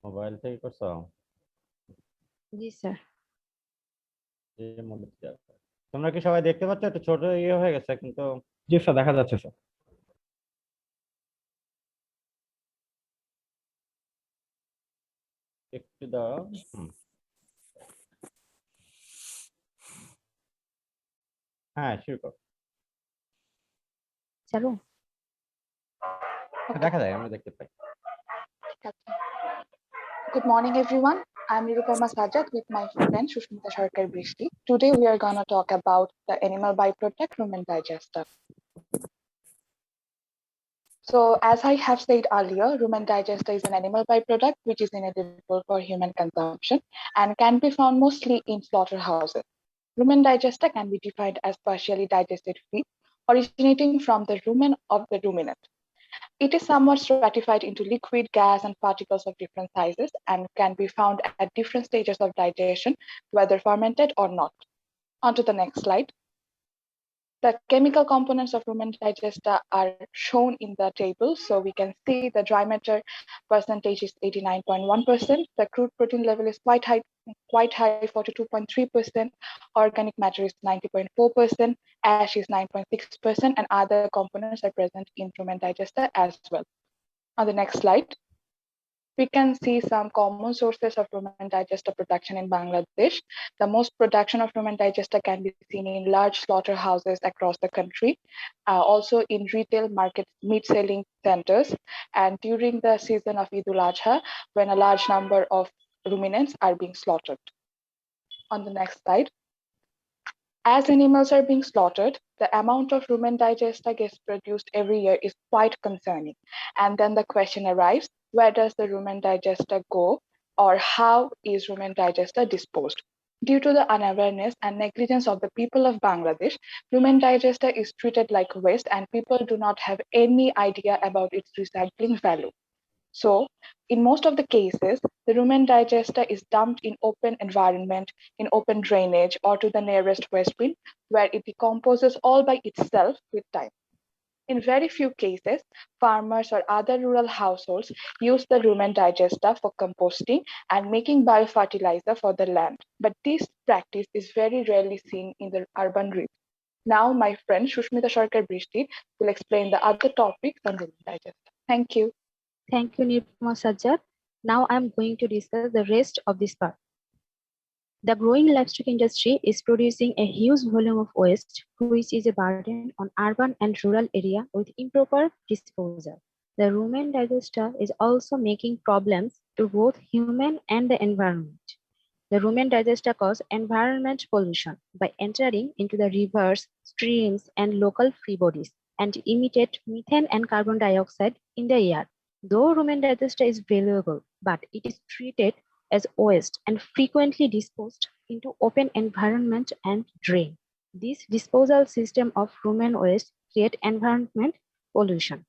Mobile থেকে করছো? জি sir. তোমরা কি সবাই দেখতে পাচ্ছ? একটু ছোট ইয়ে হয়ে গেছে কিন্তু। জি স্যার, দেখা যাচ্ছে স্যার। একটু দাও। হ্যাঁ, শুরু করো। চালু। দেখা যায়, আমরা দেখতে পাই। Good morning, everyone. I'm Nirupama Sajjad with my friend Shushmita Sarkar Brishti. Today we are going to talk about the animal byproduct rumen digester. So, as I have said earlier, rumen digester is an animal byproduct which is inedible for human consumption and can be found mostly in slaughterhouses. Rumen digester can be defined as partially digested feed originating from the rumen of the ruminant. It is somewhat stratified into liquid, gas, and particles of different sizes and can be found at different stages of digestion, whether fermented or not. On to the next slide. The chemical components of rumen digester are shown in the table. So we can see the dry matter percentage is 89.1%. The crude protein level is quite high, 42.3%. Organic matter is 90.4%. Ash is 9.6%, and other components are present in rumen digester as well. On the next slide, we can see some common sources of rumen digester production in Bangladesh. The most production of rumen digester can be seen in large slaughterhouses across the country, also in retail market meat selling centers, and during the season of Eid ul-Adha, when a large number of ruminants are being slaughtered. On the next slide, as animals are being slaughtered, the amount of rumen digester gets produced every year is quite concerning. And then the question arrives, where does the rumen digester go, or how is rumen digester disposed? Due to the unawareness and negligence of the people of Bangladesh, rumen digester is treated like waste and people do not have any idea about its recycling value. So, in most of the cases, the rumen digester is dumped in open environment, in open drainage, or to the nearest waste bin, where it decomposes all by itself with time. In very few cases, farmers or other rural households use the rumen digester for composting and making biofertilizer for the land. But this practice is very rarely seen in the urban region. Now, my friend Shushmita Sarkar Brishti will explain the other topics on rumen digester. Thank you. Thank you, Nirupama Sajjad. Now I'm going to discuss the rest of this part. The growing livestock industry is producing a huge volume of waste, which is a burden on urban and rural area with improper disposal. The rumen digester is also making problems to both human and the environment. The rumen digester causes environment pollution by entering into the rivers, streams, and local free bodies and imitate methane and carbon dioxide in the air. Though rumen digester is valuable, but it is treated as waste and frequently disposed into open environment and drain. This disposal system of rumen waste create environment pollution.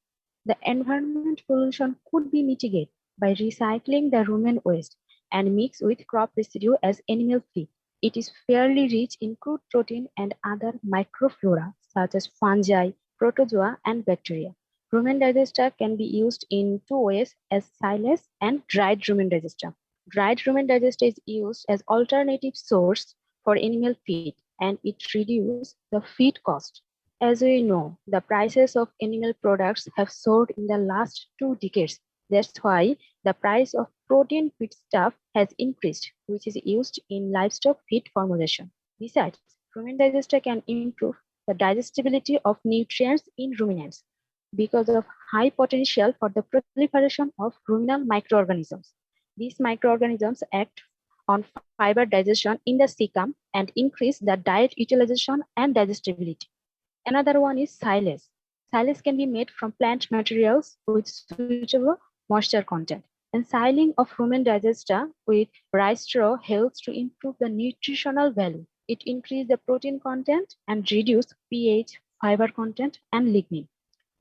The environment pollution could be mitigated by recycling the rumen waste and mix with crop residue as animal feed. It is fairly rich in crude protein and other microflora such as fungi, protozoa, and bacteria. Rumen digester can be used in two ways as silage and dried rumen digester. Dried rumen digester is used as alternative source for animal feed and it reduces the feed cost. As we know, the prices of animal products have soared in the last 2 decades. That's why the price of protein feedstuff has increased, which is used in livestock feed formulation. Besides, rumen digester can improve the digestibility of nutrients in ruminants because of high potential for the proliferation of ruminal microorganisms. These microorganisms act on fiber digestion in the cecum and increase the diet utilization and digestibility. Another one is silage. Silage can be made from plant materials with suitable moisture content. And siling of rumen digester with rice straw helps to improve the nutritional value. It increases the protein content and reduce pH, fiber content, and lignin.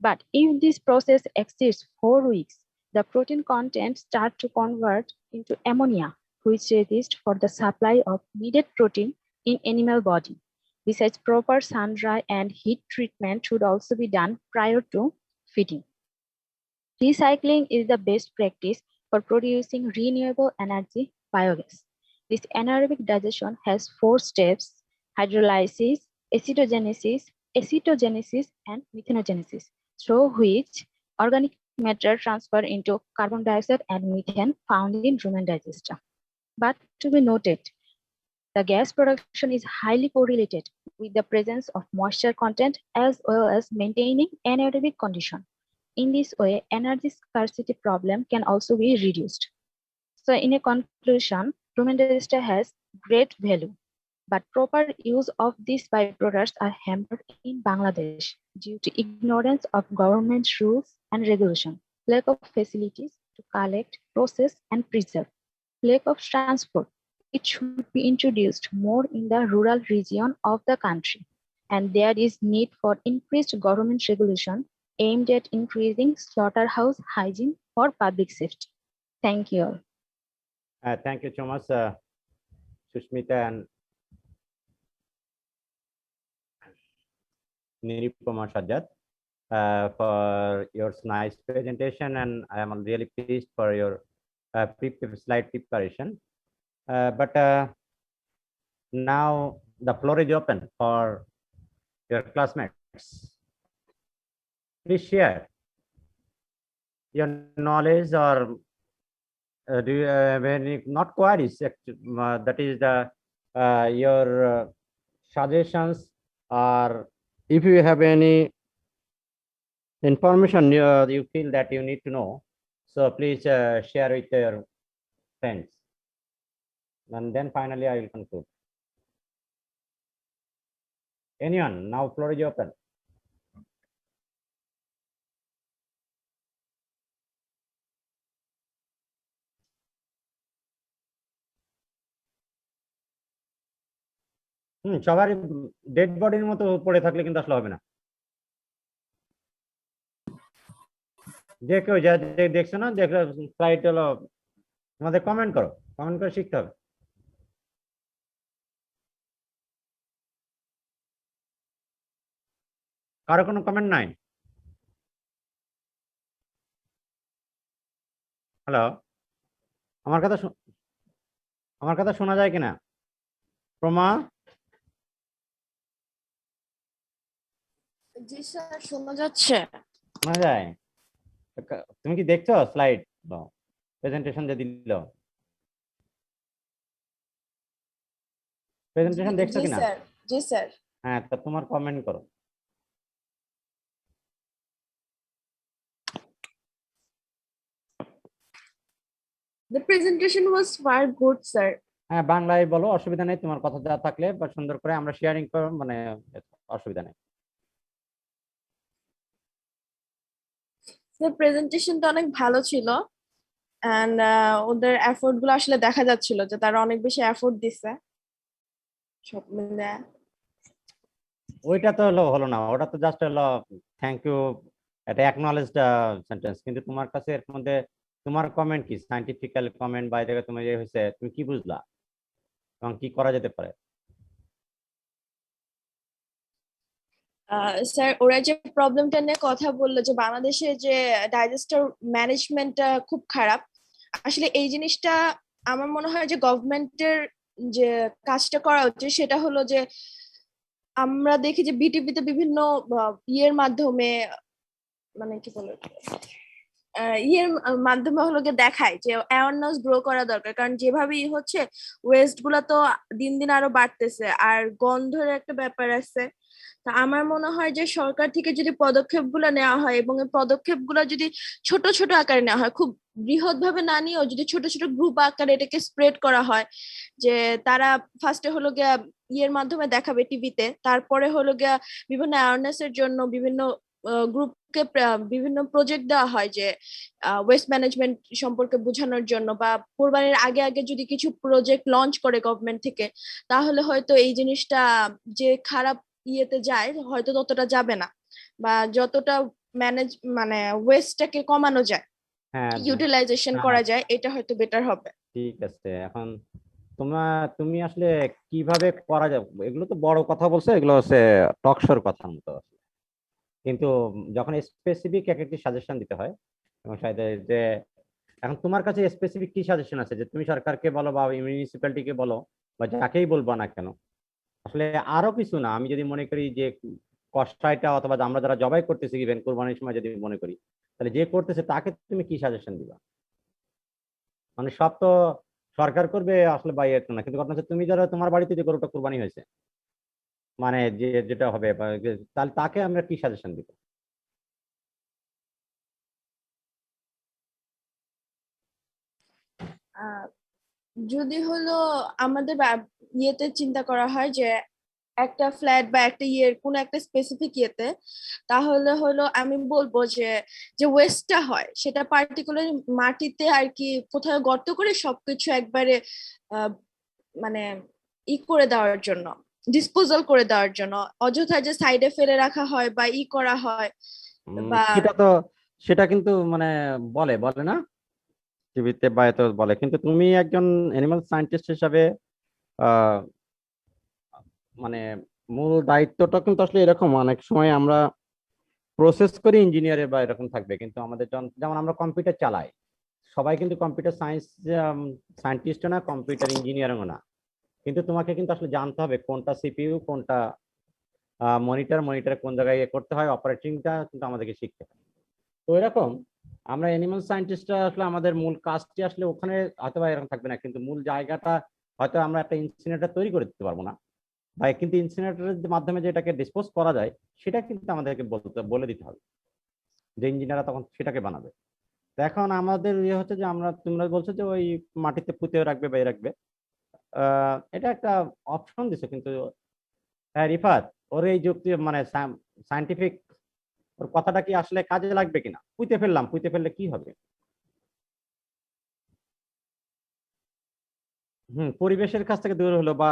But if this process exceeds 4 weeks, the protein content starts to convert into ammonia, which is used for the supply of needed protein in animal body. Besides, proper sun dry and heat treatment should also be done prior to feeding. Recycling is the best practice for producing renewable energy, biogas. This anaerobic digestion has 4 steps: hydrolysis, acetogenesis, and methanogenesis, through which organic matter transfer into carbon dioxide and methane found in rumen digester. But to be noted, the gas production is highly correlated with the presence of moisture content as well as maintaining anaerobic condition. In this way, energy scarcity problem can also be reduced. So in a conclusion, rumen digester has great value, but proper use of these byproducts are hampered in Bangladesh due to ignorance of government rules and regulation, lack of facilities to collect, process, and preserve, lack of transport. It should be introduced more in the rural region of the country, and there is need for increased government regulation aimed at increasing slaughterhouse hygiene for public safety. Thank you all. Thank you so much, Sushmita and Nirupama Sajjad, for your nice presentation, and I am really pleased for your slide preparation. But now the floor is open for your classmates. Please share your knowledge, or do you have any, not queries, that is the your suggestions, or if you have any information you feel that you need to know, so please share with your friends, and then finally I will conclude. Anyone? Now floor is open. সবার dead বডির মতো পড়ে থাকলে কিন্তু আসলে হবে না। যে কেউ যা দেখছো না, দেখলে স্লাইড হলো, আমাদের কমেন্ট করো, কমেন্ট করে শিখতে হবে। কারো কোনো কমেন্ট নাই? হ্যালো, আমার কথা শোনা যায় কিনা? প্রমা? জি স্যার, শোনা যাচ্ছে। শোনা যায়? তুমি কি দেখছো স্লাইড প্রেজেন্টেশন যে দিল? প্রেজেন্টেশন দেখছো কিনা? জি স্যার। হ্যাঁ, তা তোমার কমেন্ট করো। The presentation was far good, sir. হ্যাঁ, বাংলায় বলো, অসুবিধা নেই। তোমার কথা যা থাকলে বা সুন্দর করে আমরা শেয়ারিং করব, মানে অসুবিধা নেই। The presentation টা অনেক ভালো ছিল, and ওদের এফোর্ট গুলো আসলে দেখা যাচ্ছিল যে তারা অনেক বেশি এফোর্ট দিছে সব মিলে। ওইটা তো হলো না, ওটা তো জাস্ট হলো থ্যাংক ইউ, এটা অ্যাকনলেজড সেন্টেন্স। কিন্তু তোমার কাছে এর মধ্যে তোমার কমেন্ট কি, সায়েন্টিফিক্যাল কমেন্ট বা এটাকে তুমি যে হয়েছে তুমি কি বুঝলা এবং কি করা যেতে পারে? স্যার, ওরা যে প্রবলেমটা নিয়ে কথা বললো যে বাংলাদেশে যে ডাইজেস্টার ম্যানেজমেন্টটা খুব খারাপ, আসলে এই জিনিসটা আমার মনে হয় যে গভর্নমেন্টের যে কাজটা করা উচিত সেটা হলো যে আমরা দেখি যে বিটিভিতে বিভিন্ন ইয়ের মাধ্যমে, মানে কি বলে, ইয়ের মাধ্যমে হলো গিয়ে দেখায় যে অ্যাওয়ারনেস গ্রো করা দরকার, কারণ যেভাবে হচ্ছে ওয়েস্ট গুলা তো দিন দিন আরো বাড়তেছে, আর গন্ধের একটা ব্যাপার আছে। তা আমার মনে হয় যে সরকার থেকে যদি পদক্ষেপগুলো নেওয়া হয় এবং এই পদক্ষেপগুলো যদি ছোট ছোট আকারে নেওয়া হয়, খুব বৃহৎ ভাবে না নিয়েও যদি ছোট ছোট গ্রুপ আকারে এটাকে স্প্রেড করা হয়, যে তারা ফার্স্টে হলো গিয়া ইয়ের মাধ্যমে দেখাবে টিভিতে, তারপরে হলো গিয়া বিভিন্ন অ্যাওয়ারনেস এর জন্য বিভিন্ন গ্রুপকে বিভিন্ন প্রজেক্ট দেওয়া হয় যে ওয়েস্ট ম্যানেজমেন্ট সম্পর্কে বোঝানোর জন্য, বা কোরবানির আগে আগে যদি কিছু প্রজেক্ট লঞ্চ করে গভর্নমেন্ট থেকে, তাহলে হয়তো এই জিনিসটা যে খারাপ ইয়েতে যায় হয়তো ততটা যাবে না, বা যতটা ম্যানেজ মানে ওয়েস্টটাকে কমানো যায়, ইউটিলাইজেশন করা যায়, এটা হয়তো বেটার হবে। ঠিক আছে, এখন তুমি আসলে কিভাবে করা যাবে, এগুলো তো বড় কথা বলছো, এগুলো হচ্ছে টকশোর কথার মতো, কিন্তু যখন স্পেসিফিক এক একটি সাজেশন দিতে হয় এবং যে এখন তোমার কাছে স্পেসিফিক কি সাজেশন আছে যে তুমি সরকারকে বলো বা মিউনিসিপ্যালিটিকে বলো বা যাকেই বলবো না কেন, আসলে আরো কিছু না, আমি যদি মনে করি যে কষাইটা অথবা আমরা যারা জবাই করতেছি ইভেন কোরবানির সময় যদি মনে করি, তাহলে যে করতেছে তাকে তুমি কি সাজেশন দিবা? মানে সব তো সরকার করবে আসলে বা এটা না, কিন্তু কথা হচ্ছে তুমি যারা তোমার বাড়িতে যে গরুটা কোরবানি হয়েছে মানে যে যেটা হবে তাহলে তাকে আমরা কি সাজেশন দিব? আহ, যদি হলো আমাদের ইয়েতে চিন্তা করা হয় যে একটা ফ্ল্যাট বা একটা ইয়ের কোনো একটা স্পেসিফিক ইয়েতে, তাহলে হলো আমি বলবো যে যে ওয়েস্টটা হয় সেটা পার্টিকুলার মাটিতে আর কি কোথাও গর্ত করে সবকিছু একবারে আহ, মানে করে দেওয়ার জন্য, ডিসপোজাল করে দেওয়ার জন্য, অযথা যে সাইডে ফেলে রাখা হয় বা করা হয় বা সেটা তো সেটা কিন্তু মানে বলে বলে না টিভিতে বা এত বলে, কিন্তু তুমি একজন অ্যানিমাল সায়েন্টিস্ট হিসাবে আহ মানে মূল দায়িত্বটা কিন্তু আসলে এরকম, অনেক সময় আমরা প্রসেস করি ইঞ্জিনিয়ারের বা এরকম থাকবে, কিন্তু আমাদের যেমন আমরা কম্পিউটার চালাই, সবাই কিন্তু কম্পিউটার সায়েন্স সায়েন্টিস্টও না, কম্পিউটার ইঞ্জিনিয়ারও না, কিন্তু তোমাকে কিন্তু আসলে জানতে হবে কোনটা সিপিইউ কোনটা মনিটর কোন জায়গায় করতে হয়, অপারেটিংটা কিন্তু আমাদেরকে শিখতে হয়। তো এরকম আমরা অ্যানিমাল সায়েন্টিস্টরা আসলে আমাদের মূল কাজটি আসলে ওখানে হয়তো বা এরকম থাকবে না, কিন্তু মূল জায়গাটা হয়তো আমরা একটা ইনসিনেটর তৈরি করে দিতে পারবো না, বা কিন্তু ইনসিনেটরের মাধ্যমে যেটাকে ডিসপোজ করা যায় সেটা কিন্তু আমাদেরকে বলে দিতে হবে, যে ইঞ্জিনিয়াররা তখন সেটাকে বানাবে। তো এখন আমাদের ইয়ে হচ্ছে যে তোমরা বলছো যে ওই মাটিতে পুঁতে রাখবে বা রাখবে, এটা একটা অপশন দিছে, কিন্তু হ্যাঁ রিফাত, ওর এই যুক্তি মানে সায়েন্টিফিক ওর কথাটা কি আসলে কাজে লাগবে কিনা? পুঁতে ফেললে কি হবে? পরিবেশের কাছ থেকে দূর হলো বা,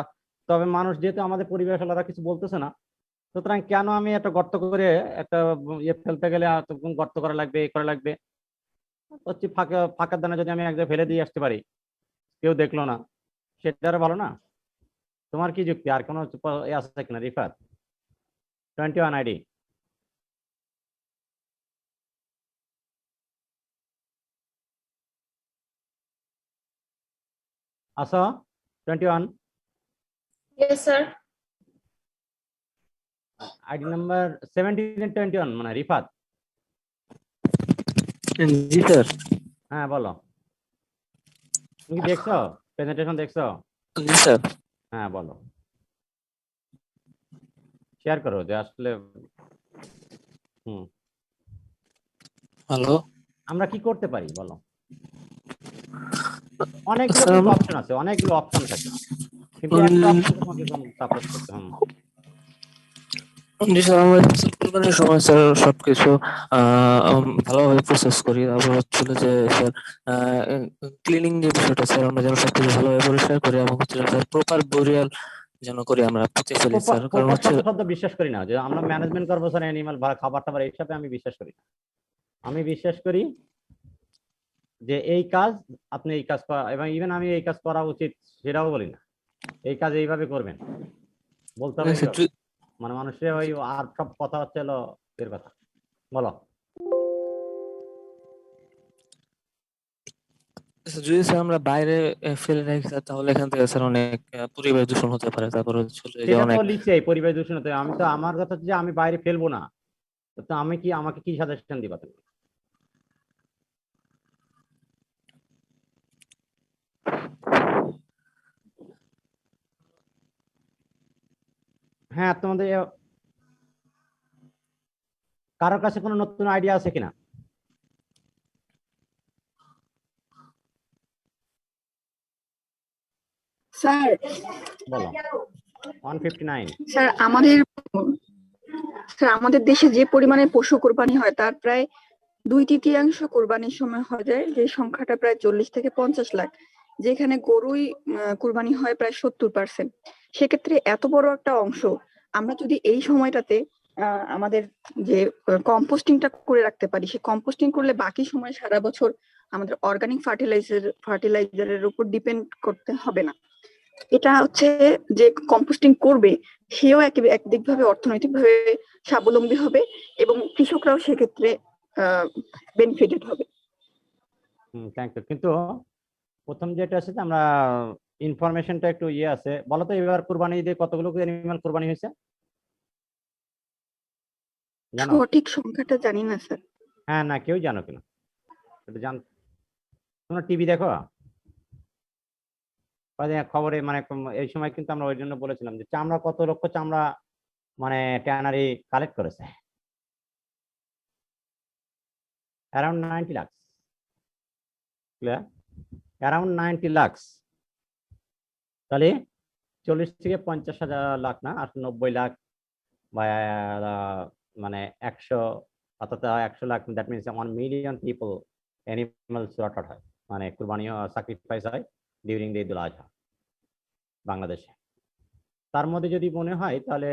তবে মানুষ যেহেতু আমাদের পরিবেশ ওরা কিছু বলতেছে না, সুতরাং কেন আমি একটা গর্ত করে একটা ইয়ে ফেলতে গেলে গর্ত করা লাগবে করা লাগবে, হচ্ছে ফাঁকা ফাঁকার দানা যদি আমি এক জায়গায় ফেলে দিয়ে আসতে পারি, কেউ দেখলো না, সেটা আরো ভালো না? তোমার কি যুক্তি? আর কোনো আছে কিনা রিফাত? 21 আইডি আসো, 21 yes sir. ID number 17 and 21 মানে রিফাত। জি স্যার। হ্যাঁ বলো, তুমি কি দেখছো প্রেজেন্টেশন দেখছো? জি স্যার। হ্যাঁ বলো, শেয়ার করো যে আসলে হ্যালো, আমরা কি করতে পারি বলো। অনেকগুলো অপশন আছে, অনেকগুলো অপশন থাকে, কিন্তু একটা অপশন তোমাকে সাপোর্ট করতে হবে। জি স্যার, আমরা কোরবানির সময় স্যার সবকিছু ভালোভাবে প্রসেস করি। তারপর হচ্ছিল যে স্যার ক্লিনিং যে বিষয়টা স্যার, আমরা যেন সবকিছু ভালোভাবে পরিষ্কার করি এবং হচ্ছে স্যার প্রপার বুরিয়াল যেন করি আমরা পুঁতে ফেলি স্যার। কারণ হচ্ছে শব্দ বিশ্বাস করি না যে আমরা ম্যানেজমেন্ট করবো স্যার অ্যানিমাল খাবার টাবার এইসব আমি বিশ্বাস করি না। আমি বিশ্বাস করি যে এই কাজ আপনি এই কাজ করা, এবং ইভেন আমি এই কাজ করা উচিত সেটাও বলি না, এই কাজ এইভাবে করবেন বলতে হবে। মানে মানুষের ওই আর সব কথা হচ্ছে হলো এর কথা বলো। যদি স্যার আমরা বাইরে ফেলে রাখি স্যার, তাহলে এখান থেকে স্যার অনেক পরিবেশ দূষণ হতে পারে। তারপর হচ্ছে যে সেটা অনেক তো লিখছে এই পরিবেশ দূষণ হতে, আমি তো আমার কথা হচ্ছে যে আমি বাইরে ফেলবো না, তো আমি কি আমাকে কি সাজেশন দিবা তুমি? হ্যাঁ তোমাদের কারোর কাছে কোনো নতুন আইডিয়া আছে কিনা? স্যার বলো। 159 স্যার আমাদের দেশে যে পরিমাণে পশু কোরবানি হয় তার প্রায় 2/3 কোরবানির সময় হয়ে যায়, যে সংখ্যাটা প্রায় 40 থেকে 50 লাখ, যেখানে গরুই কোরবানি হয় প্রায় 70%। সেক্ষেত্রে এত বড় একটা অংশ আমরা যদি এই সময়টাতে আমাদের যে কম্পোস্টিংটা করে রাখতে পারি, সেই কম্পোস্টিং করলে বাকি সময় সারা বছর আমাদের অর্গানিক ফার্টিলাইজারের উপর ডিপেন্ড করতে হবে না। এটা হচ্ছে যে কম্পোস্টিং করবে সেও একদিকভাবে অর্থনৈতিকভাবে স্বাবলম্বী হবে এবং কৃষকরাও সেক্ষেত্রে বেনিফিটেড হবে। Thank you. কিন্তু প্রথম যেটা আছে যে আমরা ইনফরমেশনটা একটু ইয়ে আছে, বলো তো এবার কুরবানি ঈদে কতগুলো অ্যানিমাল কুরবানি হয়েছে জানো? সঠিক সংখ্যাটা জানি না স্যার। হ্যাঁ, না কেউ জানো কিনা এটা জান? তোমরা টিভি দেখো? খবরে মানে এই সময় কিন্তু আমরা ওই জন্য বলেছিলাম যে চামড়া কত লক্ষ চামড়া মানে ট্যানারি কালেক্ট করেছে, অ্যারাউন্ড 90 লাখ, অ্যারাউন্ড 90 লাখ। তাহলে 40 থেকে 50,000 লাখ না, আর 90 লাখ বা মানে 100, অর্থাৎ 100 lakh, that means 1 million people animal slaughter হয়, মানে কুরবানি স্যাক্রিফাইস হয় ডিউরিং দ্য ঈদুল আজহা বাংলাদেশে। তার মধ্যে যদি মনে হয় তাহলে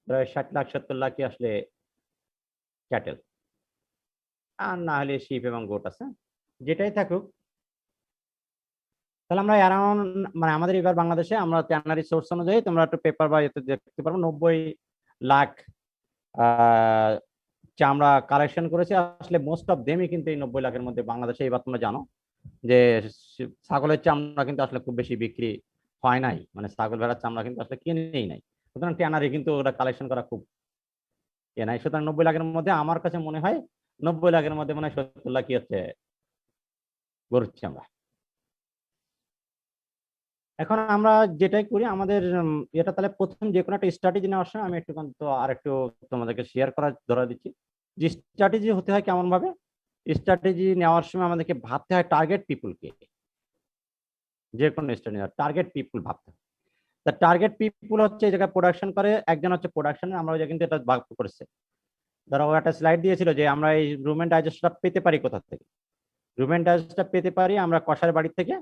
প্রায় 60 লাখ 70 লাখই আসলে ক্যাটেল, আর না হলে শিপ এবং গোট আছে। যেটাই থাকুক, তাহলে আমরা অ্যারাউন্ড মানে আমাদের এবার বাংলাদেশে আমরা ট্যানারি সোর্স অনুযায়ী তোমরা একটু পেপার বা এতে দেখতে পারবো 90 লাখ চামড়া কালেকশন করেছে। আসলে মোস্ট অফ দেমই কিন্তু এই 90 লাখের মধ্যে বাংলাদেশে এবার তোমরা জানো যে ছাগলের চামড়া কিন্তু আসলে খুব বেশি বিক্রি হয় নাই, মানে ছাগল ভেড়ার চামড়া কিন্তু আসলে কিনেই নাই, সুতরাং ট্যানারি কিন্তু ওটা কালেকশন করা খুব ইয়ে নাই। সুতরাং 90 লাখের মধ্যে আমার কাছে মনে হয় 90 লাখের মধ্যে মনে হয় 70 লাখই হচ্ছে গরুর চামড়া। এখন আমরা যেটাই করি আমাদের এটা তাহলে প্রথম যে কোনো একটা স্ট্র্যাটেজি নেওয়ার সময় আমি একটু তো আর একটু তোমাদেরকে শেয়ার করার ধরে দিচ্ছি যে স্ট্র্যাটেজি হতে হয় কেমন ভাবে। স্ট্র্যাটেজি নেওয়ার সময় আমাদেরকে ভাবতে হয় টার্গেট পিপুলকে, যে কোনো স্ট্র্যাটেজি টার্গেট পিপুল ভাবতে হয়। তা টার্গেট পিপুল হচ্ছে এই জায়গায় প্রোডাকশন করে, একজন হচ্ছে প্রোডাকশনে, আমরা ওই কিন্তু এটা ভাগ করেছে। ধরো একটা স্লাইড দিয়েছিল যে আমরা এই রুম এন্ড ডাইজেস্টটা পেতে পারি কোথা থেকে। রুম এন্ড ডাইজেস্টটা পেতে পারি আমরা কষার বাড়ি থেকে,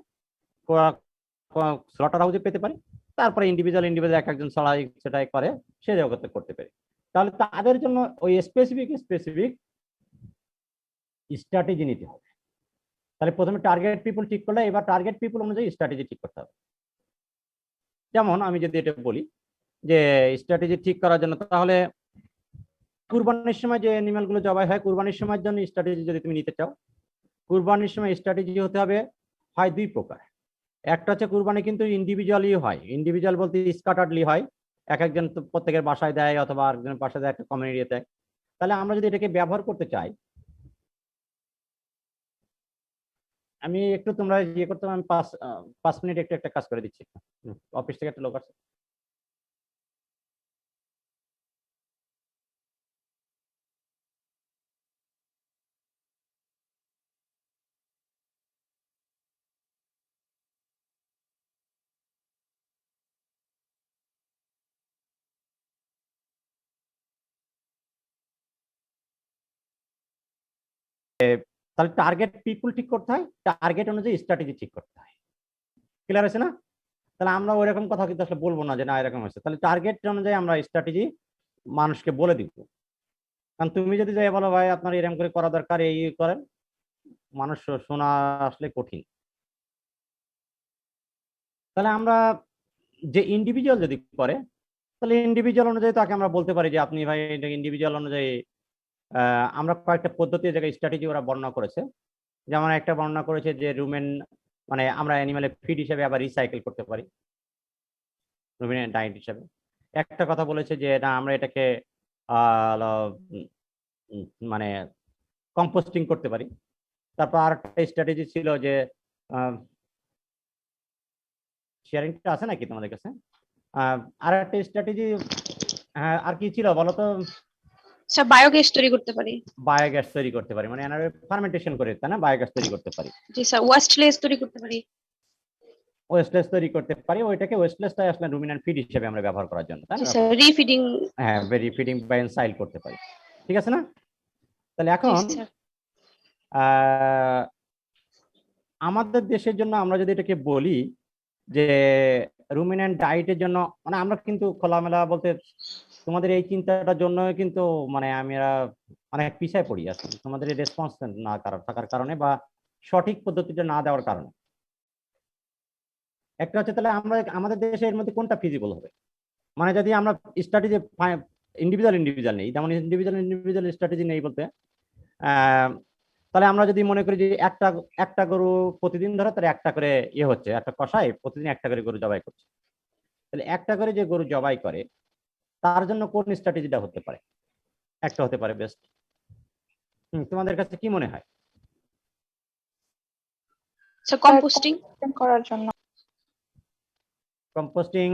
স্লটার হাউসে পেতে পারি, তারপরে ইন্ডিভিজুয়াল এক একজন ছড়াই সেটাই করে সে জগতে করতে পারি। তাহলে তাদের জন্য ওই স্পেসিফিক স্ট্র্যাটেজি নিতে হবে। তাহলে প্রথমে টার্গেট পিপল ঠিক করলে এবার টার্গেট পিপল অনুযায়ী স্ট্র্যাটেজি ঠিক করতে হবে। যেমন আমি যদি এটা বলি যে স্ট্র্যাটেজি ঠিক করার জন্য, তাহলে কুরবানির সময় যে অ্যানিমাল গুলো জবাই হয় কুরবানির সময়ের জন্য স্ট্র্যাটেজি যদি তুমি নিতে চাও, কুরবানির সময় স্ট্র্যাটেজি হতে হবে হয় দুই প্রকার। একটা হচ্ছে কুরবানি কিন্তু ইন্ডিভিজুয়ালি হয়, ইন্ডিভিজুয়াল বলতে স্ক্যাটার্ডলি হয়, এক একজন প্রত্যেকের বাসায় দেয় অথবা আরেকজনের বাসায় দেয়, একটা কমিউনিটি দেয়। তাহলে আমরা যদি এটাকে ব্যবহার করতে চাই, আমি একটু তোমরা ইয়ে করতে আমি 5 মিনিট একটু একটা কাজ করে দিচ্ছি, অফিস থেকে একটা লোক আছে। তাহলে টার্গেট পিপুল ঠিক করতে হয়, টার্গেট অনুযায়ী স্ট্র্যাটেজি ঠিক করতে হয়। ক্লিয়ার আছে না? তাহলে আমরা ওই রকম কথা কিন্তু আসলে বলবো না যে না এরকম হচ্ছে, তাহলে টার্গেট অনুযায়ী আমরা স্ট্র্যাটেজি মানুষকে বলে দিব। কারণ তুমি যদি যাই বলো ভাই আপনার এরকম করে করা দরকার এই করেন, মানুষ শোনা আসলে কঠিন। তাহলে আমরা যে ইন্ডিভিজুয়াল যদি করে তাহলে ইন্ডিভিজুয়াল অনুযায়ী তাকে আমরা বলতে পারি যে আপনি ভাই ইন্ডিভিজুয়াল অনুযায়ী আমরা কয়েকটা পদ্ধতি জায়গায় স্ট্র্যাটেজি ওরা বর্ণনা করেছে। যেমন একটা বর্ণনা করেছে যে রুমেন মানে আমরা অ্যানিমালের ফিড হিসেবে আবার রিসাইকেল করতে পারি রুমেন ডায়েট হিসেবে। একটা কথা বলেছে যে না আমরা এটাকে মানে কম্পোস্টিং করতে পারি। তারপর আরেকটা স্ট্র্যাটেজি ছিল যে শেয়ারিংটা আছে নাকি তোমাদের কাছে? আর একটা স্ট্র্যাটেজি হ্যাঁ আর কি ছিল বলো তো? স্যার বায়োগ্যাস তৈরি করতে পারি। বায়োগ্যাস তৈরি করতে পারি, মানে এনারে ফার্মেন্টেশন করে তাই না বায়োগ্যাস তৈরি করতে পারি। জি স্যার ওয়েস্টলেস তৈরি করতে পারি। ওয়েস্টলেস তৈরি করতে পারি, ওইটাকে ওয়েস্টলেসটাই আসলে রুমিনেন্ট ফিড হিসেবে আমরা ব্যবহার করার জন্য তাই জি না? স্যার রিফিডিং। হ্যাঁ রিফিডিং বা এনসাইল করতে পারি, ঠিক আছে না? তাহলে জি এখন স্যার আমাদের দেশের জন্য আমরা যদি এটাকে বলি যে রুমিনেন্ট ডায়েটের জন্য, মানে আমরা কিন্তু খোলামেলা বলতে তোমাদের এই চিন্তাটার জন্য কিন্তু মানে আমরা অনেক পিছায় পড়ি আসলে তোমাদের এই রেসপন্স না থাকার কারণে বা সঠিক পদ্ধতিটা না দেওয়ার কারণে। একটা হচ্ছে তাহলে আমরা আমাদের দেশে এর মধ্যে কোনটা ফিজিবল হবে, মানে যদি আমরা স্ট্র্যাটেজি ইন্ডিভিজুয়াল নেই, যেমন ইন্ডিভিজুয়াল স্ট্র্যাটেজি নেই বলতে তাহলে আমরা যদি মনে করি যে একটা গরু প্রতিদিন ধরো, তাহলে একটা করে হচ্ছে, একটা কষাই প্রতিদিন একটা করে গরু জবাই করছে, তাহলে একটা করে যে গরু জবাই করে তার জন্য কোন স্ট্র্যাটেজিটা হতে পারে? একটা হতে পারে বেস্ট। তোমাদের কাছে কি মনে হয়? সো কম্পোস্টিং করার জন্য। কম্পোস্টিং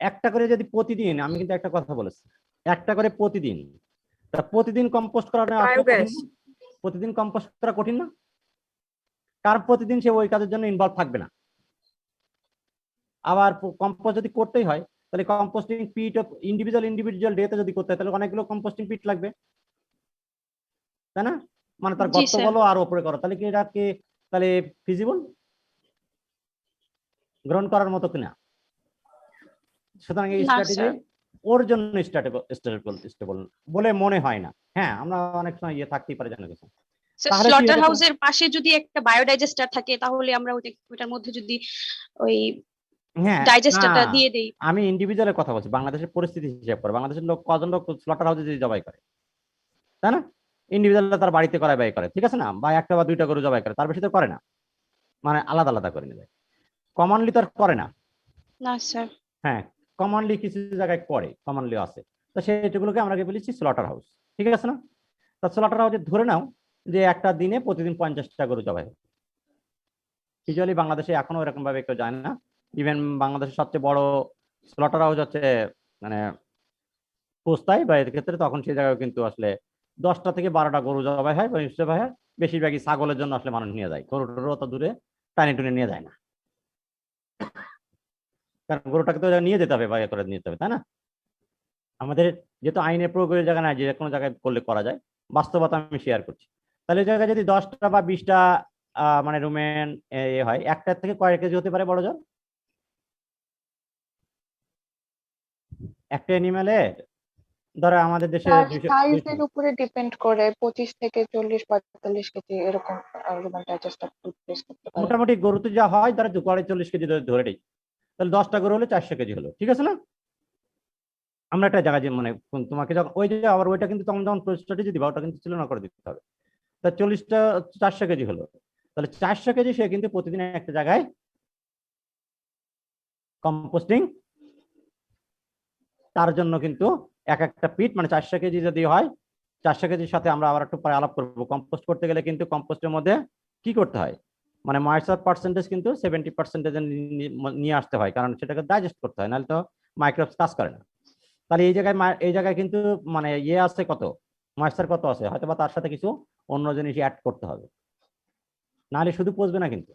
একটা করে যদি প্রতিদিন, আমি কিন্তু একটা কথা বলেছি, একটা করে প্রতিদিন, তা প্রতিদিন কম্পোস্ট করা বায়োগ্যাস। প্রতিদিন কম্পোস্ট করা কঠিন না? কারণ প্রতিদিন সে ওই কাজের জন্য ইনভলভ থাকবে না। আবার কম্পোস্ট যদি করতেই হয়, তাহলে কম্পোস্টিং পিট ইন্ডিভিজুয়াল ডেতে যদি করতে হয়, তাহলে অনেকগুলো কম্পোস্টিং পিট লাগবে, তাই না? মানে তার জি গর্ত স্যার। বলো আর উপরে করো, তাহলে কি এটা কি তাহলে ফিজিবল, গ্রহণ করার মতো কিনা? সুতরাং এই না, স্ট্র্যাটেজি স্যার। ওর জন্য স্টেবল বলে মনে হয় না। হ্যাঁ, আমরা অনেক সময় থাকতেই পারে জানা গেছে। তাহলে কি স্লটার হতে পারে? হাউসের পাশে যদি একটা বায়োডাইজেস্টার থাকে তাহলে আমরা ওটার মধ্যে যদি ওই হ্যাঁ, ডাইজেস্টারটা না, দিয়ে দেই। আমি ইন্ডিভিজুয়ালের কথা বলছি, বাংলাদেশের পরিস্থিতি হিসাব করে। বাংলাদেশের লোক কজন লোক স্লটার হাউসে যদি জবাই করে, তাই না? ইন্ডিভিজুয়াল তার বাড়িতে করায় ব্যয় করে, ঠিক আছে না? বা একটা বা দুইটা গরু জবাই করে, তার বেশি তো করে না, মানে আলাদা আলাদা করে নিয়ে যায়। কমনলি তো আর করে না। না স্যার। হ্যাঁ, কমনলি কিছু জায়গায় করে, কমনলি আছে, তো সেগুলোকে আমরা বলেছি স্লটার হাউস, ঠিক আছে না? তা স্লটার হাউসে ধরে নাও যে একটা দিনে প্রতিদিন 50টা গরু জবাই হয়। ইউজুয়ালি বাংলাদেশে এখনো এরকম ভাবে কেউ যায় না। ইভেন বাংলাদেশের সবচেয়ে বড় স্লটার হাউস হচ্ছে মানে পোস্তায় বা এর ক্ষেত্রে, তখন সেই জায়গায় কিন্তু আসলে 10টা থেকে 12টা গরু জবাই হয় বা জবাই হয়। বেশিরভাগই ছাগলের জন্য আসলে মানুষ নিয়ে যায়, গরু টরু অত দূরে টানে টুনে নিয়ে যায় না, কারণ গরুটাকে তো নিয়ে যেতে হবে বা করে নিয়ে যেতে হবে, তাই না? আমাদের যেহেতু আইনের প্রয়োগের জায়গা নাই, যে কোনো জায়গায় করলে করা যায়, বাস্তবতা আমি শেয়ার করছি। তাহলে এই জায়গায় যদি 10টা বা 20টা মানে রুমেন হয়, একটার থেকে কয়েক কেজি হতে পারে বড় জোর? একটা অ্যানিমেলের ধরো আমাদের দেশে তার 200 সাইজের উপরে ডিপেন্ড করে 25 থেকে 40-45 কেজি এরকম রুমেন ডাইজেস্টার টুথপেস্ট করতে পারে। মোটামুটি গরুতে যা হয় ধরো 40 কেজি ধরে নেই, তাহলে 10টা গরু হলে 400 কেজি হলো, ঠিক আছে না? আমরা একটা জায়গায় যে মানে তোমাকে যখন ওই যে আবার ওইটা কিন্তু তখন যখন স্ট্র্যাটেজি দিবা, ওটা কিন্তু তুলনা করে দিতে হবে। তা 40টা 400 কেজি হলো, তাহলে 400 কেজি সে কিন্তু প্রতিদিন একটা জায়গায় কম্পোস্টিং, তার জন্য কিন্তু এক একটা পিট মানে 400 কেজি যদি হয়, 400 কেজির সাথে আমরা আবার একটু পরে আলাপ করবো। কম্পোস্ট করতে গেলে কিন্তু কম্পোস্টের মধ্যে কি করতে হয়, মানে ময়েশ্চার পার্সেন্টেজ কিন্তু 70% নিয়ে আসতে হয়, কারণ সেটাকে ডাইজেস্ট করতে হয়, নাহলে তো মাইক্রোবস কাজ করে না। তাহলে এই জায়গায় কিন্তু মানে আছে কত, ময়েশ্চার কত আছে, হয়তো বা তার সাথে কিছু অন্য জিনিস অ্যাড করতে হবে, নাহলে শুধু পচবে না কিন্তু।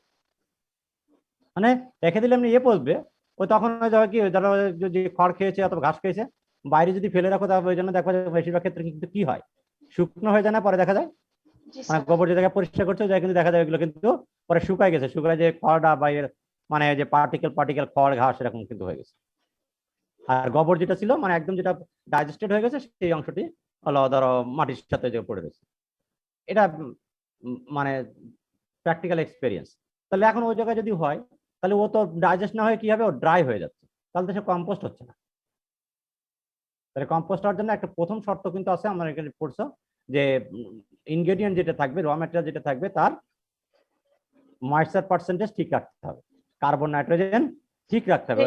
মানে রেখে দিলে এমনি পচবে, ওই তখন কি ধরো যদি খড় খেয়েছে অথবা ঘাস খেয়েছে, বাইরে যদি ফেলে রাখো, তাহলে ওই জন্য দেখো বেশিরভাগ ক্ষেত্রে কিন্তু কি হয়, শুকনো হয়ে যায় না, পরে দেখা যায় মানে গোবর যে জায়গায় পরিষ্কার করছে, ওই জায়গায় কিন্তু দেখা যায় এগুলো কিন্তু পরে শুকায় গেছে, শুকায় যে খড়টা বা মানে যে পার্টিকেল খড় ঘাস এরকম কিন্তু হয়ে গেছে। আর গোবর যেটা ছিল মানে একদম যেটা ডাইজেস্টেড হয়ে গেছে, সেই অংশটি হলো ধরো মাটির সাথে যে পড়ে রয়েছে। এটা মানে প্র্যাকটিক্যাল এক্সপেরিয়েন্স। তাহলে এখন ওই জায়গায় যদি হয়, তাহলে ও তো ডাইজেস্ট না হয়ে কি হবে, ও ড্রাই হয়ে যাচ্ছে, তাহলে তো সে কম্পোস্ট হচ্ছে না। তাহলে কম্পোস্ট হওয়ার জন্য একটা প্রথম শর্ত কিন্তু আছে, আমার এখানে পড়ছো যে ইনগ্রেডিয়েন্ট যেটা থাকবে, র ম্যাটেরিয়াল যেটা থাকবে, তার ময়েশ্চার পার্সেন্টেজ ঠিক রাখতে হবে, কার্বন নাইট্রোজেন ঠিক রাখতে হবে,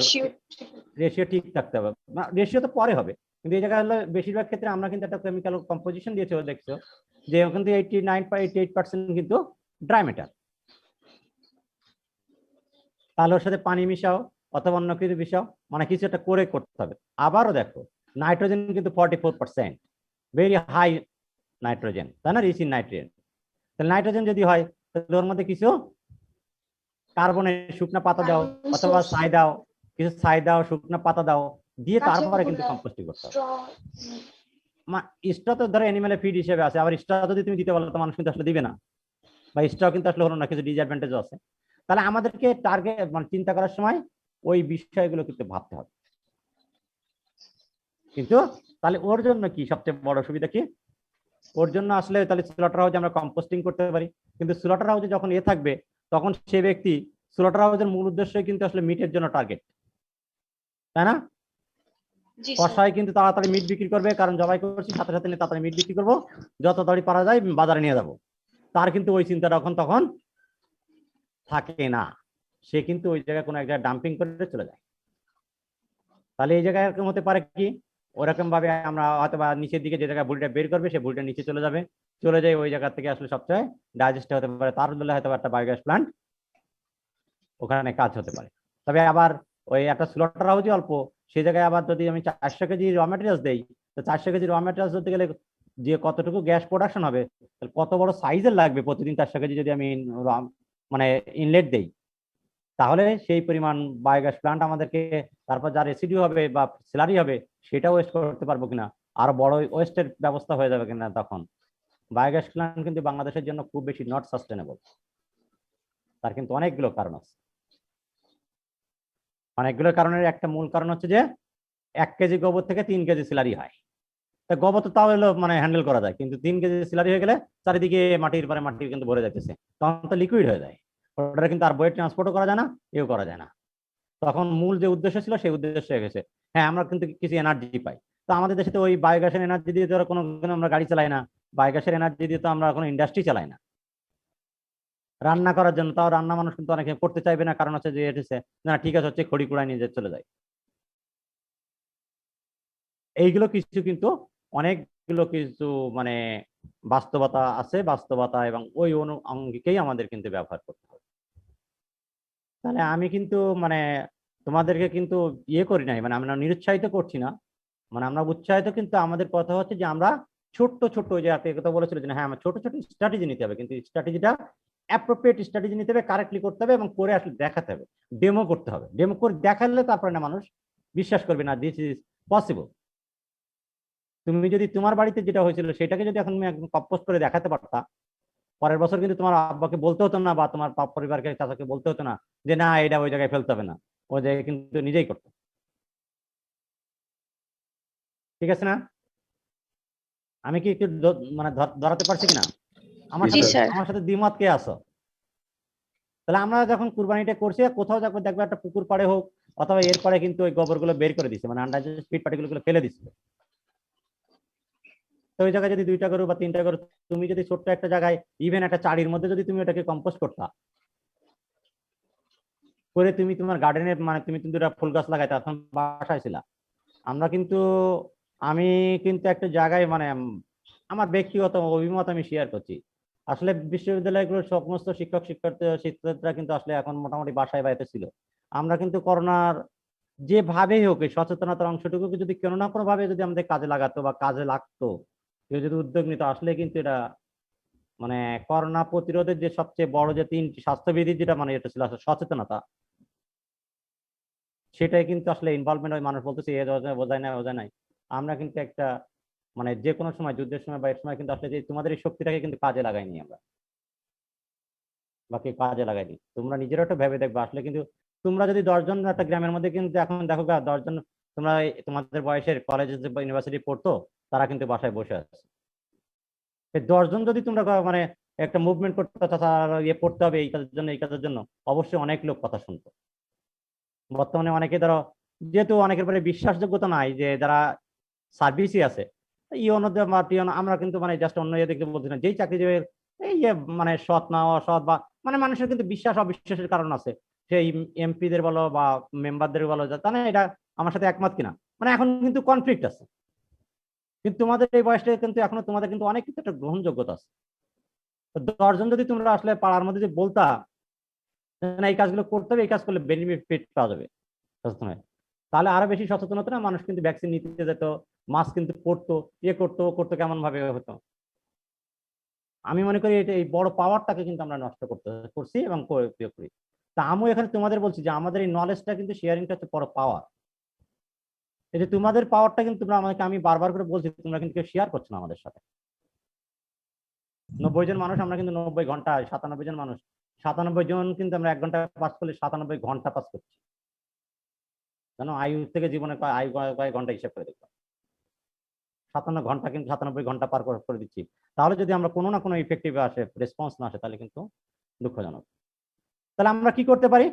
রেশিও ঠিক রাখতে হবে। রেশিও তো পরে হবে, কিন্তু এই জায়গায় হলো বেশিরভাগ ক্ষেত্রে আমরা কিন্তু একটা কেমিক্যাল কম্পোজিশন দিয়েছে, দেখছো যে ওখান থেকে 89.88% কিন্তু ড্রাই ম্যাটার। তাহলে ওর সাথে পানি মিশাও অথবা অন্য কিছু মিশাও, মানে কিছু একটা করে করতে হবে। আবারও দেখো নাইট্রোজেন কিন্তু 44%, ভেরি হাই নাইট্রোজেন, তাই না, রিচ ইন নাইট্রোজেন। তাহলে নাইট্রোজেন যদি হয়, তাহলে ওর মধ্যে কিছু কার্বনের শুকনা পাতা দাও অথবা ছাই দাও, কিছু ছাই দাও, শুকনা পাতা দাও, দিয়ে তারপরে কিন্তু কম্পোস্টিং করতে হবে। স্ট্র তো ধরো অ্যানিমেলের ফিড হিসেবে আছে, আবার স্ট্র যদি তুমি দিতে বলো তো মানুষ কিন্তু আসলে দিবে না, বা স্ট্র কিন্তু আসলে হলো না, কিছু ডিসঅ্যাডভান্টেজও আছে। তাহলে আমাদেরকে টার্গেট মানে চিন্তা করার সময় ওই বিষয়গুলো কিন্তু ভাবতে হবে। কিন্তু তাহলে ওর জন্য কি সবচেয়ে বড় সুবিধা কি, ওর জন্য আসলে তাহলে স্লটার হাউসে আমরা কম্পোস্টিং করতে পারি। কিন্তু স্লটার হাউসে যখন থাকবে, তখন সে ব্যক্তি স্লটার হাউসের মূল উদ্দেশ্যই কিন্তু আসলে মিটের জন্য টার্গেট, তাই না? জি স্যার। কষাই কিন্তু তাড়াতাড়ি মিট বিক্রি করবে, কারণ জবাই করছি সাথে সাথে নিয়ে তাড়াতাড়ি মিট বিক্রি করবো, যত তাড়াতাড়ি পারা যায় বাজারে নিয়ে যাবো। তার কিন্তু ওই চিন্তাটা তখন থাকে না, সে কিন্তু ওই জায়গায় কোনো এক জায়গায় ডাম্পিং করে চলে যায়। তাহলে এই জায়গায় এরকম হতে পারে কি, ওরকম ভাবে আমরা হয়তো বা নিচের দিকে যে জায়গায় বুড়িটা বের করবে, সেই বুড়িটা নিচে চলে যাবে, চলে যায় ওই জায়গা থেকে আসলে সবচেয়ে ডাইজেস্ট হতে পারে, তার বলে হয়তো একটা বায়োগ্যাস প্লান্ট ওখানে কাজ হতে পারে। তবে আবার ওই একটা স্লটার হাউসই অল্প, সেই জায়গায় আবার যদি আমি 400 কেজি র ম্যাটেরিয়ালস দেই, তো 400 কেজি র ম্যাটেরিয়ালস ধরতে গেলে যে কতটুকু গ্যাস প্রোডাকশন হবে, কত বড় সাইজের লাগবে প্রতিদিন 400 কেজি যদি আমি মানে ইনলেট দেই, তাহলে সেই পরিমাণ বায়োগ্যাস প্লান্ট আমাদেরকে, তারপর যা রেসিডিউ হবে বা স্যালারি হবে সেটাও ওয়েস্ট করতে পারবো কিনা, আর বড় ওয়েস্টের ব্যবস্থা হয়ে যাবে কিনা। তখন বায়োগ্যাস প্লান্ট কিন্তু বাংলাদেশের জন্য খুব বেশি নট সাস্টেনেবল, তার কিন্তু অনেকগুলো কারণ আছে। অনেকগুলো কারণের একটা মূল কারণ হচ্ছে যে 1 কেজি গোবর থেকে 3 কেজি স্যালারি হয়। তা গোবর তো তাও হলো মানে হ্যান্ডেল করা যায়, কিন্তু 3 কেজি স্যালারি হয়ে গেলে চারিদিকে মাটির পরে মাটি কিন্তু ভরে যাচ্ছে, তখন তো লিকুইড হয়ে যায়, ওটা কিন্তু আর বয়ে ট্রান্সপোর্টও করা যায় না, এও করা যায় না। তখন মূল যে উদ্দেশ্য ছিল সেই উদ্দেশ্য হয়ে গেছে। হ্যাঁ, আমরা কিন্তু কিছু এনার্জি পাই, তো আমাদের দেশে তো ওই বায়োগ্যাসের এনার্জি দিয়ে তো কোনো আমরা গাড়ি চালাই না, বায়োগ্যাসের এনার্জি দিয়ে তো আমরা কোনো ইন্ডাস্ট্রি চালাই না রান্না করার জন্য। তাও রান্না মানুষ কিন্তু অনেকে করতে চাইবে না, কারণ হচ্ছে যে এসেছে না, ঠিক আছে হচ্ছে খড়ি কুড়ায় নিয়ে চলে যায়। এইগুলো কিছু কিন্তু অনেকগুলো কিছু মানে বাস্তবতা আছে, বাস্তবতা এবং ওই অঙ্গিকেই আমাদের কিন্তু ব্যবহার করতে হবে। তাহলে আমি কিন্তু মানে তোমাদেরকে কিন্তু ইয়ে করি নাই, মানে আমরা নিরুৎসাহিত করছি না, মানে আমরা উৎসাহিত, কিন্তু আমাদের কথা হচ্ছে যে আমরা ছোট্ট ছোট্ট, ওই যে আপনি কথা বলেছিল যে হ্যাঁ আমার ছোট ছোট স্ট্র্যাটেজি নিতে হবে, কিন্তু স্ট্র্যাটেজিটা অ্যাপ্রোপ্রিয়েট স্ট্র্যাটেজি নিতে হবে, কারেক্টলি করতে হবে এবং করে আসলে দেখাতে হবে, ডেমো করতে হবে। ডেমো করে দেখালে তারপরে না মানুষ বিশ্বাস করবে না দিস ইজ পসিবল। তুমি যদি তোমার বাড়িতে যেটা হয়েছিল সেটাকে যদি এখন তুমি একদম কম্পোস্ট করে দেখাতে পারতা, পরের বছর কিন্তু তোমার আব্বাকে বলতে হতো না বা তোমার পরিবারকে চাচাকে বলতে হতো না যে না এটা ওই জায়গায় ফেলতে হবে না, ওই জায়গায় কিন্তু নিজেই করতো। ঠিক আছে না? আমি কি একটু মানে ধরাতে পারছি কিনা? আমার জি সাথে স্যার। আমার সাথে দ্বিমত কে আছো? তাহলে আমরা যখন কুরবানিটা করছি, কোথাও যখন দেখবে একটা পুকুর পাড়ে হোক অথবা এর পরে কিন্তু ওই গোবরগুলো বের করে দিচ্ছে, মানে আন্ডারস্ট্যান্ড ফিড পার্টিকুলার ফেলে দিচ্ছে। তো ওই জায়গায় যদি 2টা গরু বা 3টা গরু, তুমি যদি ছোট্ট একটা জায়গায় ইভেন একটা চাড়ির মধ্যে যদি তুমি ওটাকে কম্পোস্ট করতা, করে তুমি তোমার গার্ডেনে মানে তুমি কিন্তু একটা ফুল গাছ লাগাইতে, তখন বাসায় ছিলা। আমরা কিন্তু আমি কিন্তু একটা জায়গায় মানে আমার ব্যক্তিগত অভিমত আমি শেয়ার করছি, আসলে বিশ্ববিদ্যালয়গুলোর সমস্ত শিক্ষকরা কিন্তু আসলে এখন মোটামুটি বাসায় বাড়িতে ছিল। আমরা কিন্তু করোনার যেভাবেই হোক এই সচেতনতার অংশটুকু যদি কোনো না কোনো ভাবে যদি আমাদের কাজে লাগাতো বা কাজে লাগতো, কেউ যদি উদ্যোগ নিত, আসলে কিন্তু এটা মানে করোনা প্রতিরোধের যে সবচেয়ে বড় যে 3টি স্বাস্থ্যবিধির যেটা মানে এটা ছিল আসলে সচেতনতা, সেটাই কিন্তু আসলে ইনভলভমেন্ট হয়। মানুষ বলতেছে এ বোঝায় না বোঝায় নাই, আমরা কিন্তু একটা মানে যে কোনো সময় যুদ্ধের সময় বা এর সময় কিন্তু আসলে যে তোমাদের এই শক্তিটাকে কিন্তু কাজে লাগাইনি আমরা, বাকি কাজে লাগাইনি। তোমরা নিজেরা একটু ভেবে দেখবে, আসলে কিন্তু তোমরা যদি 10 জন একটা গ্রামের মধ্যে কিন্তু এখন দেখো 10 জন তোমরা তোমাদের বয়সের কলেজে বা ইউনিভার্সিটি পড়তো, তারা কিন্তু বাসায় বসে আছে। 10 জন যদি তোমরা মানে একটা মুভমেন্ট করতে ইয়ে পড়তে হবে এই কাজের জন্য এই কাজের জন্য, অবশ্যই অনেক লোক কথা শুনতো। বর্তমানে অনেকে ধরো যেহেতু অনেকের পরে বিশ্বাসযোগ্যতা নাই, যে যারা সার্ভিসই আছে ইউনোতে বা টিওনো, আমরা কিন্তু মানে জাস্ট অন্য ইয়ে দেখতে বলছি না, যেই চাকরিজীবীর এই যে মানে সৎ না অসৎ বা মানে মানুষের কিন্তু বিশ্বাস অবিশ্বাসের কারণ আছে, সেই এমপিদের বলো বা মেম্বারদের বলো, জানে এটা আমার সাথে একমত কিনা, মানে এখন কিন্তু কনফ্লিক্ট আছে। কিন্তু তোমাদের এই বয়সটা কিন্তু এখনো তোমাদের কিন্তু অনেক কিছু একটা গ্রহণযোগ্যতা আছে। 10 জন যদি তোমরা আসলে পাড়ার মধ্যে যে বলতা না এই কাজগুলো করতে হবে, এই কাজ করলে বেনিফিট পাওয়া যাবে, তাহলে আরো বেশি সচেতন হতো না মানুষ, কিন্তু ভ্যাকসিন নিতে যেত, মাস্ক কিন্তু পড়তো, ইয়ে করতো কেমন ভাবে হতো। আমি মনে করি এটা এই বড় পাওয়ারটাকে কিন্তু আমরা নষ্ট করছি এবং করি। তা আমিও এখানে তোমাদের বলছি যে আমাদের এই নলেজটা কিন্তু শেয়ারিংটা হচ্ছে বড় পাওয়ার। এই যে তোমাদের পাওয়ারটা কিন্তু তোমরা আমাকে, আমি বারবার করে বলছি, তোমরা কিন্তু কেউ শেয়ার করছো না আমাদের সাথে। 90 জন মানুষ, আমরা কিন্তু 90 ঘন্টা, 97 জন মানুষ, 97 জন কিন্তু আমরা 1 ঘন্টা পাস করলে 97 ঘন্টা পাস করছি। জানো আয়ু থেকে জীবনে আয়ু কয়েক ঘন্টা হিসাব করে দেখলাম, 57 ঘন্টা কিন্তু 97 ঘন্টা পার করে দিচ্ছি। তাহলে যদি আমরা কোনো না কোনো ইফেক্টিভ আসে রেসপন্স না আসে, তাহলে কিন্তু দুঃখজনক। তাহলে আমরা কি করতে পারি?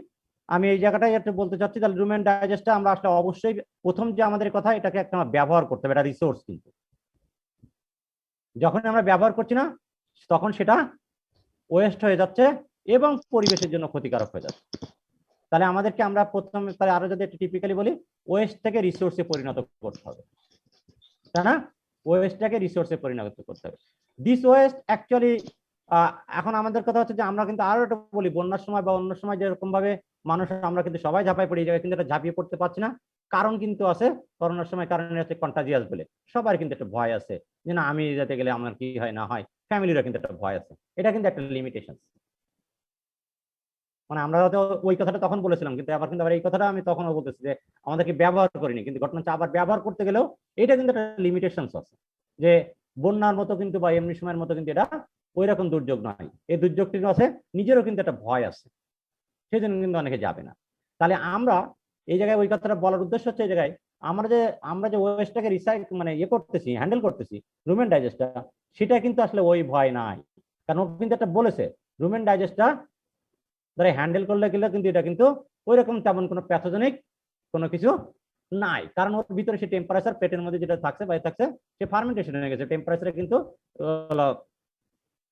আমি এই জায়গাটাই একটু বলতে চাচ্ছি, তাহলে রুম এন্ড ডাইজেস্টটা আমরা আসলে অবশ্যই প্রথম যে আমাদের কথা, এটাকে একটা ব্যবহার করতে হবে, এটা রিসোর্স। কিন্তু যখন আমরা ব্যবহার করছি না, তখন সেটা ওয়েস্ট হয়ে যাচ্ছে এবং পরিবেশের জন্য ক্ষতিকারক হয়ে যাচ্ছে। তাহলে আমাদেরকে আমরা প্রথমে, তাহলে আরো যদি একটু টিপিক্যালি বলি, ওয়েস্ট থেকে রিসোর্সে পরিণত করতে হবে, তাই না? ওয়েস্টটাকে রিসোর্সে পরিণত করতে হবে। দিস ওয়েস্ট অ্যাকচুয়ালি, এখন আমাদের কথা হচ্ছে যে আমরা কিন্তু আরো একটা বলি, বন্যার সময় বা অন্য সময় যেরকম ভাবে মানুষ, আমরা কিন্তু সবাই ঝাঁপাই পড়ি, এই জায়গায় কিন্তু এটা ঝাঁপিয়ে পড়তে পারছি না। কারণ কিন্তু আছে, করোনার সময় কারণ হচ্ছে কন্টাজিয়াস বলে সবার কিন্তু একটা ভয় আছে যে না আমি যেতে গেলে আমার কি হয় না হয়, ফ্যামিলিরও কিন্তু একটা ভয় আছে। এটা কিন্তু একটা লিমিটেশন। মানে আমরা হয়তো ওই কথাটা তখন বলেছিলাম, কিন্তু আবার এই কথাটা আমি তখনও বলতেছি যে আমাদেরকে ব্যবহার করিনি, কিন্তু ঘটনা হচ্ছে আবার ব্যবহার করতে গেলেও এটা কিন্তু একটা লিমিটেশন আছে, যে বন্যার মতো কিন্তু বা এমনি সময়ের মতো কিন্তু এটা ওই রকম দুর্যোগ নয়। এই দুর্যোগটি আছে, নিজেরও কিন্তু একটা ভয় আছে, সেই জন্য কিন্তু অনেকে যাবে না। তাহলে আমরা এই জায়গায় ওই কথাটা বলার উদ্দেশ্য হচ্ছে, এই জায়গায় আমরা যে ওয়েস্টটাকে রিসাইকেল মানে করতেছি, হ্যান্ডেল করতেছি, রুম এন্ড ডাইজেস্টটা, সেটা কিন্তু আসলে ওই ভয় নাই। কারণ ও কিন্তু একটা বলেছে রুম এন্ড ডাইজেস্টটা ধরে হ্যান্ডেল করলে গেলে কিন্তু এটা কিন্তু ওই রকম তেমন কোনো প্যাথোজেনিক কোনো কিছু নাই। কারণ ওর ভিতরে সে টেম্পারেচার পেটের মধ্যে যেটা থাকছে বাইরে থাকছে, সে ফার্মেন্টেশন হয়ে গেছে। টেম্পারেচারে কিন্তু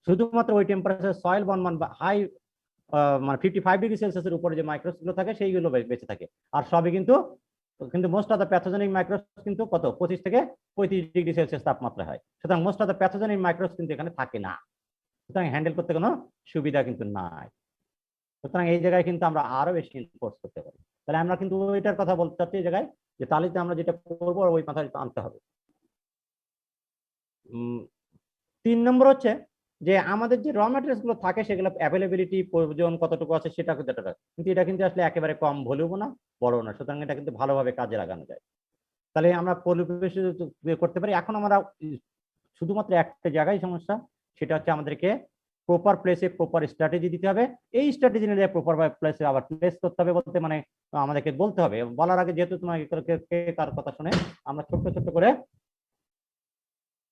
শুধুমাত্র ওই টেম্পারেচার সয়েল বনমান বা হাই মানে 55°C উপরে যে মাইক্রোস গুলো থাকে সেইগুলো বেঁচে থাকে। আর সবই কিন্তু মোস্ট অফ দ্য প্যাথোজেনিক মাইক্রোস কিন্তু কত 25 থেকে 35°C তাপমাত্রা হয়। সুতরাং মোস্ট অফ দ্য প্যাথোজেনিক মাইক্রোস কিন্তু এখানে থাকে না, সুতরাং হ্যান্ডেল করতে কোনো সুবিধা কিন্তু নাই। সুতরাং এই জায়গায় কিন্তু আমরা আরো বেশি ইনফোর্স করতে পারি। তাহলে আমরা কিন্তু ওইটার কথা বলতে চাচ্ছি এই জায়গায়, যে তাহলে আমরা যেটা করবো ওই মাথায় আনতে হবে। 3 নম্বর হচ্ছে যে আমাদের যে র ম্যাটেরিয়ালস গুলো থাকে সেগুলো অ্যাভেলেবিলিটি প্রয়োজন কতটুকু আছে সেটা কিন্তু এটা কিন্তু আসলে একেবারে কম ভলিউমও না, বড় না, সুতরাং এটা কিন্তু ভালোভাবে কাজে লাগানো যায়। তাহলে আমরা পরিবেশ করতে পারি। এখন আমরা শুধুমাত্র একটা জায়গায় সমস্যা, সেটা হচ্ছে আমাদেরকে প্রপার প্লেসে প্রপার স্ট্র্যাটেজি দিতে হবে। এই স্ট্র্যাটেজি নিয়ে প্রপার প্লেসে আবার প্লেস করতে হবে বলতে মানে আমাদেরকে বলতে হবে। বলার আগে যেহেতু তোমাকে কার কথা শুনে আমরা ছোট্ট ছোট্ট করে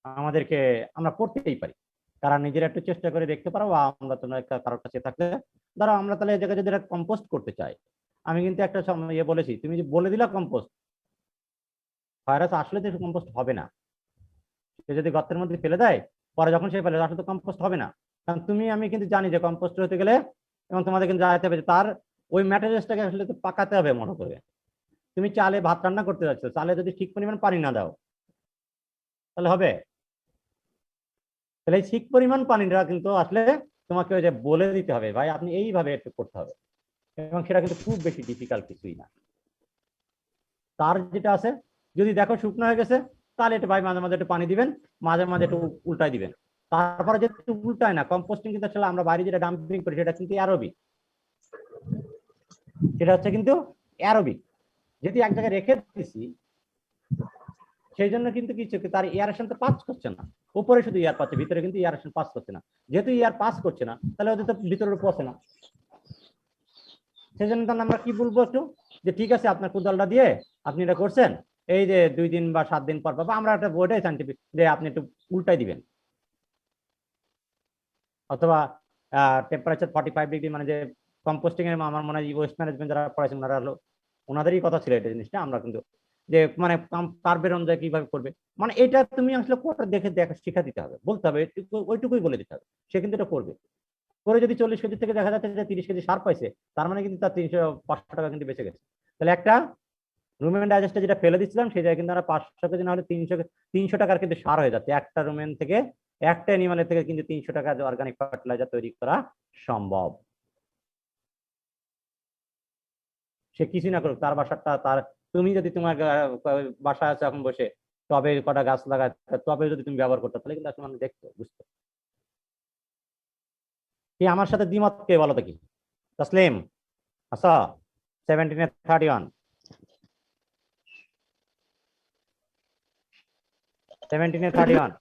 আমাদেরকে আমরা করতেই পারি, কারণ নিজেরা একটু চেষ্টা করে দেখতে পারো, বা আমরা তোমার কারোর কাছে থাকলে ধরো আমরা তাহলে এই জায়গায় যদি কম্পোস্ট করতে চাই, আমি কিন্তু একটা বলেছি, তুমি যে বলে দিলা কম্পোস্ট, ভাইরাস আসলে তো কম্পোস্ট হবে না। সে যদি গর্তের মধ্যে ফেলে দেয়, পরে যখন সে ফেলে আসলে তো কম্পোস্ট হবে না। কারণ তুমি আমি কিন্তু জানি যে কম্পোস্ট হতে গেলে এবং তোমাদের কিন্তু জানাতে হবে তার ওই ম্যাটেরিয়ালসটাকে আসলে তো পাকাতে হবে। মনে করে তুমি চালে ভাত রান্না করতে যাচ্ছ, চালে যদি ঠিক পরিমাণ পানি না দাও তাহলে হবে? তাহলে এই ঠিক পরিমাণ পানিটা কিন্তু আসলে তোমাকে ওই যে বলে দিতে হবে, ভাই আপনি এইভাবে একটু করতে হবে, এবং সেটা কিন্তু খুব বেশি ডিফিকাল্ট কিছুই না। তার যেটা আছে, যদি দেখো শুকনো হয়ে গেছে, তাহলে একটু ভাই মাঝে মাঝে একটু পানি দিবেন, মাঝে মাঝে একটু উল্টাই দিবেন। তারপরে যেহেতু উল্টায় না, কম্পোস্টিং কিন্তু আসলে আমরা বাইরে যেটা ডাম্পিং করি সেটা কিন্তু অ্যারোবিক, সেটা হচ্ছে কিন্তু অ্যারোবিক। যদি এক জায়গায় রেখে দিচ্ছি সেই জন্য কিন্তু কিছু তার এয়ারেশন তো পাস করছে না, উপরে শুধু এয়ার পাচ্ছে, ভিতরে কিন্তু এয়ারেশন পাস করছে না। যেহেতু এয়ার পাস করছে না, তাহলে ওদের তো ভিতরে পৌঁছে না। সেই জন্য তাহলে আমরা কি বলবো একটু, যে ঠিক আছে আপনার কুদালটা দিয়ে আপনি এটা করছেন, এই যে 2 দিন বা 7 দিন পর বা আমরা একটা বোর্ডে সাইন্টিফিক যে আপনি একটু উল্টাই দিবেন, অথবা টেম্পারেচার 45°, মানে যে কম্পোস্টিং এর আমার মনে হয় ওয়েস্ট ম্যানেজমেন্ট যারা পড়াইছেন ওনারা হলো ওনাদেরই কথা ছিল এটা জিনিসটা। আমরা কিন্তু যে মানে কার্বের অনুযায়ী কিভাবে করবে, মানে এটা তুমি আসলে কোটা দেখে শিখা দিতে হবে, বলতে হবে, ওইটুকুই বলে দিতে হবে, সে কিন্তু এটা করবে। করে যদি 40 কেজি থেকে দেখা যাচ্ছে যে 30 কেজি সার পাইছে, তার মানে কিন্তু তার 300-500 টাকা কিন্তু বেঁচে গেছে। তাহলে একটা রুমেন ডাইজেস্টে যেটা ফেলে দিচ্ছিলাম সেই জায়গায় কিন্তু আমরা 500 কেজি না হলে 300 টাকার কিন্তু সার হয়ে যাচ্ছে। একটা রুমেন থেকে, একটা অ্যানিমালের থেকে কিন্তু 300 টাকা অর্গানিক ফার্টিলাইজার তৈরি করা সম্ভব। সে কিছু না করুক, তার বাসাটা তার, তুমি যদি তোমার বাসায় আছে এখন বসে টবে কটা গাছ লাগায়, টবে যদি তুমি ব্যবহার করতে, তাহলে কিন্তু আসলে মানুষ দেখতো বুঝতো। কি আমার সাথে দ্বিমত কে বলো দেখি? তাসলিম আচ্ছা, 17-31 17-31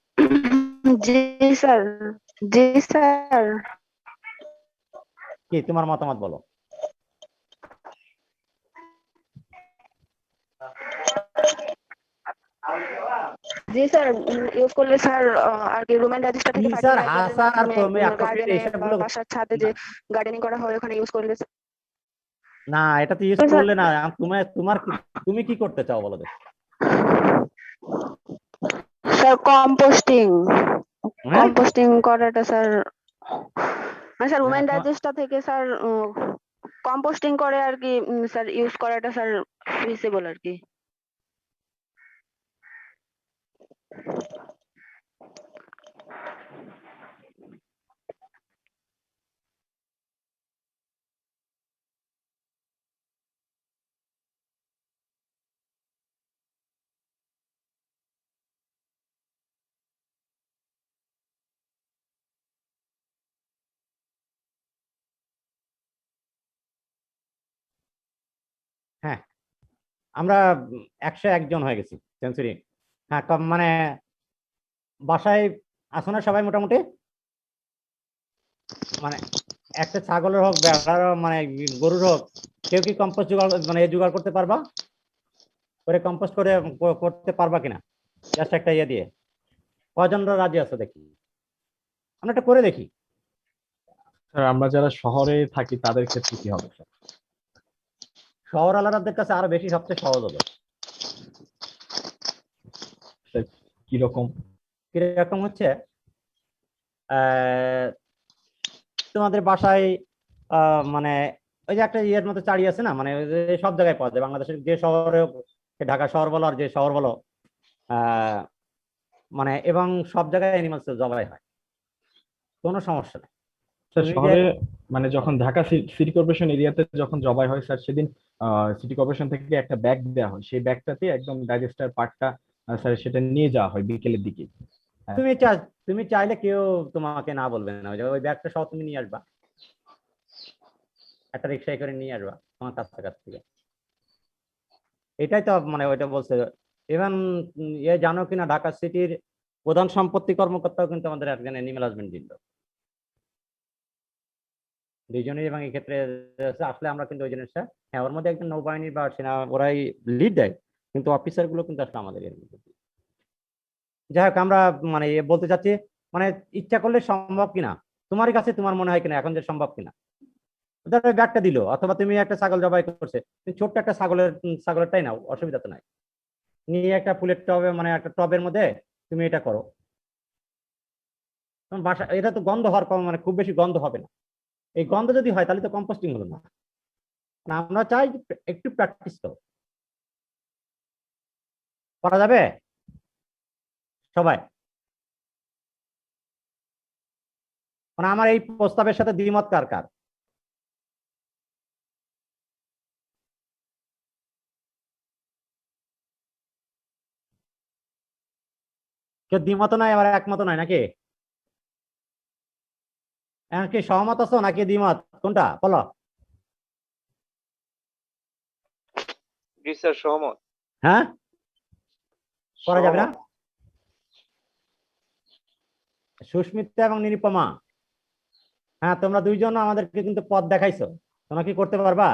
জি স্যার, জি স্যার। কি তোমার মতামত বলো? জি স্যার, ইউজ করলে স্যার আর কি রুমেন ডাইজেস্টার থেকে স্যার হাসার তুমি গার্ডেনে এসবগুলো বাসার ছাদে যে গার্ডেনিং করা হয় ওখানে ইউজ করলে না, এটা তো ইউজ করলে না। তুমি কি করতে চাও বলো দেখি? স্যার কম্পোস্টিং হ্যাঁ? করাটা স্যার, স্যার উমেন তোমার- ডাইজেস্টটা থেকে স্যার কম্পোস্টিং করে আর কি স্যার ইউজ করাটা স্যার ফিজিবল আর কি। হ্যাঁ, আমরা 101 জন হয়ে গেছি সেঞ্চুরি। হ্যাঁ, মানে বাসায় আসো না সবাই মোটামুটি? মানে একটা ছাগলের হোক, ভেড়ার হোক, মানে গরুর হোক, কেউ কি কম্পোস্ট জোগাড় মানে জোগাড় করতে পারবা? করে কম্পোস্ট করে করতে পারবা কিনা? জাস্ট একটা ইয়ে দিয়ে কজন রাজি আছো দেখি, আমরা একটা করে দেখি। স্যার আমরা যারা শহরে থাকি তাদের ক্ষেত্রে কি হবে স্যার? শহর আলাদাদের কাছে আরো বেশি সবচেয়ে সহজ হবে। স্যার কিরকম? কিরকম হচ্ছে, তোমাদের বাসায় মানে ওই যে একটা ইয়ের মতো চাড়ি আছে না, মানে ওই যে সব জায়গায় পাওয়া যায় বাংলাদেশের যে শহরে হোক, সে ঢাকা শহর বলো আর যে শহর বলো, মানে এবং সব জায়গায় অ্যানিমালস জবাই হয়, কোনো সমস্যা নেই। স্যার তুমি যে শহরে মানে যখন ঢাকা সিটি কর্পোরেশন এরিয়াতে যখন জবাই হয় স্যার, সেদিন সিটি কর্পোরেশন থেকে একটা ব্যাগ দেওয়া হয়, সেই ব্যাগটাতে একদম ডাইজেস্টার পার্টটা স্যার সেটা নিয়ে যাওয়া হয় বিকেলের দিকে। হ্যাঁ। তুমি চাইলে কেউ তোমাকে না বলবে না, ওই ব্যাগটা সহ তুমি নিয়ে আসবা, একটা রিক্সায় করে নিয়ে আসবা তোমার কাছাকাছি থেকে। এটাই তো মানে ওইটা বলছে। ইভেন জানো কিনা, ঢাকা সিটির প্রধান সম্পত্তি কর্মকর্তাও কিন্তু আমাদের একজন অ্যানিমেল হাজবেন্ড দিল, দুইজনই। এবং এই ক্ষেত্রে আসলে আমরা কিন্তু ওই জিনিসটা, হ্যাঁ, ওর মধ্যে একজন নৌবাহিনী বা সেনা ওরাই লিড দেয়, কিন্তু অফিসার গুলো কিন্তু আসলে আমাদের এর মধ্যে। যাই হোক, আমরা মানে বলতে চাচ্ছি, মানে ইচ্ছা করলে সম্ভব কিনা, তোমার কাছে তোমার মনে হয় কিনা এখন যে সম্ভব কিনা? ধরো ব্যাগটা দিল, অথবা তুমি একটা ছাগল জবাই করছে, তুমি ছোট্ট একটা ছাগলেরটাই নাও, অসুবিধা তো নাই, নিয়ে একটা ফুলের টবে, মানে একটা টবের মধ্যে তুমি এটা করো। তোমার বাসা, এটা তো গন্ধ হওয়ার মানে খুব বেশি গন্ধ হবে না। এই গন্ধ যদি হয় তাহলে তো কম্পোস্টিং হলো না। আমরা চাই একটু প্র্যাকটিস করো, করা যাবে সবাই? মানে আমার এই প্রস্তাবের সাথে দ্বিমত কার কার? কেউ দ্বিমত নাই, আবার একমত নাই নাকি? এখন কি সহমত আছো নাকি দ্বিমত, কোনটা বলো? জি স্যার, সহমত। হ্যাঁ, করা যাবে না? সহমত। সুস্মিতা এবং নিরুপমা, হ্যাঁ, তোমরা দুইজন আমাদেরকে কিন্তু পথ দেখাইছো, তোমরা কি করতে পারবা?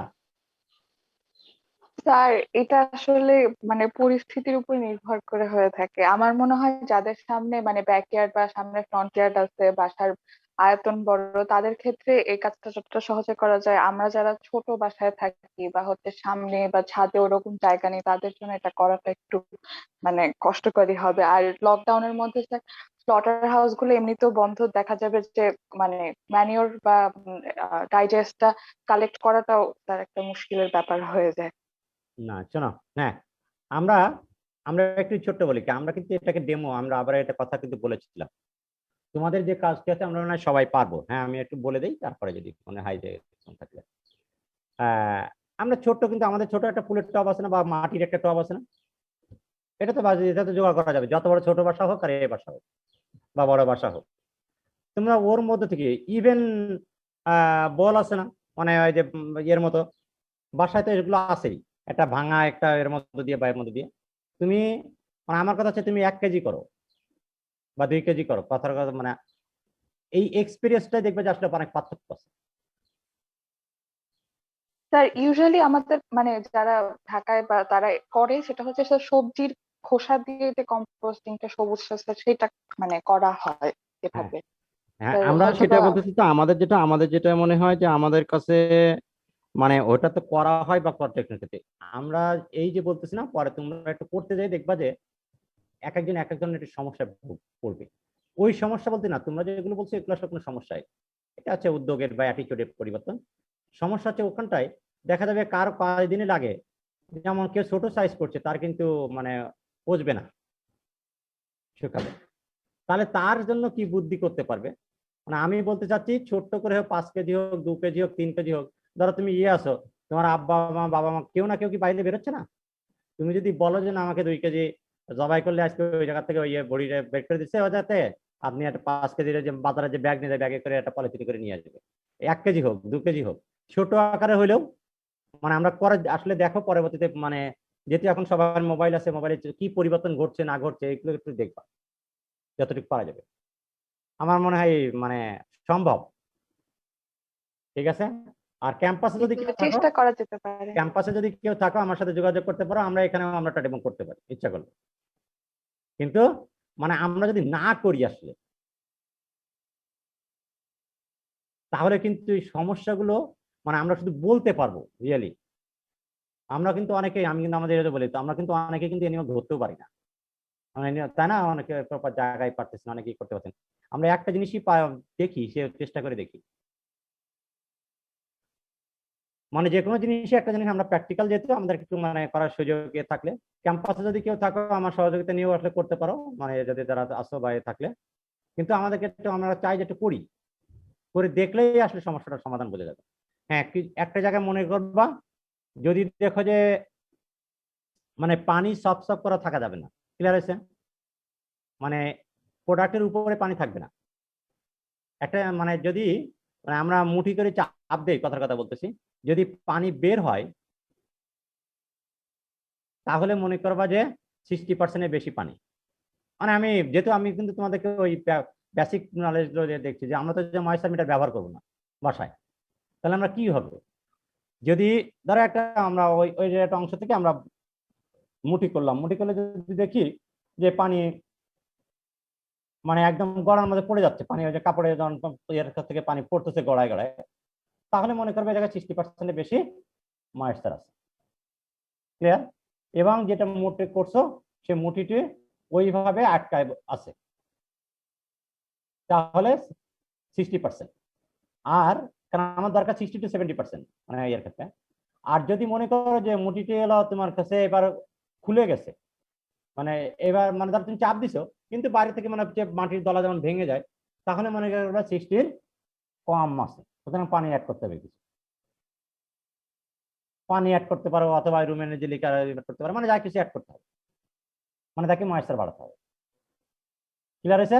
স্যার এটা আসলে মানে পরিস্থিতির উপর নির্ভর করে হয়ে থাকে। আমার মনে হয় যাদের সামনে মানে ব্যাকইয়ার্ড বা সামনে ফ্রন্ট ইয়ার্ড আছে, বাসার আয়তন বড়, তাদের ক্ষেত্রে এই কাজটা যতটা সহজে করা যায়। আমরা যারা ছোট বাসায় থাকি বা হচ্ছে সামনে বা ছাদে ওরকম জায়গা নেই, তাদের জন্য এটা করাটা একটু মানে কষ্টকরই হবে। আর লকডাউনের মধ্যে স্যার স্লটার হাউস গুলো এমনিতেও বন্ধ, দেখা যাবে যে মানে ম্যানিওর বা ডাইজেস্টটা কালেক্ট করাটাও তার একটা মুশকিলের ব্যাপার হয়ে যায়। না শোনো, হ্যাঁ, আমরা আমরা একটু ছোট্ট বলি কি, আমরা কিন্তু এটাকে ডেমো, আমরা আবার এটা কথা কিন্তু বলেছিলাম, তোমাদের যে কাজটি আছে আমরা মনে হয় সবাই পারবো। হ্যাঁ, আমি একটু বলে দিই, তারপরে যদি মনে হয় যে থাকলে, আমরা ছোট্ট, কিন্তু আমাদের ছোট একটা ফুলের টব আছে না, বা মাটির একটা টব আছে না, এটা তো এটা তো জোগাড় করা যাবে, যত বড় ছোট বাসা হোক আর এ বাসা হোক বা বড় বাসা হোক। তোমরা ওর মধ্যে থেকে ইভেন বল আছে না, মানে ওই যে এর মতো, বাসায় তো এগুলো আছেই, একটা ভাঙা একটা এর মধ্যে দিয়ে বা এর মধ্যে দিয়ে তুমি, মানে আমার কথা হচ্ছে তুমি 1 কেজি করো বা 2 কেজি করো, কথার কথা মানে এই এক্সপিরিয়েন্সটাই দেখবে যে আসলে অনেক পার্থক্য আছে। স্যার ইউজুয়ালি আমাদের মানে যারা ঢাকায় বা তারা করে সেটা হচ্ছে স্যার সবজির খোসা দিয়ে যে কম্পোস্টিংটা, সবুজ শস্য, সেটা মানে করা হয় হ্যাঁ, এভাবে। হ্যাঁ, স্যার আমরা সেটা হয়তোবা বলতেছি। তো আমাদের যেটা মনে হয় যে আমাদের কাছে মানে ওটা তো করা হয় বা টেকনিক্যাল ক্ষেত্রে। আমরা এই যে বলতেছি না, পরে তোমরা একটু করতে যাই দেখবা যে এক একজন এক একজনের একটু সমস্যা পড়বে। ওই সমস্যা বলতে না, তোমরা যেগুলো বলছো এগুলো আসলে কোনো সমস্যাই, এটা হচ্ছে উদ্যোগের বা অ্যাটিটিউডের পরিবর্তন। সমস্যা হচ্ছে ওখানটায় দেখা যাবে কার কয় দিনে লাগে, যেমন কেউ ছোট সাইজ করছে তার কিন্তু মানে পচবে না শুকাবে, তাহলে তার জন্য কি বুদ্ধি করতে পারবে। মানে আমি বলতে চাচ্ছি ছোট্ট করে হোক, 5 কেজি হোক, 2 কেজি হোক, 3 কেজি হোক, ধরো তুমি আসো, তোমার আব্বা মা বাবা মা কেউ না কেউ কি বাইরে বেরোচ্ছে না, তুমি যদি বলো যে না আমাকে 2 কেজি জবাই করলে আজকে ওই জায়গা থেকে ওই বড়িটা বের করে দিচ্ছে ও যাতে আপনি একটা 5 কেজির যে বাজারে যে ব্যাগ নিয়ে যায়, ব্যাগে করে একটা পলিথিন করে নিয়ে আসবে, 1 কেজি হোক 2 কেজি হোক, ছোট আকারে হলেও মানে আমরা করে আসলে দেখো পরবর্তীতে মানে যেহেতু এখন সবার মোবাইল আছে, মোবাইলে কি পরিবর্তন ঘটছে না ঘটছে এগুলো একটু দেখবা যতটুকু পারা যাবে। আমার মনে হয় মানে সম্ভব। ঠিক আছে, আর ক্যাম্পাসে যদি কেউ থাকো, চেষ্টা করা যেতে পারে। ক্যাম্পাসে যদি কেউ থাকো আমার সাথে যোগাযোগ করতে পারো, আমরা এখানেও আমরা ডেমো করতে পারি ইচ্ছা করলে। কিন্তু মানে আমরা যদি না করি আসলে, তাহলে কিন্তু এই সমস্যাগুলো মানে আমরা শুধু বলতে পারবো রিয়েলি, আমরা কিন্তু অনেকেই, আমি কিন্তু আমাদের বলি তো, আমরা কিন্তু অনেকে কিন্তু এনিমে ধরতেও পারি না, তাই না? অনেকে প্রপার জায়গায় পারতেছে না, অনেকেই করতে পারছেন। আমরা একটা জিনিসই দেখি, সে চেষ্টা করে দেখি, মানে যে কোনো জিনিসই একটা জিনিস আমরা প্র্যাকটিক্যাল যেহেতু আমাদের একটু মানে করার সুযোগ থাকলে, ক্যাম্পাসে যদি কেউ থাকো আমার সহযোগিতা নিয়েও আসলে করতে পারো, মানে যদি যারা আসো বাইরে থাকলে। কিন্তু আমাদেরকে একটু আমরা চাই যে একটু করি, করে দেখলেই আসলে সমস্যাটার সমাধান বোঝা যাবে। হ্যাঁ, একটা জায়গায় মনে করবা, যদি দেখো যে মানে পানি সফ সফ করা থাকা যাবে না, ক্লিয়ার হয়েছে? মানে প্রোডাক্টের উপরে পানি থাকবে না, একটা মানে যদি মানে আমরা মুঠি করে চাপ দেই, কথার কথা বলতেছি, যদি পানি বের হয় তাহলে মনে করবা যে 60% বেশি পানি। মানে আমি যেহেতু আমি কিন্তু তোমাদেরকে ওই বেসিক নলেজ দেখছি যে আমরা তো যে ময়েশ্চার মিটার ব্যবহার করবো না বাসায়, তাহলে আমরা কি হবে, যদি ধরো একটা আমরা ওই ওই একটা অংশ থেকে আমরা মুঠি করলাম, মুঠি করলে যদি দেখি যে পানি মানে একদম গড়ার মধ্যে পড়ে যাচ্ছে, পানি ওই যে কাপড়ে যখন এর থেকে পানি পড়তেছে গড়ায় গড়ায়, তাহলে মনে করবে এই জায়গায় 60% বেশি ময়েশ্চার আছে, ক্লিয়ার? এবং যেটা মুঠি করছো সে মুঠিটি ওইভাবে আটকায় আছে, তাহলে 60%। আর কারণ আমার দরকার 60 to 70% মানে এর ক্ষেত্রে। আর যদি মনে করো যে মুঠিটি এলো তোমার কাছে এবার খুলে গেছে, মানে এবার মানে ধর তুমি চাপ দিছো কিন্তু বাইরে থেকে মানে হচ্ছে মাটির দলা যেমন ভেঙে যায়, তাহলে মনে করো 60 কম আছে, সুতরাং পানি অ্যাড করতে হবে, কিছু পানি অ্যাড করতে পারো অথবা রুমের যে লিকার করতে পারো, মানে যা কিছু অ্যাড করতে হবে, মানে তাকে ময়েশ্চার বাড়াতে হবে। ক্লিয়ার হয়েছে?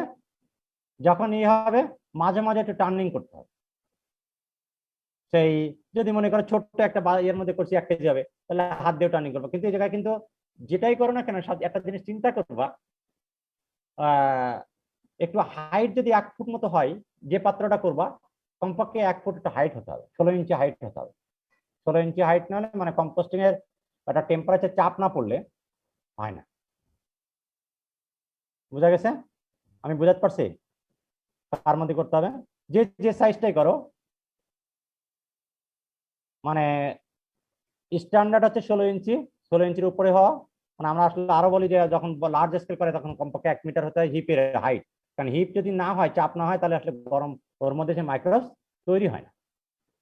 যখন ই হবে মাঝে মাঝে একটু টার্নিং করতে হবে, সেই যদি মনে করো ছোট্ট একটা এর মধ্যে করছি 1 কেজি হবে, তাহলে হাত দিয়ে টার্নিং করবো। কিন্তু এই জায়গায় কিন্তু যেটাই করো না কেন একটা জিনিস চিন্তা করবা, একটু হাইট যদি 1 ফুট মতো হয়, যে পাত্রটা করবা কমপক্ষে 1 ফুট একটু হাইট হতে হবে, 16 ইঞ্চি হাইট হতে হবে। 16 ইঞ্চি হাইট না হলে মানে কম্পোস্টিং এর একটা টেম্পারেচার চাপ না পড়লে হয় না। বুঝা গেছে? আমি বুঝাতে পারছি? তার মধ্যে করতে হবে যে যে সাইজটাই করো, মানে স্ট্যান্ডার্ড হচ্ছে 16 ইঞ্চি, 16 ইঞ্চির উপরে হওয়া। মানে আমরা আসলে আরো বলি যে যখন লার্জ স্কেল করে তখন কমপক্ষে 1 মিটার হতে হয় হিপের হাইট, কারণ হিপ যদি না হয়, চাপ না হয়, তাহলে আসলে গরম ওর মধ্যে সে মাইক্রোস তৈরি হয় না।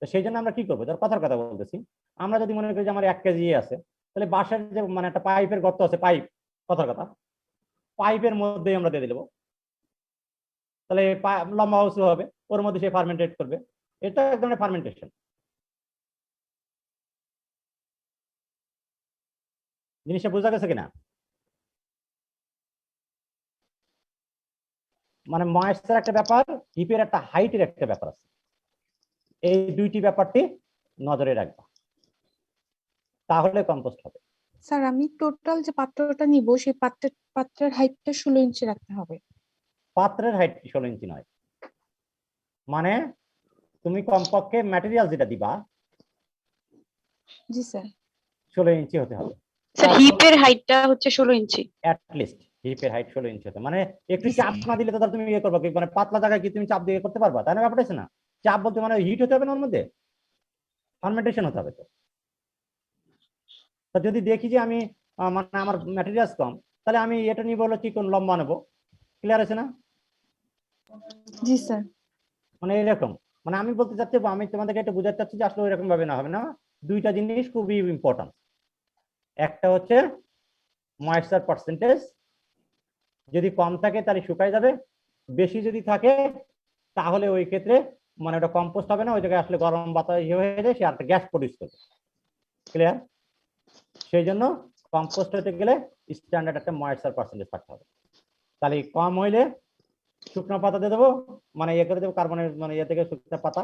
তো সেই জন্য আমরা কি করবো, ধর কথার কথা বলতেছি, আমরা যদি মনে করি যে আমার 1 কেজি আছে, তাহলে বাসার যে মানে একটা পাইপের গর্ত আছে, পাইপ, কথার কথা, পাইপের মধ্যেই আমরা দিয়ে দেবো, তাহলে লম্বা হাউস হবে, ওর মধ্যে সে ফার্মেন্টেট করবে। এটা এক ধরনের ফার্মেন্টেশন। জিনিসটা বোঝা গেছে কিনা? মানে ময়েশ্চার একটা ব্যাপার, হিপের একটা হাইটের একটা ব্যাপার আছে, এই দুইটি ব্যাপারটি নজরে রাখবা, তাহলে কম্পোস্ট হবে। স্যার আমি টোটাল যে পাত্রটা নিব সেই পাত্রের হাইটটা 16 ইঞ্চি রাখতে হবে? পাত্রের হাইট 16 ইঞ্চি নয়, মানে তুমি কমপক্ষে ম্যাটেরিয়াল যেটা দিবা জি স্যার 16 ইঞ্চি হতে হবে। স্যার হিপের হাইটটা হচ্ছে 16 ইঞ্চি অ্যাট লিস্ট হিপের হাইট 16 ইঞ্চি হতে, মানে একটু চাপ না দিলে তো ধর তুমি ইয়ে করবা কি, মানে পাতলা জায়গায় কি তুমি চাপ দিয়ে করতে পারবা? তাই না? ব্যাপারটা আছে না, চাপ বলতে মানে হিট হতে হবে না ওর মধ্যে, ফার্মেন্টেশন হতে হবে তো। তা যদি দেখি যে আমি মানে আমার ম্যাটেরিয়ালস কম, তাহলে আমি এটা নিয়ে বলো চিকন লম্বা নেবো। ক্লিয়ার আছে না? জি স্যার। মানে এরকম, মানে আমি বলতে চাচ্ছি, আমি তোমাদেরকে এটা বোঝাতে চাচ্ছি যে আসলে ওইরকম ভাবে না হবে না। দুইটা জিনিস খুবই ইম্পর্টেন্ট। একটা হচ্ছে ময়েশ্চার পার্সেন্টেজ, যদি কম থাকে তাহলে শুকায় যাবে, বেশি যদি থাকে তাহলে ওই ক্ষেত্রে মানে ওটা কম্পোস্ট হবে না, ওই জায়গায় আসলে গরম বাতাস হয়ে যায়, সে একটা গ্যাস প্রডিউস করবে। ক্লিয়ার? সেই জন্য কম্পোস্ট হতে গেলে স্ট্যান্ডার্ড একটা ময়েশ্চার পার্সেন্টেজ থাকতে হবে। তাহলে কম হইলে শুকনো পাতা দিয়ে দেবো, মানে ইয়ে করে দেবো কার্বনের মানে ইয়ে থেকে শুকনো পাতা।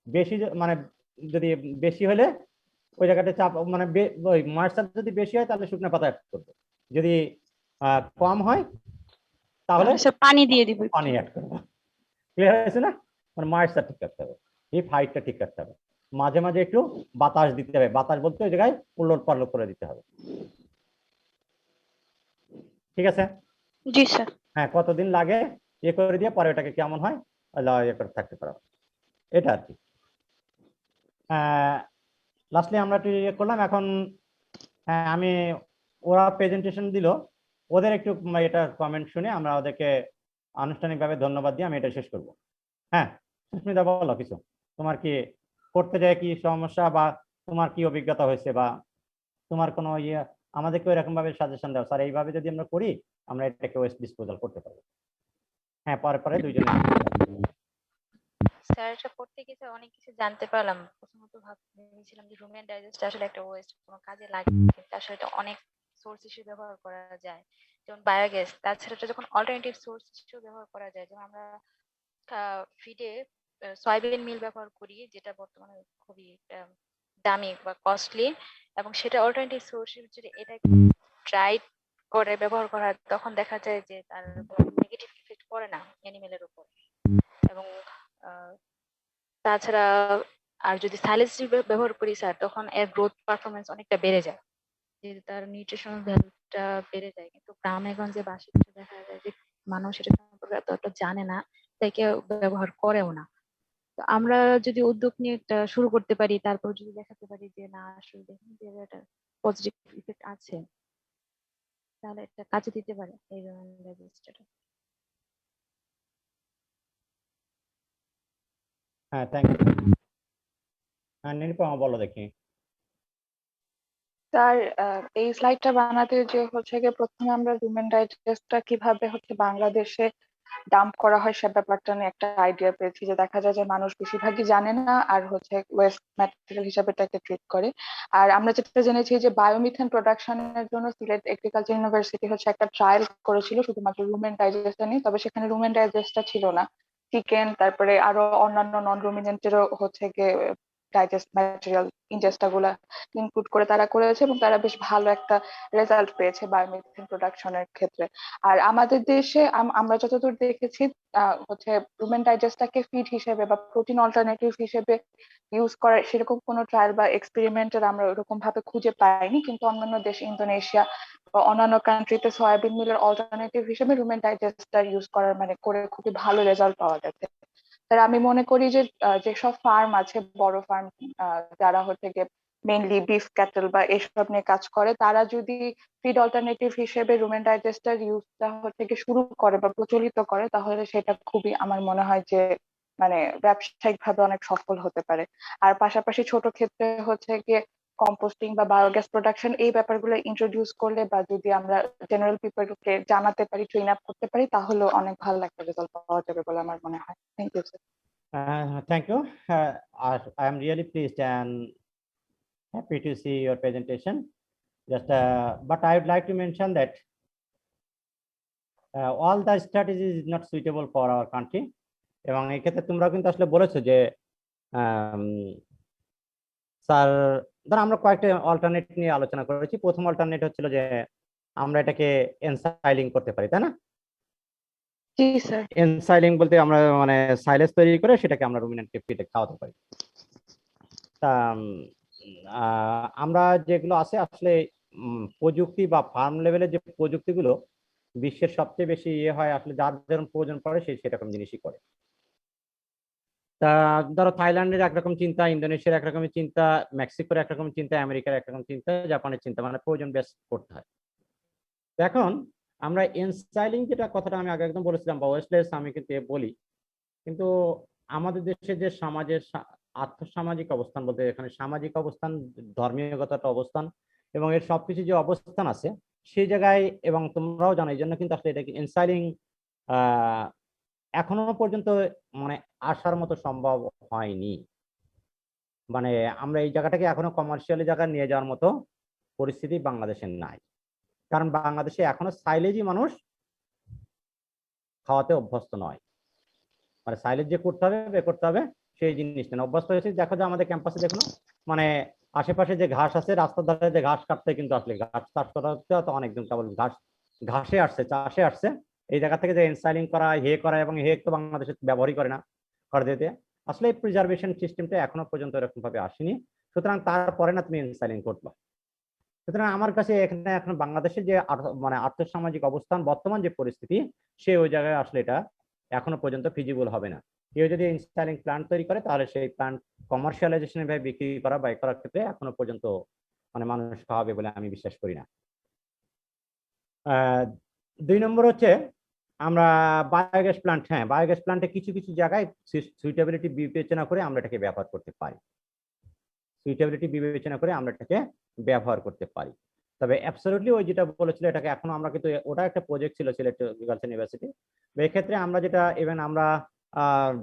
বেশি মানে যদি বেশি হলে ওই জায়গাটা চাপ মানে ওই ময়েশ্চার যদি বেশি হয় তাহলে শুকনো পাতা অ্যাড করবো, যদি কম হয় তাহলে পানি দিয়ে দিব, পানি অ্যাড করবো। ক্লিয়ার হয়েছে না? মানে ময়েশ্চার ঠিক রাখতে হবে, হিপ হাইটটা ঠিক রাখতে হবে, মাঝে মাঝে একটু বাতাস দিতে হবে। বাতাস বলতে ওই জায়গায় উলট পালট করে দিতে হবে। ঠিক আছে? জি স্যার। হ্যাঁ, কতদিন লাগে ইয়ে করে দিয়ে পরে ওটাকে কেমন হয় ইয়ে করে থাকতে পারো, এটা আর কি। লাস্টলি আমরা একটু ইয়ে করলাম। এখন হ্যাঁ, আমি ওরা প্রেজেন্টেশন দিল, ওদের একটু এটা কমেন্ট শুনে আমরা ওদেরকে আনুষ্ঠানিকভাবে ধন্যবাদ দিয়ে আমি এটা শেষ করব। হ্যাঁ, সুস্মিতা বলো কিছু, তোমার কি করতে যায় কি সমস্যা, বা তোমার কি অভিজ্ঞতা হয়েছে, বা তোমার কোনো ইয়ে আমাদেরকে এরকম ভাবে সাজেশন দাও, স্যার এইভাবে যদি আমরা করি আমরা এটাকে ওয়েস্ট ডিসপোজাল করতে পারবো। হ্যাঁ, পরে পরে দুইজনে। স্যার এটা পড়তে গিয়ে অনেক কিছু জানতে পারলাম। প্রথমত ভেবেছিলাম যে রুমিয়ান ডাইজেস্ট আসলে একটা ওয়েস্ট, কোনো কাজে লাগে না, কিন্তু আসলে এটা অনেক সোর্স হিসেবে ব্যবহার করা যায়, যেমন বায়োগ্যাস। তাছাড়া এটা যখন অল্টারনেটিভ সোর্স হিসেবে ব্যবহার করা যায়, যেমন আমরা ফিডে সয়াবিন মিল ব্যবহার করি, যেটা বর্তমানে খুবই দামি বা কস্টলি, এবং সেটা অল্টারনেটিভ সোর্স হিসেবে এটা ট্রাই করে ব্যবহার করা হয়, তখন দেখা যায় যে তার নেগেটিভ ইফেক্ট পড়ে না অ্যানিমেলের উপর। এবং তাছাড়া আর যদি সাইলেজ ব্যবহার করি স্যার, তখন এর গ্রোথ পারফরমেন্স অনেকটা বেড়ে যায়, যে তার নিউট্রিশনাল ভ্যালুটা বেড়ে যায়। কিন্তু গ্রামে গঞ্জে বাসি দেখা যায় যে মানুষ এটা সম্পর্কে এতটা জানে না, তাই কেউ ব্যবহার করেও না। তো আমরা যদি উদ্যোগ নিয়ে একটা শুরু করতে পারি, তারপর যদি দেখাতে পারি যে না আসলে দেখুন যে এটা পজিটিভ ইফেক্ট আছে, তাহলে এটা কাজে দিতে পারে এই রেজিস্টারটা। হ্যাঁ, থ্যাংক ইউ। হ্যাঁ, নিরুপমা বলো দেখি। স্যার, এই স্লাইডটা বানাতে যে হচ্ছে গিয়ে প্রথমে আমরা রুমেন ডাইজেস্টটা কিভাবে হচ্ছে বাংলাদেশে ডাম্প করা হয় সে ব্যাপারটা নিয়ে একটা আইডিয়া পেয়েছি, যে দেখা যায় যে মানুষ বেশিরভাগই জানে না আর হচ্ছে ওয়েস্ট ম্যাটেরিয়াল হিসাবে এটাকে ট্রিট করে। আর আমরা যেটা জেনেছি যে বায়োমিথেন প্রোডাকশনের জন্য সিলেট এগ্রিকালচার ইউনিভার্সিটি হচ্ছে একটা ট্রায়াল করেছিল শুধুমাত্র রুমেন ডাইজেস্টটা নিয়ে, তবে সেখানে রুমেন ডাইজেস্টটা ছিল না, চিকেন তারপরে আরো অন্যান্য নন রুমিনেন্টেরও হচ্ছে গিয়ে ডাইজেস্ট ম্যাটেরিয়াল ইনজেস্টা গুলা ইনক্লুড করে তারা করেছে, এবং তারা বেশ ভালো একটা রেজাল্ট পেয়েছে বায়োমিথেন প্রোডাকশনের ক্ষেত্রে। আর আমাদের দেশে আমরা যতদূর দেখেছি হচ্ছে রুমেন ডাইজেস্টটাকে ফিড হিসেবে বা প্রোটিন অল্টারনেটিভ হিসেবে ইউজ করার সেরকম কোনো ট্রায়াল বা এক্সপেরিমেন্টের আমরা ওরকম ভাবে খুঁজে পাইনি, কিন্তু অন্যান্য দেশ ইন্দোনেশিয়া বা অন্যান্য কান্ট্রিতে সয়াবিন মিলের অল্টারনেটিভ হিসেবে রুমেন ডাইজেস্টটা ইউজ করার মানে করে খুবই ভালো রেজাল্ট পাওয়া গেছে। তার আমি মনে করি যে যেসব ফার্ম আছে বড় ফার্ম যারা হচ্ছে গিয়ে মেইনলি বিফ ক্যাটেল বা এসব নিয়ে কাজ করে, তারা যদি ফিড অল্টারনেটিভ হিসেবে রুমেন ডাইজেস্টার ইউজটা হচ্ছে গিয়ে শুরু করে বা প্রচলিত করে, তাহলে সেটা খুবই আমার মনে হয় যে মানে ব্যবসায়িক ভাবে অনেক সফল হতে পারে। আর পাশাপাশি ছোট ক্ষেত্রে হচ্ছে গিয়ে কম্পোস্টিং বা বায়োগ্যাস প্রোডাকশন এই ব্যাপারগুলো ইন্ট্রোডিউস করলে বা যদি আমরা জেনারেল পিপলকে জানাতে পারি, ট্রেন আপ করতে পারি, তাহলেও অনেক ভালো একটা রেজাল্ট পাওয়া যাবে বলে আমার মনে হয়। Thank you sir. Thank you. I am really pleased and happy to see your presentation. Just, but I would like to mention that all the strategies is not suitable for our country. এবং এই ক্ষেত্রে তোমরা কিন্তু আসলে বলেছো যে sir ধর আমরা কয়েকটা অল্টারনেট নিয়ে আলোচনা করেছি। প্রথম অল্টারনেট হচ্ছিল যে আমরা এটাকে এনসাইলিং করতে পারি, তাই না? জি স্যার। এনসাইলিং বলতে আমরা মানে সাইলেজ তৈরি করে সেটাকে আমরা রুমিনেন্টকে ফিডে খাওয়াতে পারি। তা আমরা যেগুলো আছে আসলে প্রযুক্তি বা ফার্ম লেভেলের যে প্রযুক্তিগুলো বিশ্বের সবচেয়ে বেশি ইয়ে হয় আসলে, যার যেরকম প্রয়োজন পড়ে সেই সেরকম জিনিসই করে। তা তা ধরো থাইল্যান্ডের একরকম চিন্তা, ইন্দোনেশিয়ার একরকম চিন্তা, মেক্সিকোর একরকম চিন্তা, আমেরিকার একরকম চিন্তা, জাপানের চিন্তা, মানে প্রয়োজন বেশ করতে হয়। এখন আমরা এনসাইলিং যেটা কথাটা আমি আগে একদম বলেছিলাম বা ওয়েস্টলেস আমি কিন্তু বলি, কিন্তু আমাদের দেশে যে সমাজের আর্থসামাজিক অবস্থান বলতে এখানে সামাজিক অবস্থান, ধর্মীয়গত অবস্থান এবং এর সবকিছু যে অবস্থান আছে সেই জায়গায়, এবং তোমরাও জানো এই জন্য কিন্তু আসলে এটাকে এনসাইলিং এখনো পর্যন্ত মানে আসার মতো সম্ভব হয়নি। মানে আমরা এই জায়গাটাকে এখনো কমার্শিয়ালি জায়গায় নিয়ে যাওয়ার মতো পরিস্থিতি বাংলাদেশের নাই, কারণ বাংলাদেশে এখনো সাইলেজই মানুষ খাওয়াতে অভ্যস্ত নয়। মানে সাইলেজ যে করতে হবে বে করতে হবে সেই জিনিসটা অভ্যস্ত হয়েছে। দেখো যে আমাদের ক্যাম্পাসে দেখো না, মানে আশেপাশে যে ঘাস আছে রাস্তার ধারে যে ঘাস কাটতে কিন্তু আসলে ঘাস চাষ করা হচ্ছে তো অনেকদিন কেবল ঘাসে আসছে, চাষে আসছে। এই জায়গা থেকে যে এনসাইলিং করা, হে করা, এবং হে তো বাংলাদেশে ব্যবহারই করে না খড় দিতে, আসলে এই প্রিজার্ভেশন সিস্টেমটা এখনো পর্যন্ত এরকম ভাবে আসেনি। সুতরাং তারপরে না তুমি এনসাইলিং করবা। সুতরাং আমার কাছে এখানে এখন বাংলাদেশের যে মানে আর্থসামাজিক অবস্থান, বর্তমান যে পরিস্থিতি, সে ওই জায়গায় আসলে এটা এখনো পর্যন্ত ফিজিবল হবে না। কেউ যদি ইনস্টালিং প্ল্যান্ট তৈরি করে তাহলে সেই প্ল্যান্ট কমার্শিয়ালাইজেশনের ভাবে বিক্রি করা বা করার ক্ষেত্রে এখনো পর্যন্ত মানে মানুষ খাওয়াবে বলে আমি বিশ্বাস করি না। 2 নম্বর হচ্ছে আমরা বায়োগ্যাস প্ল্যান্ট, হ্যাঁ বায়োগ্যাস প্ল্যান্টে কিছু কিছু জায়গায় সুইটেবিলিটি বিবেচনা করে আমরা এটাকে ব্যবহার করতে পারি, সুইটেবিলিটি বিবেচনা করে আমরা এটাকে ব্যবহার করতে পারি। তবে অ্যাবসলিউটলি ওই যেটা বলেছিল এটাকে এখনো আমরা কিন্তু, ওটা একটা প্রজেক্ট ছিল সিলেট গার্লস ইউনিভার্সিটি, এক্ষেত্রে আমরা যেটা ইভেন আমরা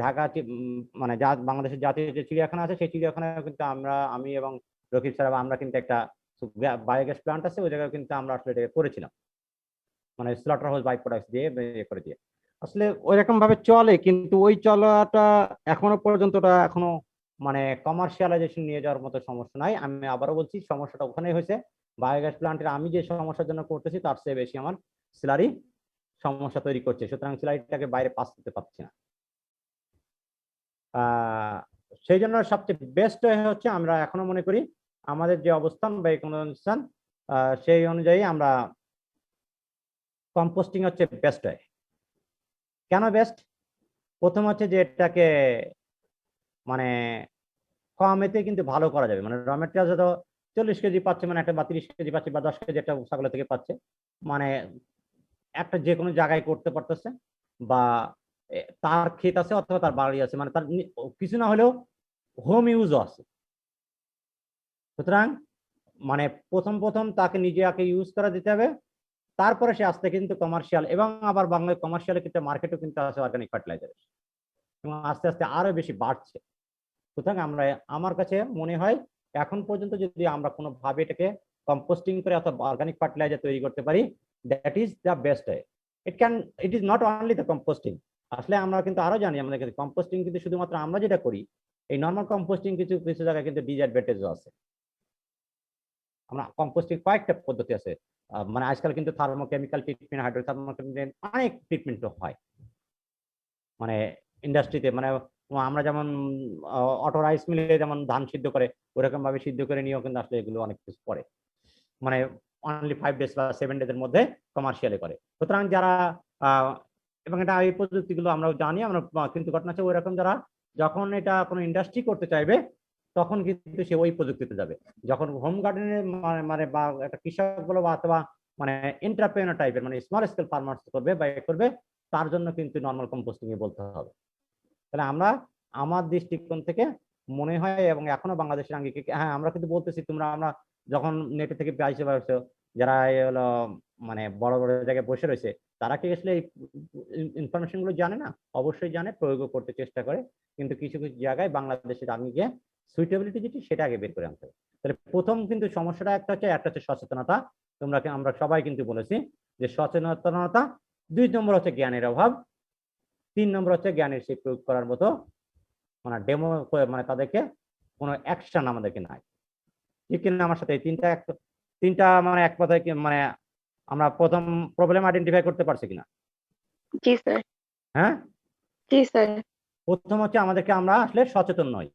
ঢাকা মানে বাংলাদেশের জাতীয় যে চিড়িয়াখানা আছে সেই চিড়িয়াখানায় কিন্তু আমি এবং রকিব স্যার আমরা কিন্তু একটা বায়োগ্যাস প্ল্যান্ট আছে ওই জায়গায় কিন্তু আমরা আসলে এটা করেছিলাম, মানে স্লটার হাউস বাই প্রোডাক্টস দিয়ে করে দিয়ে আসলে ওই রকম ভাবে চলে। কিন্তু ওই চলাটা এখনো পর্যন্ত এখনো মানে কমার্শিয়ালাইজেশন নিয়ে যাওয়ার মতো সমস্যা নাই। আমি আবারও বলছি সমস্যাটা ওখানেই হয়েছে, বায়োগ্যাস প্ল্যান্টের আমি যে সমস্যার জন্য করতেছি তার চেয়ে বেশি আমার স্যালারি সমস্যা তৈরি করছে, সুতরাং স্যালারিটাকে বাইরে পাস করতে পারছি না। সেই জন্য সবচেয়ে বেস্ট হচ্ছে আমরা এখনো মনে করি আমাদের যে অবস্থান বা অবস্থান সেই অনুযায়ী আমরা কম্পোস্টিং হচ্ছে বেস্ট হয়। কেন বেস্ট? প্রথম হচ্ছে যে এটাকে মানে কম এতে কিন্তু ভালো করা যাবে, মানে র মেটেরিয়াল যত 40 কেজি পাচ্ছে মানে একটা বা 30 কেজি পাচ্ছে বা 10 কেজি একটা ছাগল থেকে পাচ্ছে, মানে একটা যে কোনো জায়গায় করতে পারতেছে, বা তার ক্ষেত আছে অথবা তার বাড়ি আছে, মানে তার কিছু না হলেও হোম ইউজও আছে। সুতরাং মানে প্রথম তাকে নিজে আগে ইউজ করা দিতে হবে, তারপরে সে আস্তে কিন্তু কমার্শিয়াল, এবং আবার বাংলায় কমার্শিয়ালের ক্ষেত্রে মার্কেটও কিন্তু আছে অর্গানিক ফার্টিলাইজার, এবং আস্তে আস্তে আরো বেশি বাড়ছে। সুতরাং আমার কাছে মনে হয় এখন পর্যন্ত যদি আমরা কোনোভাবে এটাকে কম্পোস্টিং করে অথবা অর্গানিক ফার্টিলাইজার তৈরি করতে পারি, that is the best way. It is not only the composting. আসলে আমরা কিন্তু আরো জানি আমাদের কাছে কম্পোস্টিং কিন্তু শুধুমাত্র আমরা যেটা করি এই নর্মাল কম্পোস্টিং কিছু কিছু জায়গায় কিন্তু ডিসঅ্যাডভান্টেজও আছে। আমরা কম্পোস্টিং কয়েকটা পদ্ধতি আছে, মানে আজকাল কিন্তু থার্মোকেমিক্যাল ট্রিটমেন্ট, হাইড্রোথার্মোকেমিক্যাল অনেক ট্রিটমেন্টও হয় মানে ইন্ডাস্ট্রিতে। মানে আমরা যেমন অটো রাইস মিলে যেমন ধান সিদ্ধ করে ওরকম ভাবে সিদ্ধ করে নিয়েও কিন্তু আসলে এগুলো অনেক কিছু করে, মানে অনলি 5 ডেজ বা 7 ডেজের মধ্যে কমার্শিয়ালি করে। সুতরাং যারা এবং এটা এই প্রযুক্তিগুলো আমরাও জানি, আমরা কিন্তু ঘটনা হচ্ছে ওইরকম যারা যখন এটা কোনো ইন্ডাস্ট্রি করতে চাইবে তখন কিন্তু সে ওই প্রযুক্তিতে যাবে। যখন হোম গার্ডেনের মানে বা একটা কৃষক বলো বা অথবা মানে এন্টারপ্রেনার টাইপের মানে স্মল স্কেল ফার্মার্স করবে বা করবে, তার জন্য কিন্তু নর্মাল কম্পোস্টিং এ বলতে হবে। তাহলে আমরা আমার দৃষ্টিকোণ থেকে মনে হয় এবং এখনো বাংলাদেশের আঙ্গিকে, হ্যাঁ আমরা কিন্তু বলতেছি তোমরা, আমরা যখন নেটে থেকে পাইছে যারা হলো মানে বড় বড় জায়গায় বসে রয়েছে তারা কি আসলে এই ইনফরমেশন গুলো জানে না? অবশ্যই জানে, প্রয়োগ করতে চেষ্টা করে, কিন্তু কিছু কিছু জায়গায় বাংলাদেশের আঙ্গিকে সুইটেবিলিটি যেটি সেটা আগে বের করে আনতে হবে। তাহলে প্রথম কিন্তু সমস্যাটা একটা হচ্ছে সচেতনতা। আমরা সবাই কিন্তু বলেছি যে সচেতনতা, 2 নম্বর হচ্ছে জ্ঞানের অভাব, 3 নম্বর হচ্ছে জ্ঞানের সেই প্রয়োগ করার মতো মানে ডেমো মানে তাদেরকে কোনো অ্যাকশন আমাদেরকে নাই। ঠিক কিনা আমার সাথে তিনটা মানে এক কথায় মানে আমরা প্রথম প্রবলেম আইডেন্টিফাই করতে পারছি কিনা? জি স্যার। হ্যাঁ জি স্যার। প্রথম হচ্ছে আমাদেরকে আমরা আসলে সচেতন নই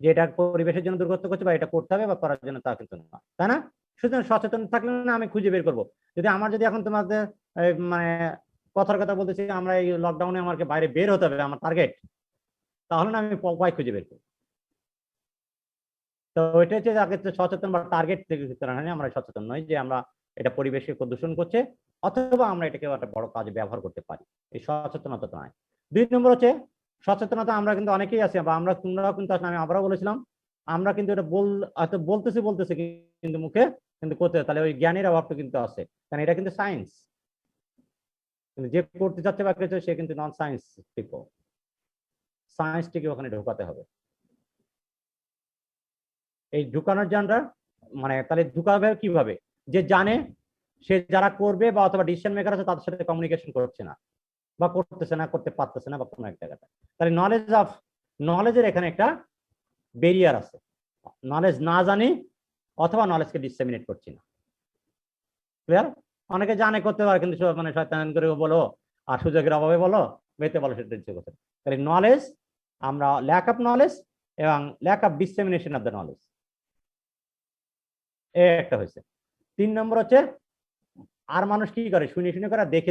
যে এটা পরিবেশের জন্য দুর্গত করছে বা এটা করতে হবে বা করার জন্য তা কিন্তু না, তাই না? সুতরাং সচেতন থাকলে না আমি খুঁজে বের করবো। যদি এখন তোমাদের মানে কথার কথা বলতেছি আমরা এই লকডাউনে আমাকে বাইরে বের হতে হবে, আমার টার্গেট, তাহলে না আমি উপায় খুঁজে বের করি। তো এটা হচ্ছে আগে সচেতন বা টার্গেট থেকে আমরা সচেতন নই যে আমরা এটা পরিবেশকে প্রদূষণ করছে, অথবা আমরা এটাকে একটা বড় কাজে ব্যবহার করতে পারি। এই সচেতনতা নয়। 2 নম্বর হচ্ছে সচেতনতা আমরা কিন্তু অনেকেই আছি, বা আমরা তোমরাও কিন্তু আসলে আমি আবারও বলেছিলাম, আমরা কিন্তু এটা হয়তো বলতেছি কিন্তু মুখে কিন্তু করতে, তাহলে ওই জ্ঞানের অভাবটা কিন্তু আছে, কারণ এটা কিন্তু সায়েন্স। কিন্তু যে করতে যাচ্ছে বা কিছু সে কিন্তু নন সায়েন্স পিপল, সায়েন্সটিকে ওখানে ঢোকাতে হবে। এই ঢুকানোর জানটা মানে তাহলে ঢুকাবে কিভাবে, যে জানে সে যারা করবে বা অথবা ডিসিশন মেকার আছে তাদের সাথে কমিউনিকেশন করছে না বা করতেছে না, করতে পারতেছে না বা কোনো এক জায়গাটা, তাহলে নলেজের এখানে একটা ব্যারিয়ার আছে। নলেজ না জানি অথবা নলেজকে ডিসেমিনেট করছি না। ক্লিয়ার? অনেকে জানে করতে পারে কিন্তু মানে শয়তান করে বলো আর সুযোগের অভাবে বলো বেতে বলো সেটা ইচ্ছে করছে। তাহলে নলেজ, আমরা ল্যাক অফ নলেজ এবং lack of dissemination of the knowledge, একটা হয়েছে। 3 নম্বর হচ্ছে আর মানুষ কি করে, শুনে করে, দেখে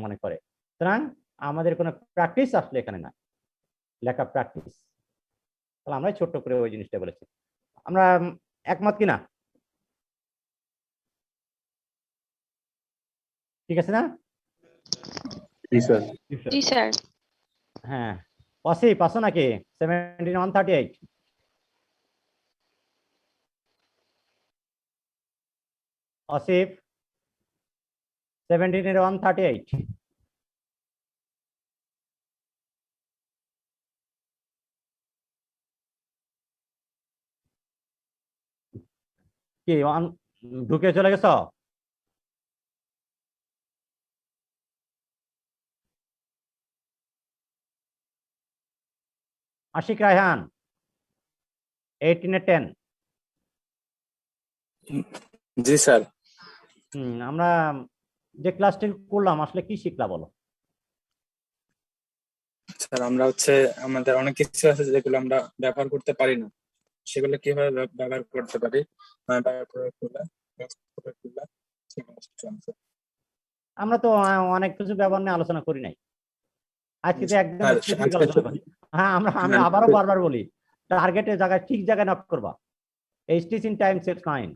মনে করে। সুতরাং আমাদের কোনো প্র্যাকটিস আসলে এখানে না, ল্যাক অফ প্র্যাকটিস। তাহলে আমরা ছোট্ট করে ওই জিনিসটা বলেছি। আমরা একমত কিনা? ঠিক আছে না? জি স্যার। হ্যাঁ, অসিফ আসো নাকি? 17138 অসিফ 17138 কি ঢুকে চলে গেছ? আশিক রায়হান 18-10। জি স্যার। আমরা যে ক্লাসটি করলাম আসলে কি শিখলা বলো? স্যার আমরা আমাদের অনেক কিছু আছে যেগুলো আমরা ব্যবহার করতে পারি না, সেগুলো কিভাবে ব্যবহার করতে পারি, আমরা তো অনেক কিছু ব্যবহার নিয়ে আলোচনা করি নাই, আজকে তো একদম স্পেসিফিক আলোচনা করি। হ্যাঁ, আমি আবারও বারবার বলি, টার্গেটের জায়গায় ঠিক জায়গায় নক করবা। এইচটিস ইন টাইম সেভ টাইম।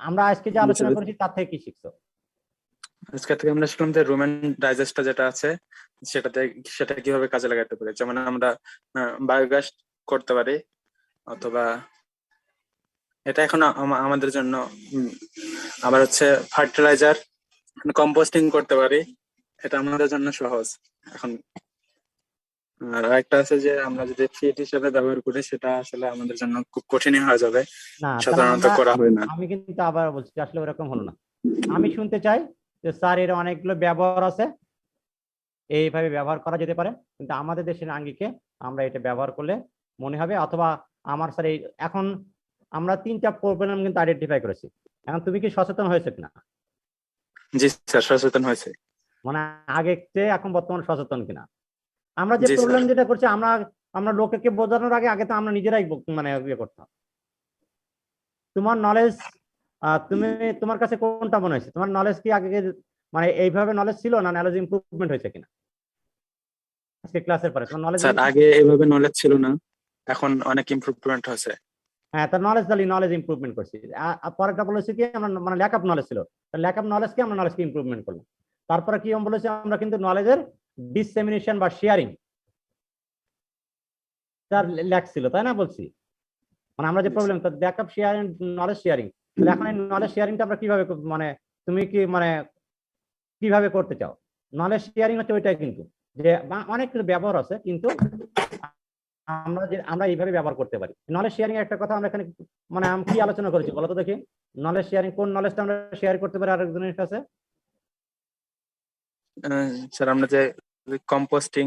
আমরা আজকে যে আলোচনা করেছি তার থেকে কি শিখছো? আজকে থেকে আমরা শিখলাম যে রোমান ডাইজেস্টটা যেটা আছে সেটা কিভাবে কাজে লাগাতে পারি। যেমন আমরা বায়োগ্যাস করতে পারি, অথবা এটা এখন আমাদের জন্য আবার ফার্টিলাইজার, কম্পোস্টিং করতে পারি, এটা আমাদের জন্য সহজ এখন। আর একটা আছে যে আমরা যদি ফিড হিসেবে ব্যবহার করি, সেটা আসলে আমাদের জন্য খুব কঠিনই হয়ে যাবে, সাধারণত করা হয় না। আমি কিন্তু আবার বলছি আসলে ওরকম হলো না। আমি শুনতে চাই যে স্যার এর অনেকগুলো ব্যবহার আছে, এইভাবে ব্যবহার করা যেতে পারে, কিন্তু আমাদের দেশের আঙ্গিকে আমরা এটা ব্যবহার করলে মনে হবে, অথবা আমার স্যার এখন আমরা 3টা প্রবলেম কিন্তু আইডেন্টিফাই করেছি। এখন তুমি কি সচেতন হয়েছে কিনা? জি স্যার, সচেতন হয়েছে। মানে আগে চেয়ে এখন বর্তমান সচেতন কিনা? আমরা যে প্রবলেম যেটা করছি, আমরা লোককে বোঝানোর আগে তো আমরা নিজেরাই মানে ইয়ে করতাম। তোমার নলেজ, তোমার কাছে কোনটা মনে হয়েছে? তোমার নলেজ কি আগে মানে এইভাবে নলেজ ছিল না নলেজ ইমপ্রুভমেন্ট হয়েছে কিনা আজকে ক্লাসের পরে? তোমার নলেজ আগে এইভাবে নলেজ ছিল না, এখন অনেক ইমপ্রুভমেন্ট হয়েছে। হ্যাঁ, তার নলেজ ইমপ্রুভমেন্ট করছি। পরেরটা বলেছি কি আমরা মানে ল্যাক অফ নলেজ ছিল, ল্যাক অফ নলেজকে আমরা নলেজকে ইমপ্রুভমেন্ট করলাম। তারপরে কি বলেছি আমরা কিন্তু নলেজের ডিসেমিনেশন বা শেয়ারিং তার ল্যাক ছিল, তাই না বলছি? মানে আমরা যে প্রবলেম তার ব্যাকআপ শেয়ারিং, নলেজ শেয়ারিং। তাহলে এখন এই নলেজ শেয়ারিংটা আমরা কিভাবে মানে তুমি কি মানে কিভাবে করতে চাও? নলেজ শেয়ারিং হচ্ছে ওইটাই, কিন্তু যে অনেক কিছু ব্যবহার আছে, কিন্তু আমরা এইভাবে ব্যবহার করতে পারি। নলেজ শেয়ারিং এর একটা কথা আমরা এখানে মানে আমি কি আলোচনা করেছি বলো তো দেখি। নলেজ শেয়ারিং, কোন নলেজটা আমরা শেয়ার করতে পারি আরেকজনের কাছে? স্যার আমরা যে কম্পোস্টিং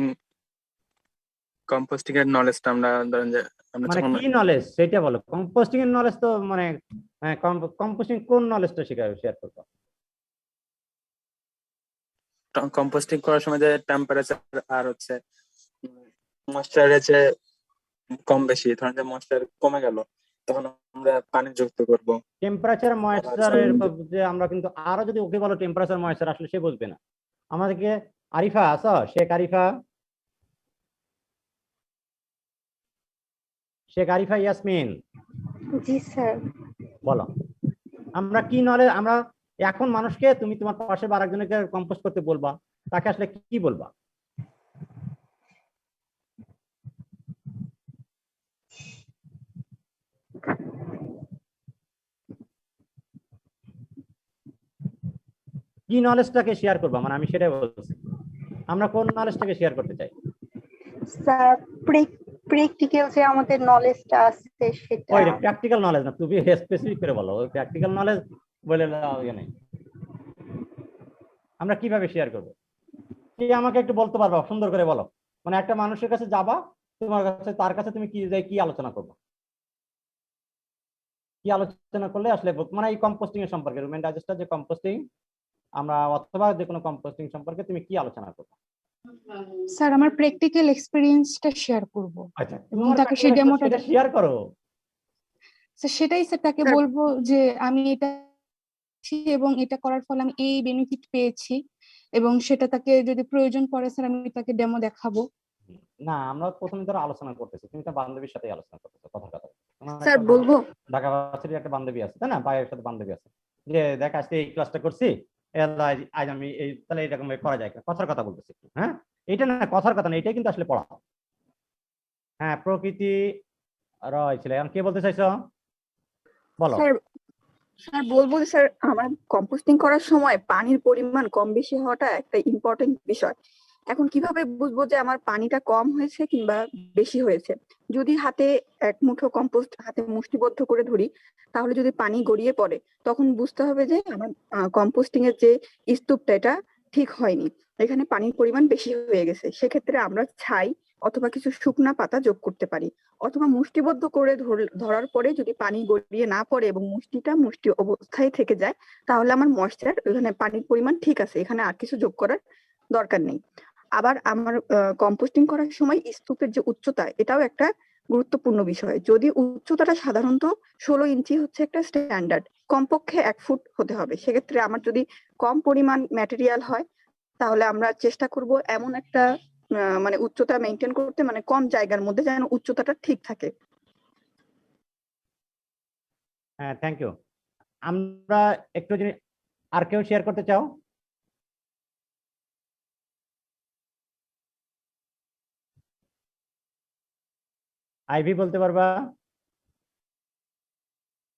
এর নলেজটা আমরা ধরেন যে মানে কি নলেজ সেটা বলো। কম্পোস্টিং এর নলেজ তো মানে কম্পোস্টিং কোন নলেজটা শেয়ার করবো? কম্পোস্টিং করার সময় যে টেম্পারেচার আর ময়েশ্চারের যে কম বেশি, ধরেন যে ময়েশ্চার কমে গেল তখন আমরা পানি যুক্ত করব। টেম্পারেচার ময়েশ্চারের যে আমরা কিন্তু আরো যদি ওকে বলো টেম্পারেচার ময়েশ্চার, আসলে সে বুঝবে না। আমাদেরকে আরিফা আছো, শেখ আরিফা শেখ আরিফা ইয়াসমিন, জি স্যার। বলো আমরা কি নলেজ, আমরা এখন মানুষকে তুমি তোমার পাশে বা আরেকজনকে কম্পোস্ট করতে বলবা, তাকে আসলে কি বলবা? কি নলেজটাকে শেয়ার করবা, মানে আমি সেটাই বলছি, আমরা কোন নলেজটাকে শেয়ার করতে চাই? স্যার প্র্যাকটিক্যাল যে আমাদের নলেজটা আছে সেটা। ওই প্র্যাকটিক্যাল নলেজ না, তুমি স্পেসিফিক করে বলো। ওই প্র্যাকটিক্যাল নলেজ বলে ইয়ে নেই। আমরা কিভাবে শেয়ার করবো, কি আমাকে একটু বলতে পারবা, সুন্দর করে বলো। মানে একটা মানুষের কাছে যাবা, তোমার কাছে তার কাছে তুমি কি যাই কি আলোচনা করবো, কি আলোচনা করলে আসলে মানে এই কম্পোস্টিং এর সম্পর্কে, রুমেন ডাইজেস্টার যে কম্পোস্টিং আমরা অথবা যে কোনো কম্পোস্টিং সম্পর্কে তুমি কি আলোচনা করবে? স্যার আমার প্র্যাকটিক্যাল এক্সপেরিয়েন্সটা শেয়ার করব। আচ্ছা, এবং তাকে সেই ডেমোটা শেয়ার করো। সেটাই স্যার তাকে বলবো যে আমি এটা এবং এটা করার ফলে আমি এই বেনিফিট পেয়েছি, এবং সেটা তাকে যদি প্রয়োজন পড়ে স্যার আমি তাকে ডেমো দেখাবো। না, আমরা প্রথমে ধরো আলোচনা করতেছি, তুমি তো বান্ধবীর সাথে আলোচনা করতেছো কথার কথা। স্যার বলবো, ঢাকা ভার্সিটির একটা বান্ধবী আছে, তাই না? ভাইয়ের সাথে বান্ধবী আছে, যে দেখ আজকে এই ক্লাসটা করছি, আজ আমি এই তাহলে এরকম করা যায়, কথার কথা বলতেছি। হ্যাঁ, এটা না কথার কথা না, এটাই কিন্তু আসলে পড়া। হ্যাঁ, প্রকৃতি রয়েছিল, এখন কে বলতে চাইছো বলো। স্যার বলবো যে স্যার আমার কম্পোস্টিং করার সময় পানির পরিমাণ কম বেশি হওয়াটা একটা ইম্পর্টেন্ট বিষয়। এখন কিভাবে বুঝবো যে আমার পানিটা কম হয়েছে কিংবা বেশি হয়েছে? যদি হাতে এক মুঠো কম্পোস্ট হাতে মুষ্টিবদ্ধ করে ধরি, তাহলে যদি পানি গড়িয়ে পড়ে তখন বুঝতে হবে যে আমার কম্পোস্টিং এর যে স্তূপটা এটা ঠিক হয়নি, এখানে পানির পরিমাণ বেশি হয়ে গেছে। সেক্ষেত্রে আমরা ছাই অথবা কিছু শুকনা পাতা যোগ করতে পারি, অথবা মুষ্টিবদ্ধ করে ধরার পরে যদি পানি গড়িয়ে না পড়ে এবং মুষ্টি অবস্থায় থেকে যায়, তাহলে আমার ময়েশ্চার এখানে পানির পরিমাণ ঠিক আছে, এখানে আর কিছু যোগ করার দরকার নেই। আবার আমার কম্পোস্টিং করার সময় স্তূপের যে উচ্চতা, এটাও একটা গুরুত্বপূর্ণ বিষয়। যদি উচ্চতাটা সাধারণত 16 ইঞ্চি হচ্ছে একটা স্ট্যান্ডার্ড, কমপক্ষে 1 ফুট হতে হবে। সেক্ষেত্রে আমার যদি কম পরিমাণ ম্যাটেরিয়াল হয়, তাহলে আমরা চেষ্টা করব এমন একটা মানে উচ্চতা মেনটেন করতে, মানে কম জায়গার মধ্যে যেন উচ্চতাটা ঠিক থাকে। হ্যাঁ, থ্যাংক ইউ। আমরা একটু জিনিস আর কেউ শেয়ার করতে চাও? আইভি বলতে পারবা?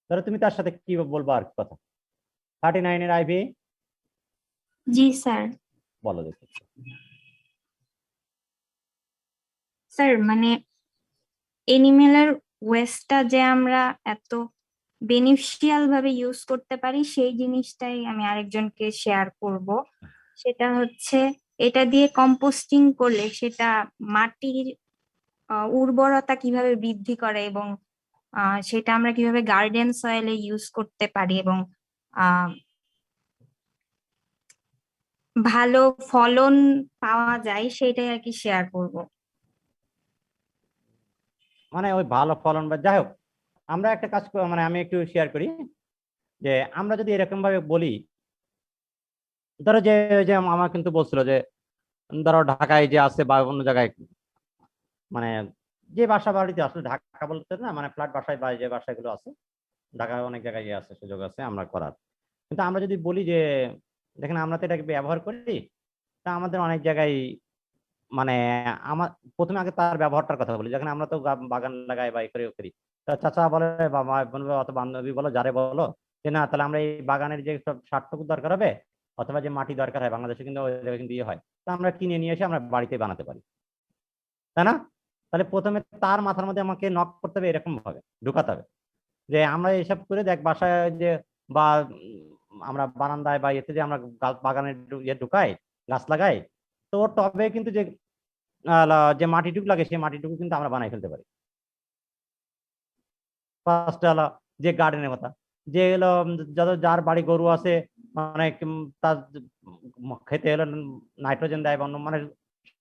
ধরো তুমি তার সাথে কি বলবো আর কথা। 39 এর আইভি। জি স্যার। বলো দেখি স্যার, মানে এনিমেলের ওয়েস্টটা যে আমরা এত বেনিফিশিয়াল ভাবে ইউজ করতে পারি, সেই জিনিসটাই আমি আরেকজনকে শেয়ার করব। সেটা হচ্ছে এটা দিয়ে কম্পোস্টিং করলে সেটা মাটির উর্বরতা কিভাবে বৃদ্ধি করে, এবং সেটা আমরা কিভাবে গার্ডেন সয়েলে ইউজ করতে পারি, এবং ভালো ফলন পাওয়া যায়, সেটাই আর কি শেয়ার করব। মানে ওই ভালো ফলন বা যাই হোক, আমরা একটা কাজ মানে আমি একটু শেয়ার করি যে আমরা যদি এরকম ভাবে বলি, ধরো যে যে আমার কিন্তু বলছিল যে ধরো ঢাকায় যে আছে বা অন্য জায়গায়, মানে যে বাসা বাড়িতে আসলে ঢাকা বলতে না, মানে ফ্ল্যাট বাসায় বা যে বাসাগুলো আছে ঢাকায় অনেক জায়গায় আছে, সুযোগ আছে আমরা করার। কিন্তু আমরা যদি বলি যে দেখেন আমরা তো এটাকে ব্যবহার করি, তা আমাদের অনেক জায়গায় মানে আমার প্রথমে আগে তার ব্যবহারটার কথা বলি। যখন আমরা তো বাগান লাগাই বা করি, তা চাচা বলে বা মা বোন অত বান্ধবী বলো যারে বলো যে না তাহলে আমরা এই বাগানের যে সব সারটুকু দরকার হবে অথবা যে মাটি দরকার হয়, বাংলাদেশে কিন্তু ওই জায়গায় কিন্তু ইয়ে হয়, তা আমরা কিনে নিয়ে এসে আমরা বাড়িতে বানাতে পারি, তাই না? তাহলে প্রথমে তার মাথার মধ্যে আমাকে নক করতে হবে, এরকম ভাবে ঢুকাতে হবে যে আমরা এইসব করে দেখ বাসায় যে বা আমরা বারান্দায় বা এতে যে আমরা বাগানের ইয়ে ঢুকাই, গাছ লাগাই, তো টবে কিন্তু যে যে মাটিটুকু লাগে সেই মাটিটুকু কিন্তু আমরা বানাই ফেলতে পারি। ফার্স্ট হলো যে গার্ডেনের কথা, যে হলো যার বাড়ি গরু আছে, মানে তার খেতে হলো নাইট্রোজেন দেয় বা মানে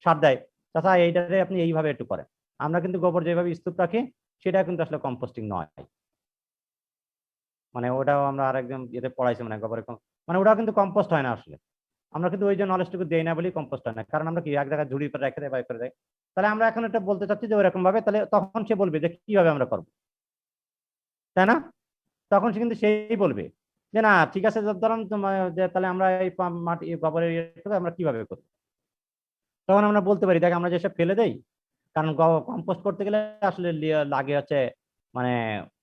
সার দেয়, তাছাড়া এইটাতে আপনি এইভাবে একটু করেন। আমরা কিন্তু গোবর যেভাবে স্তূপ রাখি সেটা কিন্তু আসলে কম্পোস্টিং নয়, মানে ওটাও আমরা আরেকজন এতে পড়াইছি, মানে গোবরে মানে ওটাও কিন্তু কম্পোস্ট হয় না আসলে। আমরা কিন্তু ওই যে নলেজটুকু দেই না বলি কম্পোস্ট হয় না, কারণ আমরা কি এক জায়গায় ঝুড়ি করে রেখে দেয় বাই করে দেয়। তাহলে আমরা এখন এটা বলতে চাচ্ছি যে ওইরকম ভাবে, তাহলে তখন সে বলবে যে কিভাবে আমরা করবো, তাই না? তখন সে কিন্তু সেই বলবে যে না ঠিক আছে, ধরুন যে তাহলে আমরা এই মাটি গোবরের ইয়েটা আমরা কিভাবে করবো। তখন আমরা বলতে পারি দেখ আমরা যেসব ফেলে দেই, কারণ কম্পোস্ট করতে গেলে আসলে লাগে হচ্ছে মানে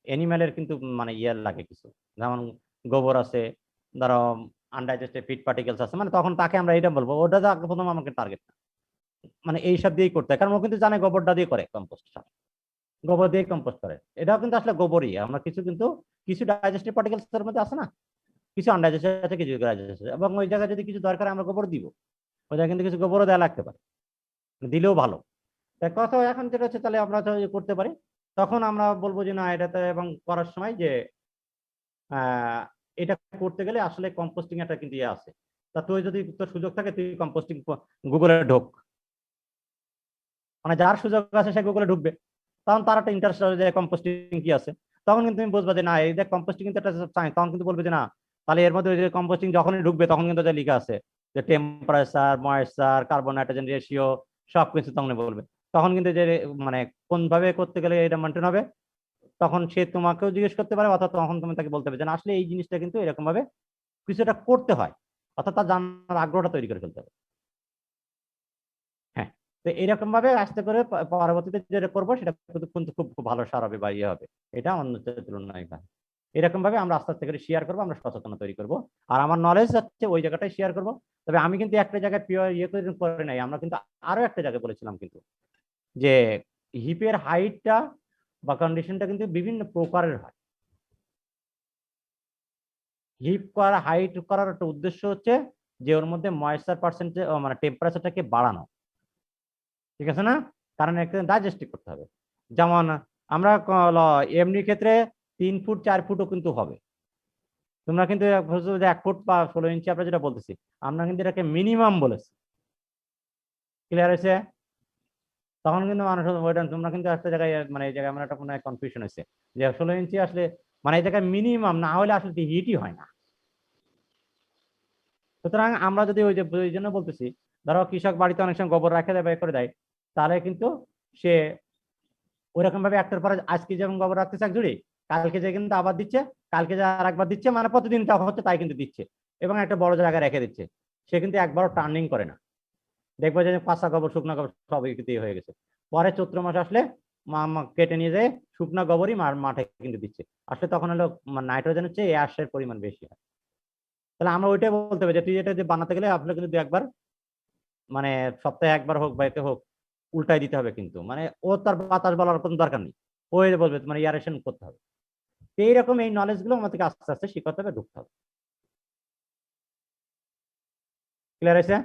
অ্যানিম্যালের কিন্তু মানে ইয়ে লাগে কিছু, যেমন গোবর আছে, ধরো আনডাইজেস্টেড ফিড পার্টিকেলস আছে, মানে তখন তাকে আমরা এটা বলবো, ওটা প্রথম আমাকে টার্গেট না, মানে এইসব দিয়েই করতে হয়, কারণ ও কিন্তু জানে গোবরটা দিয়ে করে কম্পোস্ট, গোবর দিয়ে কম্পোস্ট করে, এটাও কিন্তু আসলে গোবরই। আমরা কিছু ডাইজেস্টিভ পার্টিকেলস এর মধ্যে আছে না, কিছু আনডাইজেস্টেড আছে, কিছু ডাইজেস্টেড, এবং ওই জায়গায় যদি কিছু দরকার আমরা গোবর দিব, ওই জায়গায় কিন্তু কিছু গোবরও দেওয়া লাগতে পারে, দিলেও ভালো। তাই কথা এখন যেটা হচ্ছে, তাহলে আমরা তো করতে পারি, তখন আমরা বলবো যে না এটাতে, এবং করার সময় যে এটা করতে গেলে আসলে কম্পোস্টিং একটা কিন্তু ইয়ে আছে, তা তুই যদি তোর সুযোগ থাকে তুই কম্পোস্টিং গুগলে ঢোক, মানে যার সুযোগ আছে সে গুগলে ঢুকবে, তখন তার একটা ইন্টারেস্ট হবে যে কম্পোস্টিং কি আছে, তখন কিন্তু তুমি বুঝবা যে না এই যে কম্পোস্টিং কিন্তু একটা সায়েন্স, তখন কিন্তু বলবে যে না তাহলে এর মধ্যে ওই যে কম্পোস্টিং যখনই ঢুকবে তখন কিন্তু যা লেখা আছে যে temperature, moisture, carbon nitrogen ratio সবকিছু তখন বলবে, তখন কিন্তু যে মানে কোন ভাবে করতে গেলে এটা মেনটেন হবে, তখন সে তোমাকেও জিজ্ঞেস করতে পারে, অর্থাৎ তখন তুমি তাকে বলতে হবে যে না আসলে এই জিনিসটা কিন্তু এরকম ভাবে কিছুটা করতে হয়, অর্থাৎ তার জানার আগ্রহটা তৈরি করে ফেলতে হবে। হ্যাঁ, তো এইরকম ভাবে আস্তে করে পরবর্তীতে যেটা করবো সেটা কিন্তু খুব খুব ভালো সার হবে বা ইয়ে হবে, এটা অন্য তুলনায়। এরকম ভাবে আমরা আস্তে আস্তে করে শেয়ার করবো, আমরা সচেতনতা তৈরি করবো, আর আমার নলেজ হচ্ছে ওই জায়গাটাই শেয়ার করবো। তবে আমি কিন্তু একটা জায়গায় পিওর ইয়ে করে নাই, আমরা কিন্তু আরো একটা জায়গায় বলেছিলাম কিন্তু যে হিপের হাইটটা বা কন্ডিশনটা কিন্তু বিভিন্ন প্রকারের হয়। হিপ করা হাইট করার একটা উদ্দেশ্য হচ্ছে যে ওর মধ্যে ময়েশ্চার পার্সেন্টেজ মানে টেম্পারেচারটাকে বাড়ানো, ঠিক আছে না, কারণ একটা ডাইজেস্টিভ করতে হবে। যেমন আমরা এমনি ক্ষেত্রে 3 ফুট 4 ফুটও কিন্তু হবে, তোমরা কিন্তু 1 ফুট বা 16 ইঞ্চি আমরা যেটা বলতেছি, আমরা কিন্তু এটাকে মিনিমাম বলেছি, ক্লিয়ার হয়েছে? তখন কিন্তু মানুষ ওইটা তোমরা কিন্তু একটা জায়গায় মানে এই জায়গায় আমার একটা কোনো কনফিউশন হয়েছে যে 16 ইঞ্চি আসলে মানে এই জায়গায় মিনিমাম না হলে আসলে হিটই হয় না। সুতরাং আমরা যদি ওই যে ওই জন্য বলতেছি, ধরো কৃষক বাড়িতে অনেক সময় গোবর রাখে দেয় বা করে দেয়, তাহলে কিন্তু সে ওইরকম ভাবে একটার পরে আজকে যেমন গোবর রাখতেছে এক ঝুড়ি, কালকে যে কিন্তু আবার দিচ্ছে, কালকে যা আর একবার দিচ্ছে, মানে প্রতিদিন তা হচ্ছে তাই কিন্তু দিচ্ছে, এবং একটা বড় জায়গায় রেখে দিচ্ছে, সে কিন্তু একবারও টার্নিং করে না, দেখবো যে কাঁচা গোবর শুকনা গোবর সবই কিন্তু হয়ে গেছে, পরে চৈত্র মাস আসলে কেটে নিয়ে যায় শুকনা গোবরই মাঠে কিন্তু দিচ্ছে, আসলে তখন হলো নাইট্রোজেনের চেয়ে এয়ারের পরিমাণ বেশি হয়। তাহলে আমরা ওইটাই বলতে হবে যে তুই এটা যে বানাতে গেলে আপনার কিন্তু একবার মানে সপ্তাহে একবার হোক বা এতে হোক উল্টাই দিতে হবে, কিন্তু মানে ও তার বাতাস বলার কোনো দরকার নেই, ওই বলবে মানে ইয়ারেশন করতে হবে। এইরকম এই নলেজ গুলো আমাদেরকে আস্তে আস্তে শিখাতে হবে, ঢুকতে হবে। ক্লিয়ার আছে?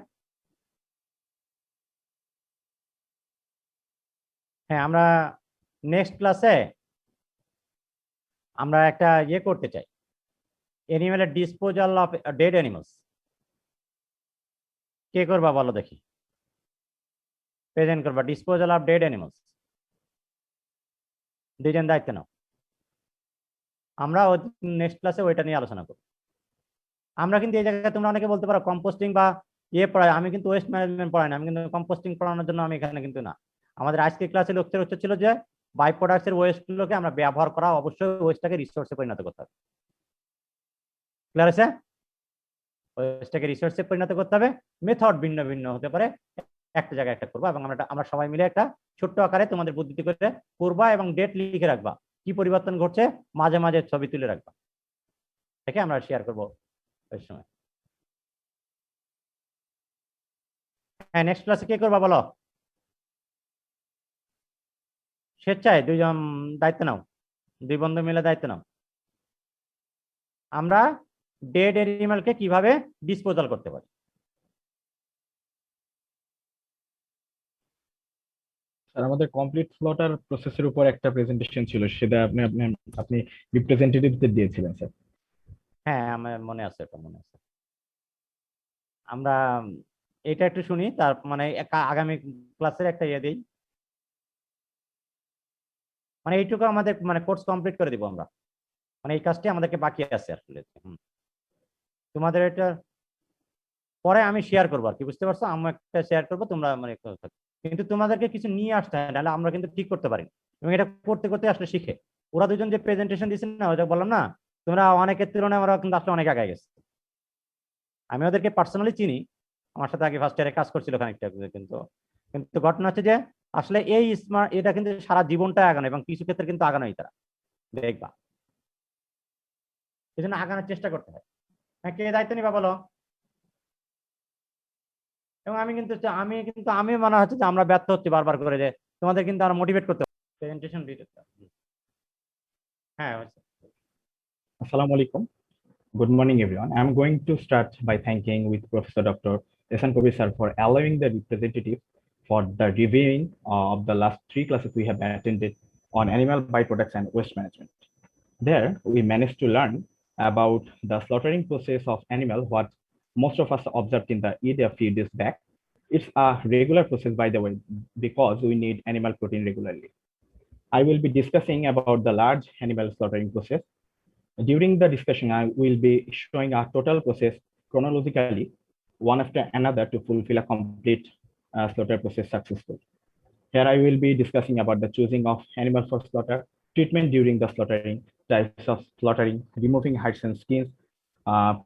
হ্যাঁ, আমরা নেক্সট ক্লাসে আমরা একটা ইয়ে করতে চাই, অ্যানিমেলের ডিসপোজাল অফ ডেড অ্যানিমালস। কে করবা বলো দেখি, প্রেজেন্ট করবা ডিসপোজাল অফ ডেড অ্যানিমালস, দুইজন দায়িত্ব নাও, আমরা নেক্সট ক্লাসে ওইটা নিয়ে আলোচনা করব। আমরা কিন্তু এই জায়গায় তোমরা অনেকে বলতে পারো কম্পোস্টিং বা ইয়ে পড়াই, আমি কিন্তু ওয়েস্ট ম্যানেজমেন্ট পড়াই না, আমি কিন্তু কম্পোস্টিং পড়ানোর জন্য আমি এখানে কিন্তু না। আমাদের আজকের ক্লাসে লক্ষ্য হচ্ছে ছিল যে বাই প্রোডাক্টস এর ওয়েস্ট গুলোকে আমরা ব্যবহার করা, অবশ্যই ওয়েস্টটাকে রিসোর্সে পরিণত করতে হবে। ক্লিয়ার আছে? ওয়েস্টটাকে রিসোর্সে পরিণত করতে হবে, মেথড ভিন্ন ভিন্ন হতে পারে, একটা জায়গায় একটা করবো, এবং আমরা সবাই মিলে একটা ছোট্ট আকারে তোমাদের বুদ্ধিতে করে করবা, এবং ডেট লিখে রাখবা, কি পরিবর্তন ঘটছে মাঝে মাঝে ছবি তুলে রাখবা, দেখে আমরা শেয়ার করবো ওই সময়। হ্যাঁ, নেক্সট ক্লাসে কে করবা বলো, স্বেচ্ছায় দুইজন দায়িত্ব নাও, দুই বন্ধু মিলে দায়িত্ব নাও, আমরা ডেড অ্যানিমালকে কিভাবে ডিসপোজাল করতে পারি। স্যার আমাদের কমপ্লিট ফ্লোটার প্রসেসের উপর একটা প্রেজেন্টেশন ছিল, সেটা আপনি আপনি আপনি রিপ্রেজেন্টেটিভদের দিয়েছিলেন স্যার। হ্যাঁ, আমার মনে আছে, এটা মনে আছে। আমরা এটা একটু শুনি, তার মানে আগামী ক্লাসের একটা ইয়ে দিই, মানে এইটুকু আমাদের মানে কোর্স কমপ্লিট করে দিব আমরা, মানে এই কাজটি আমাদেরকে বাকি আছে আসলে। তোমাদের এটা পরে আমি শেয়ার করবো আর কি, বুঝতে পারছো? আমি একটা শেয়ার করবো, তোমরা মানে কিন্তু তোমাদেরকে কিছু নিয়ে আসতে হয়, নাহলে আমরা কিন্তু ঠিক করতে পারি না। এবং এটা করতে করতে আসলে শিখে। ওরা দুজন যে প্রেজেন্টেশন দিচ্ছেন না, ওটা বললাম না, তোমরা অনেকের তুলনায় আমরা কিন্তু আসলে অনেক আগে গেছে। আমি ওদেরকে পার্সোনালি চিনি, আমার সাথে আগে ফার্স্ট ইয়ারে কাজ করছিল খানিকটা, কিন্তু কিন্তু ঘটনা হচ্ছে যে আসলে এই স্মার্ট এটা কিন্তু সারা জীবনটা আগানো, এবং কিছু ক্ষেত্রে কিন্তু আগানোই তারা, দেখবা। এই জন্য আগানোর চেষ্টা করতে হয়। হ্যাঁ, কে দায়িত্ব নিবা বলো? এবং আমি মনে হচ্ছে যে আমরা ব্যর্থ হচ্ছি বারবার করে, যে তোমাদের কিন্তু আমরা মোটিভেট করতে হবে প্রেজেন্টেশন দিতে। হ্যাঁ, Assalamu alaikum. Good morning, everyone. I'm going to start by thanking with Professor Dr. Ehsan Kabir sir for allowing the representative for the reviewing of the last 3 classes we have attended on animal byproducts and waste management. There, we managed to learn about the slaughtering process of animal, what most of us observed in the Eid a few days back. It's a regular process, by the way, because we need animal protein regularly. I will be discussing about the large animal slaughtering process. During the discussion, I will be showing our total process chronologically, one after another, to fulfill a complete slaughter process successfully. Here, I will be discussing about the choosing of animal for slaughter, treatment during the slaughtering, types of slaughtering, removing hides and skins,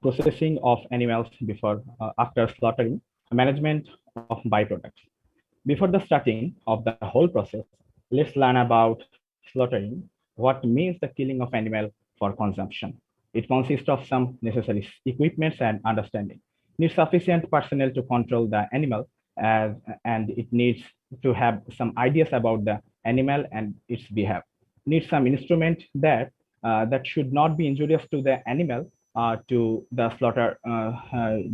processing of animals before, after slaughtering, management of byproducts. Before the starting of the whole process, let's learn about slaughtering, what means the killing of animal for consumption. It consists of some necessary equipments and understanding. Needs sufficient personnel to control the animal, and it needs to have some ideas about the animal and its behavior. Needs some instrument that should not be injurious to the animal to the slaughter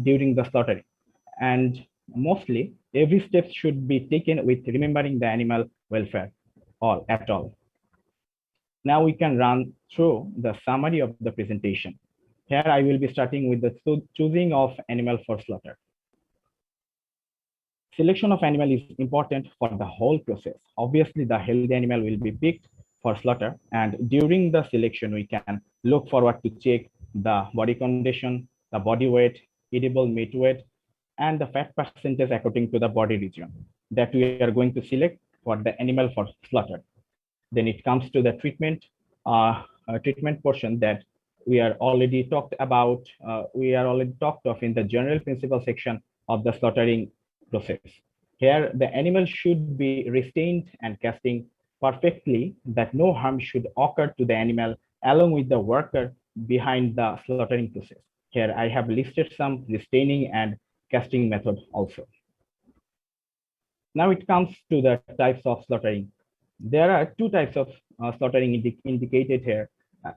during the slaughtering. And mostly, every step should be taken with remembering the animal welfare at all. Now we can run through the summary of the presentation. Here I will be starting with the choosing of animal for slaughter. Selection of animal is important for the whole process. Obviously, the healthy animal will be picked for slaughter, and during the selection, we can look forward to check the body condition, the body weight, edible meat weight, and the fat percentage according to the body region that we are going to select for the animal for slaughter. Then it comes to the treatment portion that we are already talked about. We are already talked of in the general principle section of the slaughtering process. Here, the animal should be restrained and casting perfectly, that no harm should occur to the animal along with the worker behind the slaughtering process. Here, I have listed some restraining and casting method also. Now it comes to the types of slaughtering. There are 2 types of slaughtering indicated here,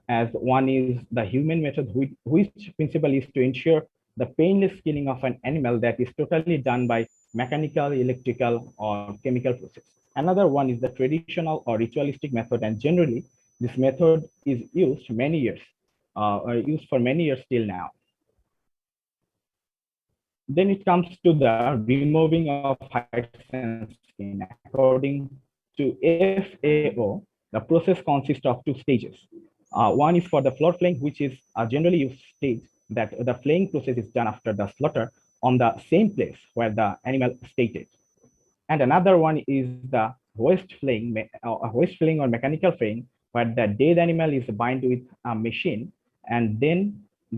as one is the human method, which principle is to ensure the painless killing of an animal that is totally done by mechanical, electrical, or chemical process. Another one is the traditional or ritualistic method, and generally this method is used for many years till now. Then it comes to the removing of hides and skin. According to FAO, the process consists of 2 stages. One is for the floor flaying, which is a generally used stage, that the flaying process is done after the slaughter on the same place where the animal stated. And another one is the waste flaying or mechanical flaying, where the dead animal is bound with a machine, and then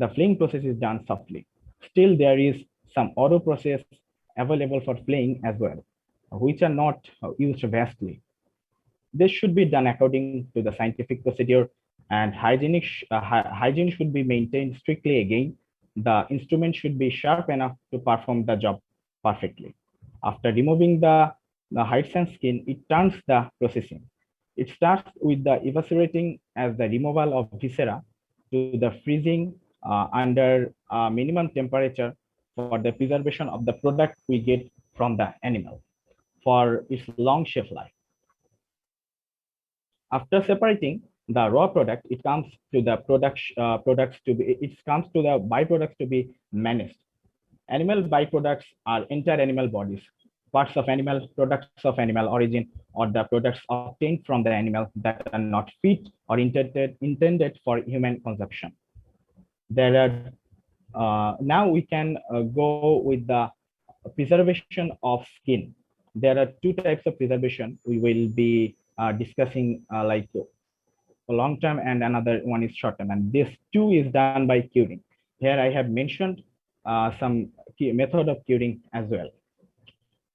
the flaying process is done softly. Still, there is some auto process available for flaying as well, which are not used vastly. This should be done according to the scientific procedure, and hygiene should be maintained strictly. Again, the instrument should be sharp enough to perform the job perfectly. After removing the hides and skin, it turns the processing. It starts with the eviscerating as the removal of viscera to the freezing under minimum temperature for the preservation of the product we get from the animal for its long shelf life. After separating the raw product, it comes to the byproducts to be managed. Animal byproducts are entire animal bodies, parts of animal, products of animal origin, or the products obtained from the animal that are not fit or intended for human consumption. There are now we can go with the preservation of skin. There are two types of preservation we will be discussing, like long term and another one is short term, and this too is done by curing. Here I have mentioned some method of curing as well.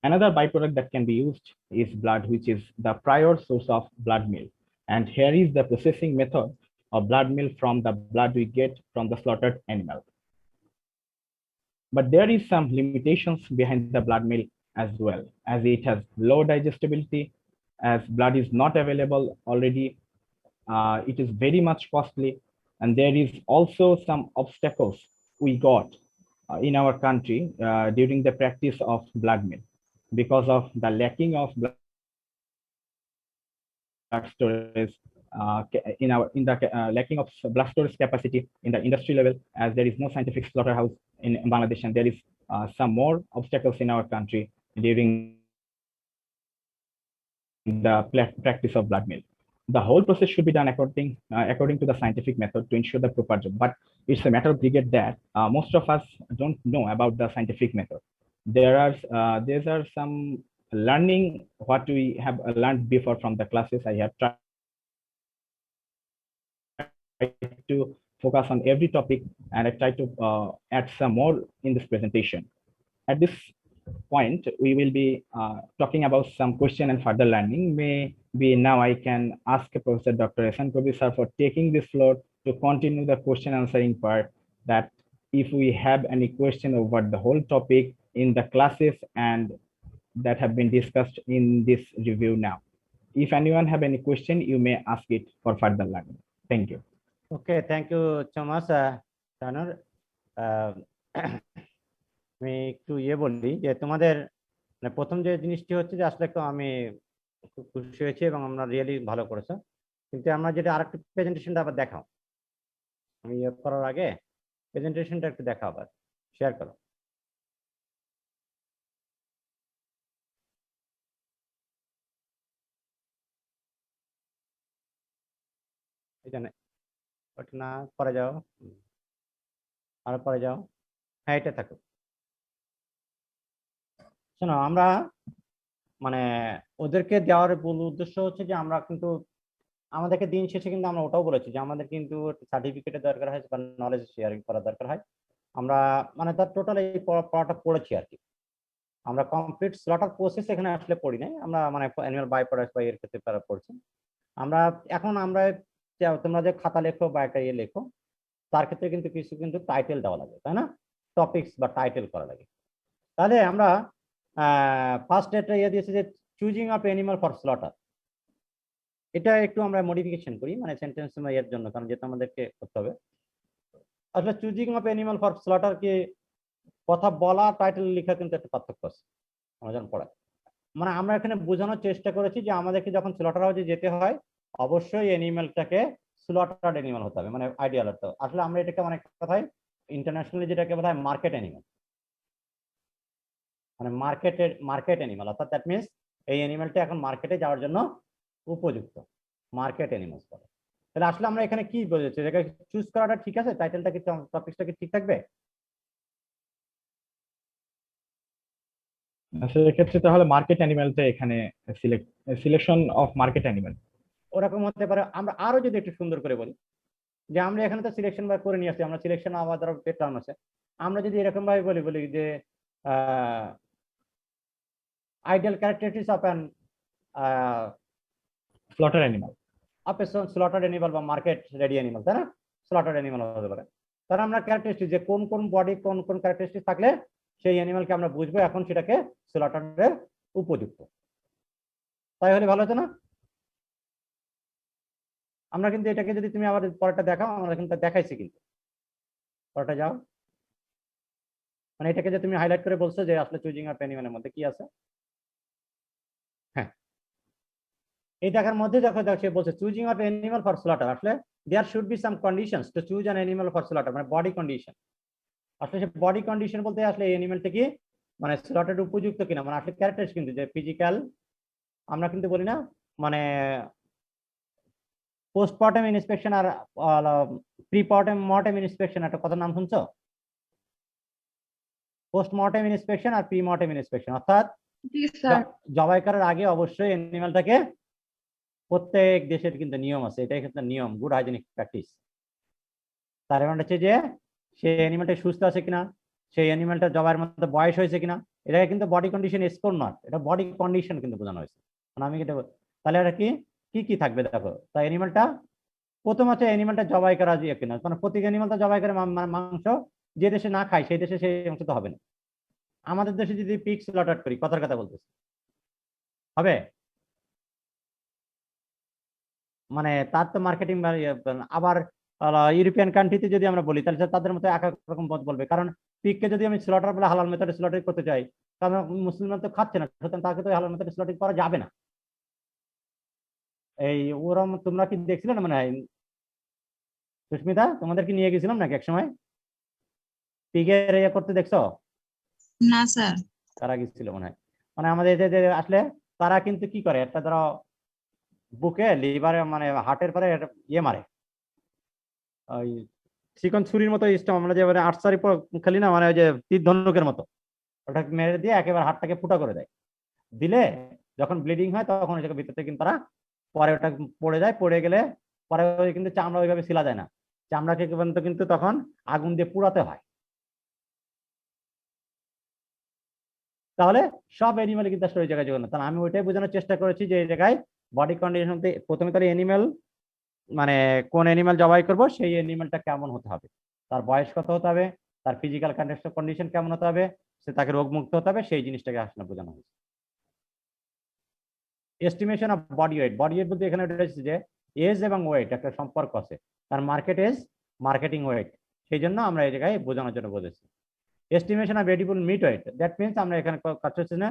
Another byproduct that can be used is blood, which is the prior source of blood meal. And here is the processing method of blood meal from the blood we get from the slaughtered animal. But there is some limitations behind the blood meal as well, as it has low digestibility, as blood is not available already. It is very much costly, and there is also some obstacles we got in our country during the practice of blood meal because of the lacking of blood storage lacking of blood storage capacity in the industry level, as there is no scientific slaughterhouse in Bangladesh, and there is some more obstacles in our country during the practice of blood meal. The whole process should be done according to the scientific method to ensure the proper job. But it's a matter of regret that most of us don't know about the scientific method. There are some learning what we have learned before from the classes. I have tried to focus on every topic, and I try to add some more in this presentation. At this point, we will be talking about some question and further learning. Maybe now I can ask Professor Dr. Ehsan Kabir sir for taking this floor to continue the question answering part, that if we have any question over the whole topic in the classes and that have been discussed in this review now. If anyone have any question, you may ask it for further learning. Thank you. Okay, thank you so much, Tanur. আমি একটু বলি যে তোমাদের প্রথম যে জিনিসটি হচ্ছে যে আসলে একটু আমি খুব খুশি হয়েছি এবং আমরা রিয়েলি ভালো করেছো, কিন্তু আমরা যেটা আরেকটু প্রেজেন্টেশনটা আবার দেখাও, আমি করার আগে প্রেজেন্টেশনটা একটু দেখাও, আবার শেয়ার করো। এটা না, ওটা না, পরে যাও, আর পরে যাও, হ্যাঁ এটা থাকো। শোনো, আমরা মানে ওদেরকে দেওয়ার মূল উদ্দেশ্য হচ্ছে যে আমরা কিন্তু আমাদেরকে দিন শেষে কিন্তু আমরা ওটাও বলেছি যে আমাদের কিন্তু সার্টিফিকেটের দরকার হয় বা নলেজ শেয়ারিং করার দরকার হয়। আমরা মানে তার টোটাল এই পড়াটা পড়েছি আর কি, আমরা কমপ্লিট স্লটার প্রসেস এখানে আসলে পড়ি নাই, আমরা মানে অ্যানুয়াল বাই প্রোডাক্ট বা এর ক্ষেত্রে পড়ছি। আমরা এখন আমরা তোমরা যে খাতা লেখো বা একটা লেখো, তার ক্ষেত্রে কিন্তু কিছু কিন্তু টাইটেল দেওয়া লাগে, তাই না? টপিকস বা টাইটেল করা লাগে। তাহলে আমরা ফার্স্ট একটা দিয়েছে যে choosing of animal for slaughter, এটা একটু আমরা মডিফিকেশন করি মানে সেন্টেন্স এর জন্য, কারণ যেটা আমাদেরকে করতে হবে। আসলে choosing of animal for slaughter কে কথা বলা, টাইটেল লেখা কিন্তু একটা পার্থক্য আছে আমরা যখন পড়াই। মানে আমরা এখানে বোঝানোর চেষ্টা করেছি যে আমাদেরকে যখন স্লটার হাউসে যেতে হয় অবশ্যই অ্যানিমালটাকে স্লটার্ড অ্যানিমাল হতে হবে, মানে আইডিয়াল হতে হবে। আসলে আমরা এটাকে অনেক কথায় ইন্টারন্যাশনালি যেটাকে বলা হয় মার্কেট অ্যানিমাল, মানে মার্কেট অ্যানিমাল, অর্থাৎ দ্যাট মিনস এই অ্যানিমালটা এখন মার্কেটে যাওয়ার জন্য উপযুক্ত, মার্কেট অ্যানিমালস বলে। তাহলে আসলে আমরা এখানে কি বলেছি, এটা চুজ করাটা ঠিক আছে, টাইটেলটা কি টপিকসটা কি ঠিক থাকবে? সেক্ষেত্রে তাহলে মার্কেট অ্যানিমালটা এখানে সিলেকশন অফ মার্কেট অ্যানিমাল ওরকম হতে পারে। আমরা আরো যদি একটু সুন্দর করে বলি যে আমরা এখানে তো সিলেকশন ভাবে করে নিয়ে আসছি, আমরা সিলেকশন আবার ধরো টার্ম আছে, আমরা যদি এরকম ভাবে বলি যে ideal characteristics of an slaughter animal, of A স্লটার্ড animal বা মার্কেট রেডি অ্যানিমাল, তাই না? স্লটার্ড অ্যানিমাল হতে পারে। তাহলে আমরা ক্যারেক্টারিস্টিক্স যে কোন কোন বডি কোন কোন ক্যারেক্টারিস্টিক্স থাকলে সেই অ্যানিমালকে আমরা বুঝবো এখন সেটাকে স্লটারের উপযুক্ত। তাই হলে ভালো হতো না? আমরা কিন্তু এটাকে যদি তুমি আবার পরেরটা দেখাও, আমরা কিন্তু দেখাইছি, কিন্তু পরেরটা যাও, মানে এটাকে যে তুমি হাইলাইট করে বলছো যে আসলে চুজিং অফ অ্যানিমালের মধ্যে কি আছে। হ্যাঁ, এই দেখার মধ্যে যখন সে বলছে choosing of animal for slaughter, আসলে there should be some conditions to choose an animal for slaughter, মানে বডি কন্ডিশন। আসলে সে বডি কন্ডিশন বলতে আসলে এই অ্যানিমালটা কি মানে স্লটারের উপযুক্ত কিনা, মানে আসলে ক্যারেক্টারিস্টিক্স কিন্তু যে ফিজিক্যাল, আমরা কিন্তু বলি না মানে পোস্টমর্টেম ইন্সপেকশন আর প্রিমর্টেম ইন্সপেকশন, একটা কথার নাম শুনছো? পোস্টমর্টেম ইন্সপেকশন আর প্রিমর্টেম ইন্সপেকশন, অর্থাৎ জি স্যার। জবাই করার আগে অবশ্যই অ্যানিমালটাকে, প্রত্যেক দেশের কিন্তু নিয়ম আছে, এটাই কিন্তু নিয়ম, গুড হাইজেনিক প্র্যাকটিস। তার মানে হচ্ছে যে সেই অ্যানিমালটা সুস্থ আছে কিনা, সেই অ্যানিমালটা জবাইয়ের মধ্যে বয়স হয়েছে কিনা, এটা কিন্তু বডি কন্ডিশন স্কোর নট, এটা বডি কন্ডিশন কিন্তু বোঝানো হয়েছে। মানে আমি এটা, তাহলে এটা কি কি কি থাকবে দেখো। তাই অ্যানিমালটা প্রথম হচ্ছে অ্যানিমালটা জবাই করা দিয়ে কিনা, কারণ প্রত্যেক অ্যানিমালটা জবাই করে মাংস যে দেশে না খায় সেই দেশে সেই অংশ তো হবে না। আমাদের দেশে যদি পিগ স্লটার করি, কথার কথা বলতেছি, হবে? মানে তার তো মার্কেটিং, আবার ইউরোপিয়ান কান্ট্রিতে যদি আমরা বলি তাহলে তাদের মতো এক এক রকম পথ বলবে, কারণ পিগকে যদি আমি স্লটার বলে হালাল মেথডে স্লটার করতে চাই, কারণ মুসলিমরা তো খাচ্ছে না, সুতরাং তাকে তো হালাল মেথডে স্লটার করা যাবে না। এই ওরম তোমরা কি দেখছিলে না, মানে সুস্মিতা, তোমাদের কি নিয়ে গেছিলাম নাকি একসময় পিগের ইয়ে করতে, দেখছো? না স্যার। তারা গেছিল মনে হয়, মানে আমাদের যে আসলে তারা কিন্তু কি করে, একটা ধরো বুকে লিভারে মানে হার্টের পরে ইয়ে মারে, ওই চিকন ছুরির মতো স্টম, আমরা যে আর্চারি খেলি না, মানে ওই যে তীর ধনুকের মতো, ওটা মেরে দিয়ে একেবারে হাড়টাকে ফুটা করে দেয়। দিলে যখন ব্লিডিং হয় তখন ওইটাকে ভিতর থেকে কিন্তু তারা পরে ওটা পড়ে যায়, পড়ে গেলে পরে কিন্তু চামড়া ওইভাবে ছিলা যায় না, চামড়াকে কিন্তু তখন আগুন দিয়ে পুড়াতে হয়। তাহলে সব অ্যানিমেল কিন্তু আসলে ওই জায়গায় যোগানো, তাহলে আমি ওইটাই বোঝানোর চেষ্টা করেছি যে এই জায়গায় বডি কন্ডিশন, প্রথমে তাহলে অ্যানিমেল মানে কোন অ্যানিমেল জবাই করব সেই অ্যানিমেলটা কেমন হতে হবে, তার বয়স কত হতে হবে, তার ফিজিক্যাল কন্ডিশন কেমন হতে হবে, সে তাকে রোগমুক্ত হতে হবে, সেই জিনিসটাকে আসলে বোঝানো হয়েছে। Estimation of body weight, body weight বলতে এখানে রয়েছে যে এজ এবং ওয়েট একটা সম্পর্ক আছে, তার মার্কেট এজ মার্কেটিং ওয়েট, সেই জন্য আমরা এই জায়গায় বোঝানোর জন্য বলেছি। Estimation of edible meat weight, that means আমরা এখানে কাজ হচ্ছে না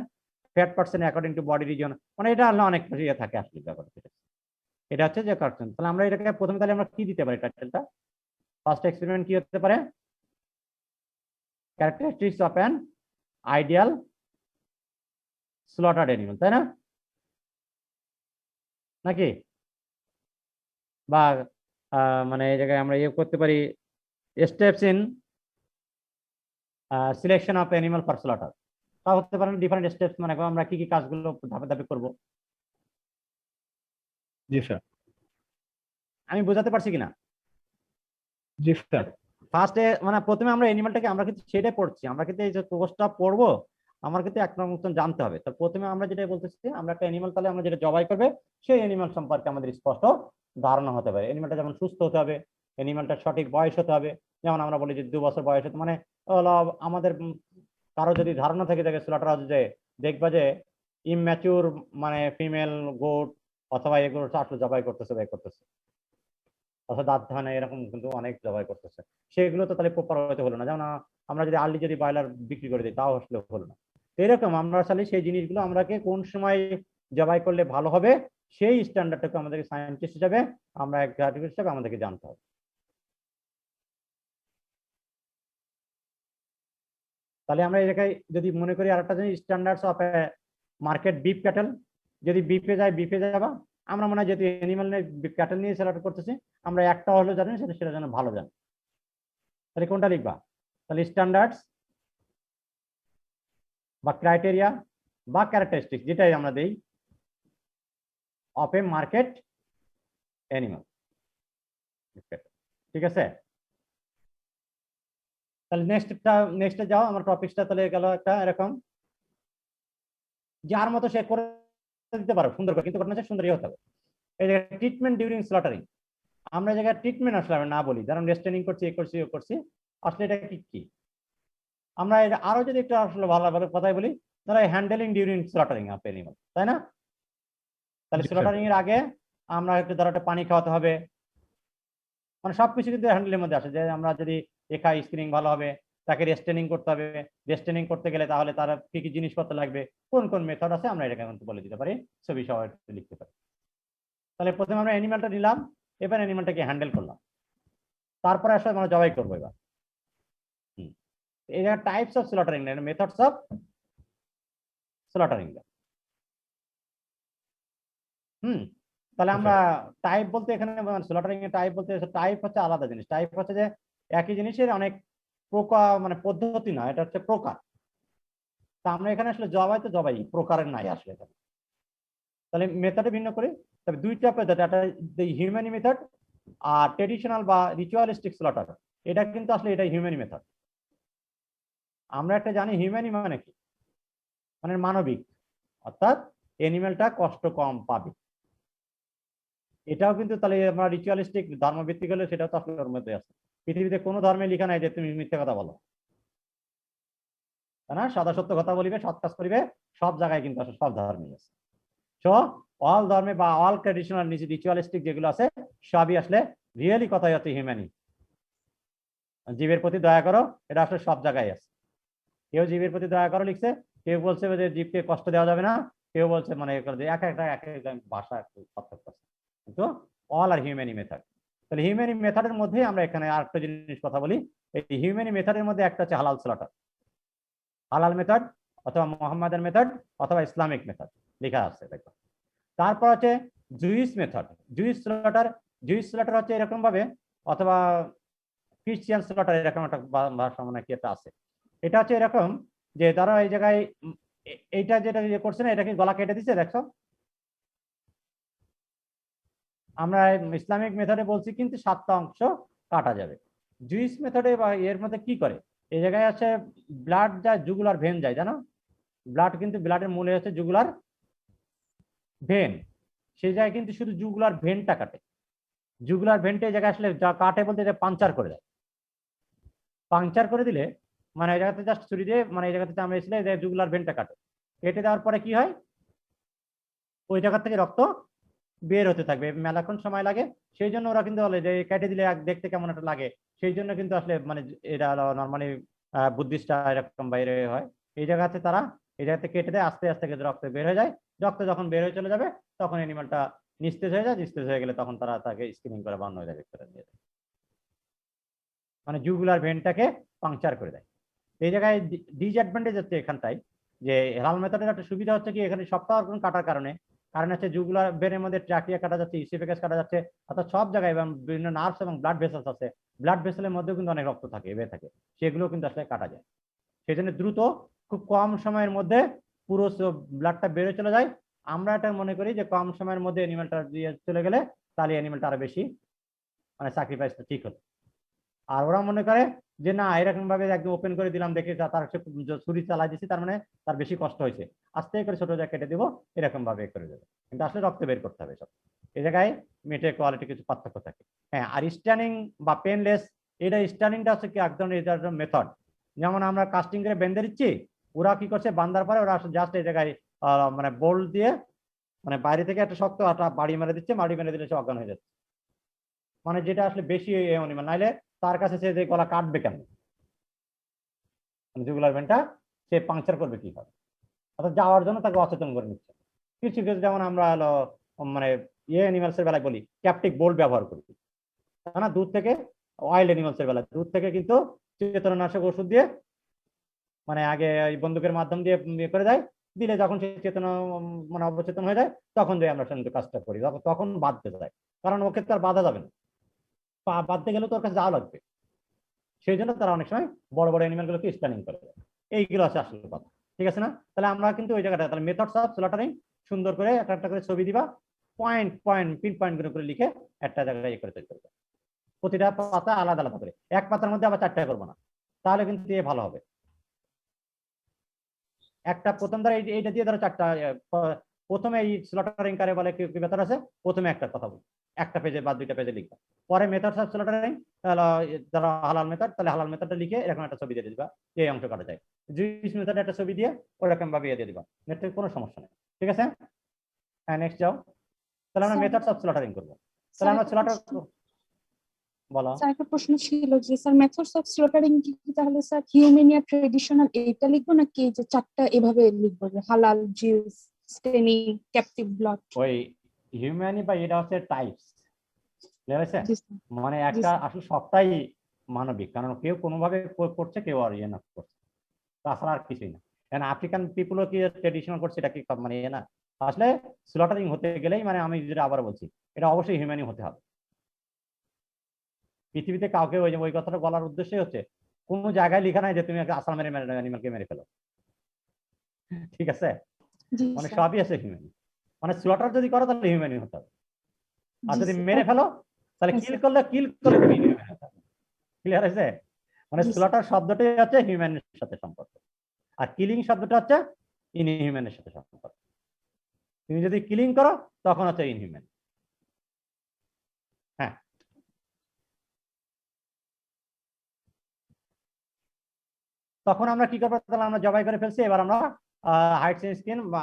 fat percent according to body region, মানে এটা হলো অনেক ইয়ে থাকে আসলে ব্যাপার, এটা হচ্ছে যে কার্টন। তাহলে আমরা এটাকে প্রথমে তাহলে আমরা কি দিতে পারি টাইটেলটা, ফার্স্ট এক্সপেরিমেন্ট কি হতে পারে, characteristics of an ideal স্লটার্ড animal, তাই না নাকি? বা মানে এই জায়গায় আমরা ইয়ে করতে পারি steps in selection of animal for slaughter, তা হতে পারে ডিফারেন্ট স্টেপস, মানে আমরা কি কি কাজগুলো ধাপে ধাপে করব। জি স্যার। আমি বোঝাতে পারছি কিনা? জি স্যার। ফার্স্টে মানে প্রথমে আমরা অ্যানিমালটাকে, আমরা কিন্তু সেটাই পড়ছি, আমরা কিন্তু এই যে কোর্সটা পড়বো আমার কিন্তু এক মতন জানতে হবে। তো প্রথমে আমরা যেটা বলতেছি, আমরা একটা অ্যানিমাল তাহলে আমরা যেটা জবাই করবে সেই অ্যানিমাল সম্পর্কে আমাদের স্পষ্ট ধারণা হতে পারে। অ্যানিমালটা যেমন সুস্থ হতে হবে, অ্যানিমালটার সঠিক বয়স হতে হবে, যেমন আমরা বলি যে 2 বছর বয়স হতে, মানে আমাদের কারো যদি ধারণা থেকে থাকে স্লটার হাউসে যে দেখবা যে ইমম্যাচিউর মানে ফিমেল গোট অথবা এগুলো আসলে জবাই করতেছে অথবা দাঁত ধানে এরকম কিন্তু অনেক জবাই করতেছে, সেগুলো তো তাহলে প্রপার হতে হলো না। যেমন আমরা যদি আর্লি যদি ব্রয়লার বিক্রি করে দিই তাও আসলে হলো না। এরকম আমরা আসলে সেই জিনিসগুলো আমরাকে কোন সময় জবাই করলে ভালো হবে সেই স্ট্যান্ডার্ডটাকে আমাদেরকে সায়েন্টিস্ট হিসাবে আমরা এক গ্রাজুয়েট হিসাবে আমাদেরকে জানতে হবে। তাহলে আমরা এই জায়গায় যদি মনে করি আরেকটা জিনিস, standards of market beef cattle, যদি বিফে যাবা আমরা মনে হয় যেহেতু অ্যানিমাল ক্যাটেল নিয়ে সিলেক্ট করতেছি, আমরা একটা হলো জানি সেটা যেন ভালো জানি, তাহলে কোনটা লিখবা? তাহলে স্ট্যান্ডার্ডস বা ক্রাইটেরিয়া বা ক্যারেক্টারিস্টিক্স যেটাই আমরা দেই অফ এ মার্কেট অ্যানিমাল, ঠিক আছে? তাহলে নেক্সটে যাও, আমার টপিকটা তাহলে গেল একটা এরকম, যার মতো সে করে দিতে পারো সুন্দর করে, কিন্তু ঘটনা সুন্দরই হতে হবে। এই জায়গায় ট্রিটমেন্ট ডিউরিং স্লটারিং, আমরা এই জায়গায় ট্রিটমেন্ট আসলে আমি না বলি, কারণ রেস্টেনিং করছি করছি আসলে এটা কি আমরা আরো যদি একটু আসলে ভালো কথাই বলি, তাহলে handling during slaughtering of animal, তাই না? তাহলে স্লটারিং এর আগে আমরা একটু ধরো একটা পানি খাওয়াতে হবে, মানে সবকিছু কিন্তু হ্যান্ডেলের মধ্যে আসে, যে আমরা যদি একাই স্ক্রিনিং ভালো হবে, তাকে রেস্টেনিং করতে হবে, রেস্টেনিং করতে গেলে তাহলে তার কি কি জিনিসপত্র লাগবে, কোন কোন মেথড আছে আমরা এটাকে কিন্তু বলে দিতে পারি, ছবি সহ লিখতে পারি। তাহলে প্রথমে আমরা অ্যানিমালটা নিলাম, এবার অ্যানিমালটাকে হ্যান্ডেল করলাম, তারপরে আসলে আমরা জবাই করবো। এবার এই জায়গায় types of slaughtering, methods of slaughtering. তাহলে আমরা টাইপ বলতে এখানে স্লটারিং এর টাইপ বলতে টাইপ হচ্ছে আলাদা জিনিস, টাইপ হচ্ছে যে একই জিনিসের অনেক প্রকার, মানে পদ্ধতি না, এটা হচ্ছে প্রকার। তা আমরা এখানে আসলে জবাই তো জবাই প্রকারের নাই আসলে এখানে। তাহলে মেথডে ভিন্ন করে, তবে দুইটা পদ্ধতি, একটা হিউম্যানি মেথড আর ট্রেডিশনাল বা রিচুয়ালিস্টিক স্লটার, এটা কিন্তু আসলে এটা হিউম্যানি মেথড। আমরা একটা জানি হিউম্যানি মানে কি, মানে মানবিক, অর্থাৎ এনিম্যালটা কষ্ট কম পাবে। এটাও কিন্তু তাহলে আমরা রিচুয়ালিস্টিক ধর্মভিত্তিক হলে সেটাও তো আসলে ওর মধ্যে আছে। পৃথিবীতে কোনো ধর্মে লেখা নাই যে তুমি মিথ্যা কথা বলো, তাই না? সদা সত্য কথা বলিবে, সৎ কাজ করিবে, সব জায়গায় কিন্তু আসলে সব ধর্মই আছে। সো অল ধর্মে বা অল ট্রেডিশনাল রিচুয়ালিস্টিক যেগুলো আছে সবই আসলে রিয়েলি কথাই হচ্ছে হিউম্যানি। জীবের প্রতি দয়া করো, এটা আসলে সব জায়গায় আছে। কেউ জীবের প্রতি দয়া করো লিখছে, কেউ বলছে যে জীবকে কষ্ট দেওয়া যাবে না, কেউ বলছে মানে এক একটা ভাষা একটু পার্থক্য আছে, কিন্তু অল আর হিউম্যানি মেথড। তাহলে হিউম্যানি মেথডের মধ্যে আমরা এখানে আরেকটা জিনিস কথা বলি। এই হিউম্যানি মেথডের মধ্যে একটা হচ্ছে হালাল স্লটার, হালাল মেথড অথবা মোহাম্মদের মেথড অথবা ইসলামিক মেথড লেখা আছে দেখো। তারপর হচ্ছে জুইস মেথড, জুইস স্লটার হচ্ছে এরকম ভাবে, অথবা ক্রিশ্চিয়ান স্লটার এরকম একটা ভাষা মানে কি একটা আছে। এটা হচ্ছে এরকম যে ধরো এই জায়গায় এইটা যেটা করছে না, এটাকে গলা কেটে দিচ্ছে দেখছো। আমরা ইসলামিক মেথডে বলছি কিন্তু 7টা অংশ কাটা যাবে। জুইস মেথডে বা এর মধ্যে কি করে, এই জায়গায় আছে ব্লাড যায়, জুগুলার ভেন যায়, জানো? ব্লাড কিন্তু ব্লাডের মূলে হচ্ছে জুগুলার ভেন, সেই জায়গায় কিন্তু শুধু জুগুলার ভেনটা কাটে। জুগুলার ভেনটা এই জায়গায় আসলে যা কাটে বলতে এটা পাংচার করে দেয়। পাংচার করে দিলে মানে এই জায়গাতে জাস্ট ছুরি দিয়ে মানে এই জায়গাতে আমরা এসে জুগুলার ভেনটা কাটে, কেটে দেওয়ার পরে কি হয়, ওই জায়গা থেকে রক্ত বের হতে থাকবে, মেলাক্ষণ সময় লাগে। সেই জন্য ওরা কিন্তু বলে যে কেটে দিলে দেখতে কেমন একটা লাগে, সেই জন্য কিন্তু আসলে মানে এটা নর্মালি বুদ্ধিস্টরা এরকম বাইরে হয়। এই জায়গাতে তারা এই জায়গাতে কেটে দেয়, আস্তে আস্তে রক্ত বের হয়ে যায়। রক্ত যখন বের হয়ে চলে যাবে তখন অ্যানিমালটা নিস্তেজ হয়ে যায়, নিস্তেজ হয়ে গেলে তখন তারা তাকে স্ক্রিনিং করে বান্ন হয়ে যায়, নিয়ে যায়, মানে জুগুলার ভেনটাকে পাংচার করে দেয়। এই জায়গায় ডিসঅ্যাডভান্টেজ হচ্ছে এখানটায় যে হালাল মেথডের একটা সুবিধা হচ্ছে কি, এখানে সবটা অর্গান কাটার কারণে হচ্ছে জুগুলার ভেনের মধ্যে ট্রাকিয়া কাটা যাচ্ছে, ইসিফেগাস কাটা যাচ্ছে, অর্থাৎ সব জায়গায় এবং বিভিন্ন নার্ভস এবং ব্লাড ভেসেলস আছে, ব্লাড ভেসেলের মধ্যেও কিন্তু অনেক রক্ত থাকে, বের থাকে, সেগুলো কিন্তু আসলে কাটা যায়। সেই জন্য দ্রুত খুব কম সময়ের মধ্যে পুরো ব্লাডটা বেড়ে চলে যায়। আমরা এটা মনে করি যে কম সময়ের মধ্যে অ্যানিমালটা দিয়ে চলে গেলে তাহলে অ্যানিমালটা আরো বেশি মানে স্যাক্রিফাইসটা ঠিক হতো। আর ওরা মনে করে যে না এরকম ভাবে একদম ওপেন করে দিলাম, দেখে তার ছুরি চালাই দিচ্ছি, তার মানে তার বেশি কষ্ট হয়েছে, আস্তে করে ছোট জায়গা কেটে দিব, এরকম ভাবে করে দেবে, কিন্তু আসলে রক্ত বের করতে হবে সব। এই জায়গায় মিটের কোয়ালিটি কিছু পার্থক্য থাকে। হ্যাঁ, আর স্ট্যানিং বা পেনলেস, এটা স্ট্যানিংটা হচ্ছে কি একদম এটার মেথড। যেমন আমরা কাস্টিং করে বেঁধে দিচ্ছি, ওরা কি করছে বান্ধার পরে ওরা জাস্ট এই জায়গায় মানে বোল্ট দিয়ে মানে বাইরে থেকে একটা শক্ত একটা বাড়ি মেরে দিচ্ছে, বাড়ি মেরে দিলে সে অজ্ঞান হয়ে যাচ্ছে, মানে যেটা আসলে বেশি অনিমান, নাইলে তার কাছে সে যে গলা কাটবে কেন, জুগুলার ভেনটা সে পাংচার করবে কি হবে, অর্থাৎ যাওয়ার জন্য তাকে অচেতন করে নিচ্ছে। কিছু কিছু যেমন আমরা হলো মানে অ্যানিমালস এর বেলায় বলি ক্যাপটিক বোল্ট ব্যবহার করি, তাই না? দুধ থেকে ওয়াইল্ড অ্যানিমালস এর বেলায় দুধ থেকে কিন্তু চেতনানাশক ওষুধ দিয়ে মানে আগে ওই বন্দুকের মাধ্যম দিয়ে করে দেয়, দিলে যখন সে চেতনা মানে অবচেতন হয়ে যায় তখন যে আমরা শুনতে কাজটা করি, তখন বাঁধতে যায়, কারণ ওকে তো আর বাধা যাবে না, বাঁধতে গেলে তোর কাছে যাওয়া লাগবে। সেই জন্য তারা অনেক সময় বড় বড় অ্যানিমাল গুলোকে স্ট্যানিং করে, এইগুলো আছে আসলে কথা, ঠিক আছে না? তাহলে আমরা কিন্তু ওই জায়গাটা তাহলে মেথডস অফ স্লটারিং সুন্দর করে একটা একটা করে ছবি দিবা, পয়েন্ট পয়েন্ট পিন পয়েন্ট করে লিখে একটা জায়গায় ইয়ে করে তৈরি করবে, প্রতিটা পাতা আলাদা আলাদা করে, এক পাতার মধ্যে আবার 4টা করবো না, তাহলে কিন্তু এ ভালো হবে। একটা প্রথম ধরো এইটা দিয়ে ধরো 4টা, প্রথমে এই স্লটারিং কারে বলে কি মেথড আছে, প্রথমে একটা কথা বলি, একটা পেজে বা 2টা পেজে লিখবা, পরে মেথডস অফ স্লটারিং ধরো হালাল মেথড, তাহলে হালাল মেথডটা লিখে এরকম একটা ছবি দিয়ে দিবা, এই অংশ কাটা যায়। জুইস মেথডে একটা ছবি দিয়ে ওরকম ভাবে দিয়ে দিবা, নেটে কোনো সমস্যা নেই, ঠিক আছে? হ্যাঁ, নেক্সট যাও। তাহলে আমরা মেথডস অফ স্লটারিং করব। তাহলে আমরা স্লটার বলো। স্যার একটা প্রশ্ন ছিল যে স্যার মেথডস অফ স্লটারিং কি তাহলে স্যার হিউম্যান আর ট্রেডিশনাল এটা লিখবো নাকি যে 4টা এভাবে লিখবো, যে হালাল, জিউস, স্টেনিং, ক্যাপটিভ ব্লাড? ওই হিউম্যানি বা এটা হচ্ছে টাইপস, মানে একটা আসলে সবটাই মানবিক, কারণ কেউ কোনোভাবে করছে, কেউ আর ইয়ে না করছে, তাছাড়া আর কিছুই না। কারণ আফ্রিকান পিপুলও কি ট্রেডিশনাল করছে, এটা কি মানে ইয়ে না? আসলে স্লটারিং হতে গেলেই মানে আমি যেটা আবার বলছি, এটা অবশ্যই হিউম্যানি হতে হবে। পৃথিবীতে কাউকে ওই কথাটা বলার উদ্দেশ্যই হচ্ছে কোনো জায়গায় লেখা নাই যে তুমি একটা আসামের অ্যানিমালকে মেরে ফেলো, ঠিক আছে, জি মানে স্যার সবই আছে হিউম্যান, মানে স্লটার যদি করো তাহলে হিউম্যানই হতে হবে, আর জি যদি স্যার মেরে ফেলো তাহলে হ্যাঁ কিল স্যার করলে তুমি ইনহিউম্যান হতে হবে। ক্লিয়ার আছে? মানে জি স্যার স্লটার শব্দটাই হচ্ছে হিউম্যানের সাথে সম্পর্ক, আর কিলিং শব্দটা হচ্ছে ইনহিউম্যানের সাথে সম্পর্ক। তুমি যদি কিলিং করো তখন হচ্ছে ইনহিউম্যান। হ্যাঁ, তখন আমরা কি করবো, তাহলে আমরা জবাই করে ফেলছি, এবার আমরা হাইট চেঞ্জ স্কিন বা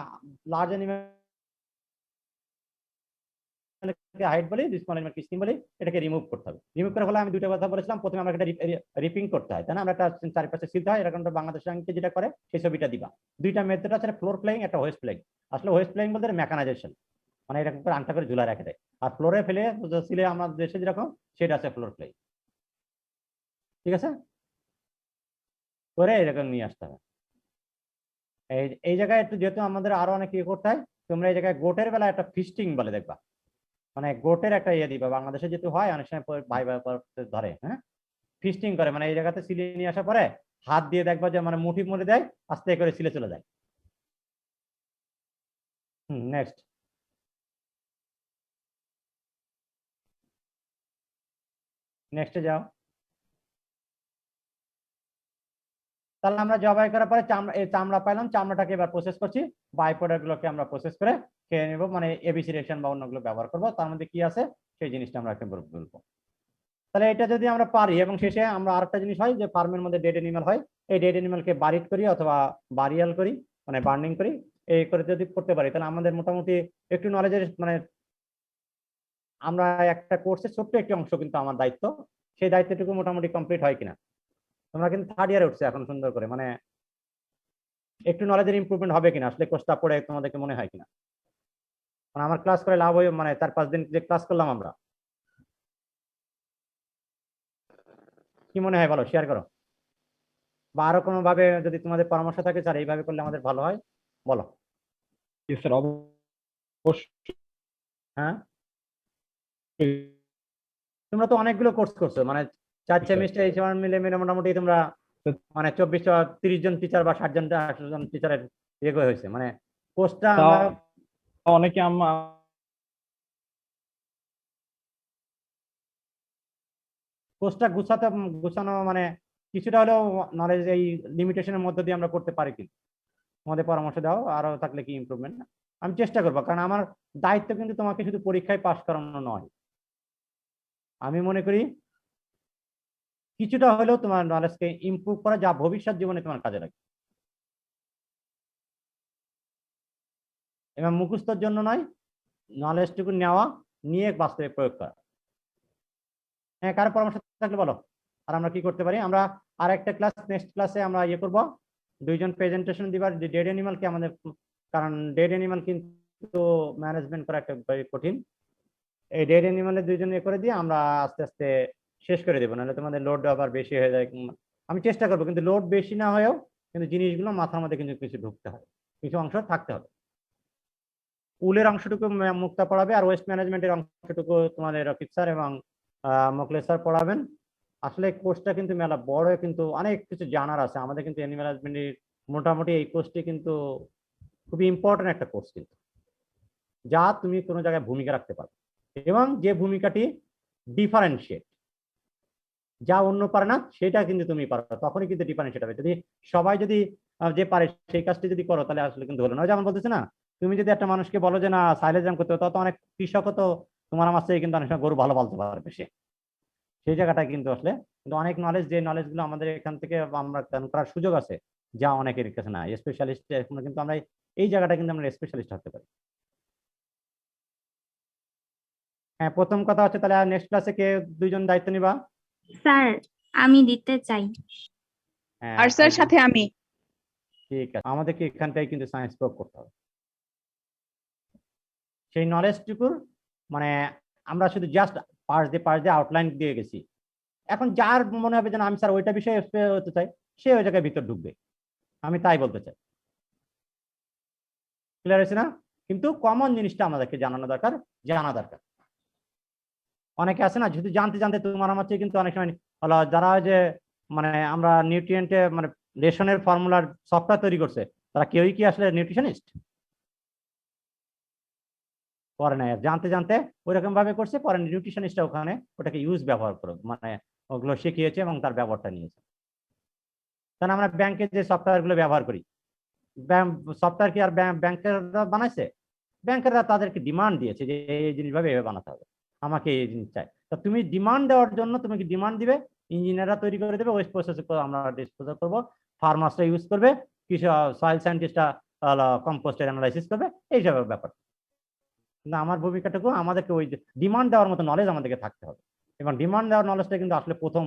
লার্জ অ্যানিমেল হাইট বলি, স্মল অ্যানিমেল স্কিন বলি, এটাকে রিমুভ করতে হবে। রিমুভ করে হলে আমি দুটো কথা বলেছিলাম, প্রথমে আমরা এটা রিপিং করতে হয়, তাই না? আমরা একটা চারিপাশে সিলতে হয়, এরকম বাংলাদেশ ব্যাংকে যেটা করে সেই ছবিটা দিবা। দুইটা মেথড আছে, ফ্লোর প্লেইং, একটা ওয়েস্ট প্লেইং। আসলে ওয়েস্ট প্লেইং বলতে মেকানাইজেশন, মানে এরকম করে আংটা করে ঝুলা রেখে দেয়, আর ফ্লোরে ফেলে সিলে আমাদের দেশে যেরকম সেটা আছে ফ্লোর প্লেইং। ঠিক আছে, করে এরকম নিয়ে আসতে হবে। এই জায়গায় একটু যেহেতু আমাদের আরো অনেক ইয়ে করতে হয়, তোমরা এই জায়গায় গোটের বেলা একটা ফিস্টিং বলে দেখবা, মানে গোটের একটা ইয়ে দিবা। বাংলাদেশে যেহেতু হয় অনেক সময় ভাই ভাই ধরে, হ্যাঁ, ফিস্টিং করে, মানে এই জায়গাতে সিলে নিয়ে আসার পরে হাত দিয়ে দেখবা যে মানে মুঠি মুড়ে দেয়, আস্তে করে সিলে চলে যায়। নেক্সট, নেক্সটে যাও। তাহলে আমরা জবাই করার পরে চামড়া পাইলাম, চামড়াটাকে এবার প্রসেস করছি, বাই প্রোডাক্ট গুলোকে আমরা প্রসেস করে খেয়ে নেবো, মানে এবিসি রিঅ্যাকশন বা অন্যগুলো ব্যবহার করবো, তার মধ্যে কি আছে সেই জিনিসটা আমরা একটা বলবো। তাহলে এটা যদি আমরা পারি, এবং শেষে আমরা আরেকটা জিনিস হয় যে ফার্মের মধ্যে ডেড অ্যানিমাল হয়, এই ডেড অ্যানিমালকে বারিট করি অথবা বারিয়াল করি, মানে বার্নিং করি, এই করে যদি করতে পারি তাহলে আমাদের মোটামুটি একটু নলেজের, মানে আমরা একটা কোর্সের ছোট্ট একটি অংশ কিন্তু আমার দায়িত্ব, সেই দায়িত্বটুকু মোটামুটি কমপ্লিট হয় কিনা। তোমরা কিন্তু থার্ড ইয়ারে উঠছে এখন সুন্দর করে, মানে একটু নলেজের ইমপ্রুভমেন্ট হবে কিনা আসলে কোর্সটা পড়ে তোমাদেরকে মনে হয় কিনা? মানে আমার ক্লাস করে লাভ হয়, মানে 4-5 দিন যে ক্লাস করলাম আমরা, কি মনে হয় বলো, শেয়ার করো, বা আরো কোনো ভাবে যদি তোমাদের পরামর্শ থাকে স্যার এইভাবে করলে আমাদের ভালো হয়, বলো। স্যার অবশ্যই। হ্যাঁ, তোমরা তো অনেকগুলো কোর্স করছো, মানে 4 সেমিস্টার এই সময় মিলে মিলে মোটামুটি তোমরা মানে 24-30 জন টিচার বা 60 জন 80 জন টিচারের ইয়ে হয়েছে, মানে কোর্সটা আমরা অনেকে কোর্সটা গুছানো মানে কিছুটা হলেও নলেজ এই লিমিটেশনের মধ্যে দিয়ে আমরা করতে পারি কি, তোমাদের পরামর্শ দাও, আরো থাকলে কি ইমপ্রুভমেন্ট। আমি চেষ্টা করবো, কারণ আমার দায়িত্ব কিন্তু তোমাকে শুধু পরীক্ষায় পাস করানো নয়, আমি মনে করি কিছুটা হলেও তোমার নলেজকে ইমপ্রুভ করা, যা ভবিষ্যৎ জীবনে তোমার কাজে লাগে। এবং মুখস্থর জন্য নয়, নলেজটুকু নেওয়া, নিয়ে বাস্তবে প্রয়োগ করা। হ্যাঁ, কারো পরামর্শ থাকলে বলো, আর আমরা কি করতে পারি। আমরা আর একটা ক্লাস, নেক্সট ক্লাসে আমরা ইয়ে করবো, 2 জন প্রেজেন্টেশন দিবার ডেড অ্যানিমালকে আমাদের, কারণ ডেড অ্যানিমাল কিন্তু ম্যানেজমেন্ট করা একটা very কঠিন। এই ডেড অ্যানিমালের 2 জন ইয়ে করে দিয়ে আমরা আস্তে আস্তে শেষ করে দেবো, নাহলে তোমাদের লোড আবার বেশি হয়ে যায়। আমি চেষ্টা করবো, কিন্তু লোড বেশি না হয়েও কিন্তু জিনিসগুলো মাথার মধ্যে কিন্তু কিছু ঢুকতে হবে, কিছু অংশ থাকতে হবে। উলের অংশটুকু মুক্তা পড়াবে, আর ওয়েস্ট ম্যানেজমেন্টের অংশটুকু তোমাদের রকিব স্যার এবং মোখলেস স্যার পড়াবেন। আসলে কোর্সটা কিন্তু মেলা বড়, কিন্তু অনেক কিছু জানার আছে আমাদের, কিন্তু অ্যানিমাল হাজবেন্ডারির মোটামুটি এই কোর্সটি কিন্তু খুবই ইম্পর্টেন্ট একটা কোর্স, কিন্তু যা তুমি কোনো জায়গায় ভূমিকা রাখতে পারো, এবং যে ভূমিকাটি ডিফারেন্সিয়েট, যা অন্য পারে না সেটা কিন্তু তুমি পারো, তখনই কিন্তু ডিফারেন্সিয়েট হবে। যদি সবাই যদি যে পারে সেই কাজটি যদি করো তাহলে আসলে কিন্তু হলো না। যেমন বলতেছে না, তুমি যদি একটা মানুষকে বলো যে না সাইলেজাম করতে, তত অনেক কৃষকও তো তোমার আমার চেয়ে কিন্তু অনেক সময় গরু ভালো পালতে পারবে, সেই জায়গাটা কিন্তু আসলে কিন্তু অনেক নলেজ, যে নলেজ গুলো আমাদের এখান থেকে আমরা জ্ঞান করার সুযোগ আছে, যা অনেকের কাছে না। স্পেশালিস্ট কিন্তু আমরা এই জায়গাটা কিন্তু আমরা স্পেশালিস্ট হতে পারি। হ্যাঁ, প্রথম কথা হচ্ছে তাহলে নেক্সট ক্লাসে কে 2 জন দায়িত্ব নিবা? স্যার আমি দিতে চাই। হ্যাঁ, আর স্যার সাথে আমি। ঠিক আছে, আমাদেরকে এখানটাই কিন্তু সায়েন্স প্রয়োগ করতে হবে। সেই নলেজটুকুর মানে আমরা শুধু জাস্ট পার্স দিয়ে আউটলাইন দিয়ে গেছি। এখন যার মনে হবে যে আমি স্যার ওইটা বিষয়ে হতে চাই, সে ওই জায়গায় ভিতর ঢুকবে, আমি তাই বলতে চাই। ক্লিয়ার হয়েছে না? কিন্তু কমন জিনিসটা আমাদেরকে জানা দরকার। অনেকে আছে না, যদি জানতে জানতে তোমার আমার চেয়ে কিন্তু অনেক সময় যারা যে মানে আমরা নিউট্রিয়েন্টে মানে রেশনের ফর্মুলার সফটওয়্যার তৈরি করছে, তারা কেউই কি আসলে নিউট্রিশনিস্ট পরে না, জানতে জানতে ওইরকম ভাবে করছে, পরে নিউট্রিশনিস্টরা ওখানে ওটাকে ব্যবহার করে, মানে ওগুলো শিখিয়েছে এবং তার ব্যবহারটা নিয়েছে। কারণ আমরা ব্যাংকে যে সফটওয়্যার গুলো ব্যবহার করি, সফটওয়্যার কি আর ব্যাংকেররা বানাইছে? ব্যাংকেররা তাদেরকে ডিমান্ড দিয়েছে যে এই জিনিসভাবে এভাবে বানাতে হবে, আমাকে এই জিনিস চাই। তা তুমি ডিমান্ড দেওয়ার জন্য তুমি কি ডিমান্ড দিবে, ইঞ্জিনিয়াররা তৈরি করে দেবে, ওয়েস্ট প্রসেস আমরা ডিসপোজাল করবো, ফার্মার্সরা ইউজ করবে, কিছু সয়েল সায়েন্টিস্টরা কম্পোস্টের অ্যানালাইসিস করবে, এইসব ব্যাপার। কিন্তু আমার ভূমিকাটুকু আমাদেরকে ওই ডিমান্ড দেওয়ার মতো নলেজ আমাদেরকে থাকতে হবে, এবং ডিমান্ড দেওয়ার নলেজটা কিন্তু আসলে প্রথম,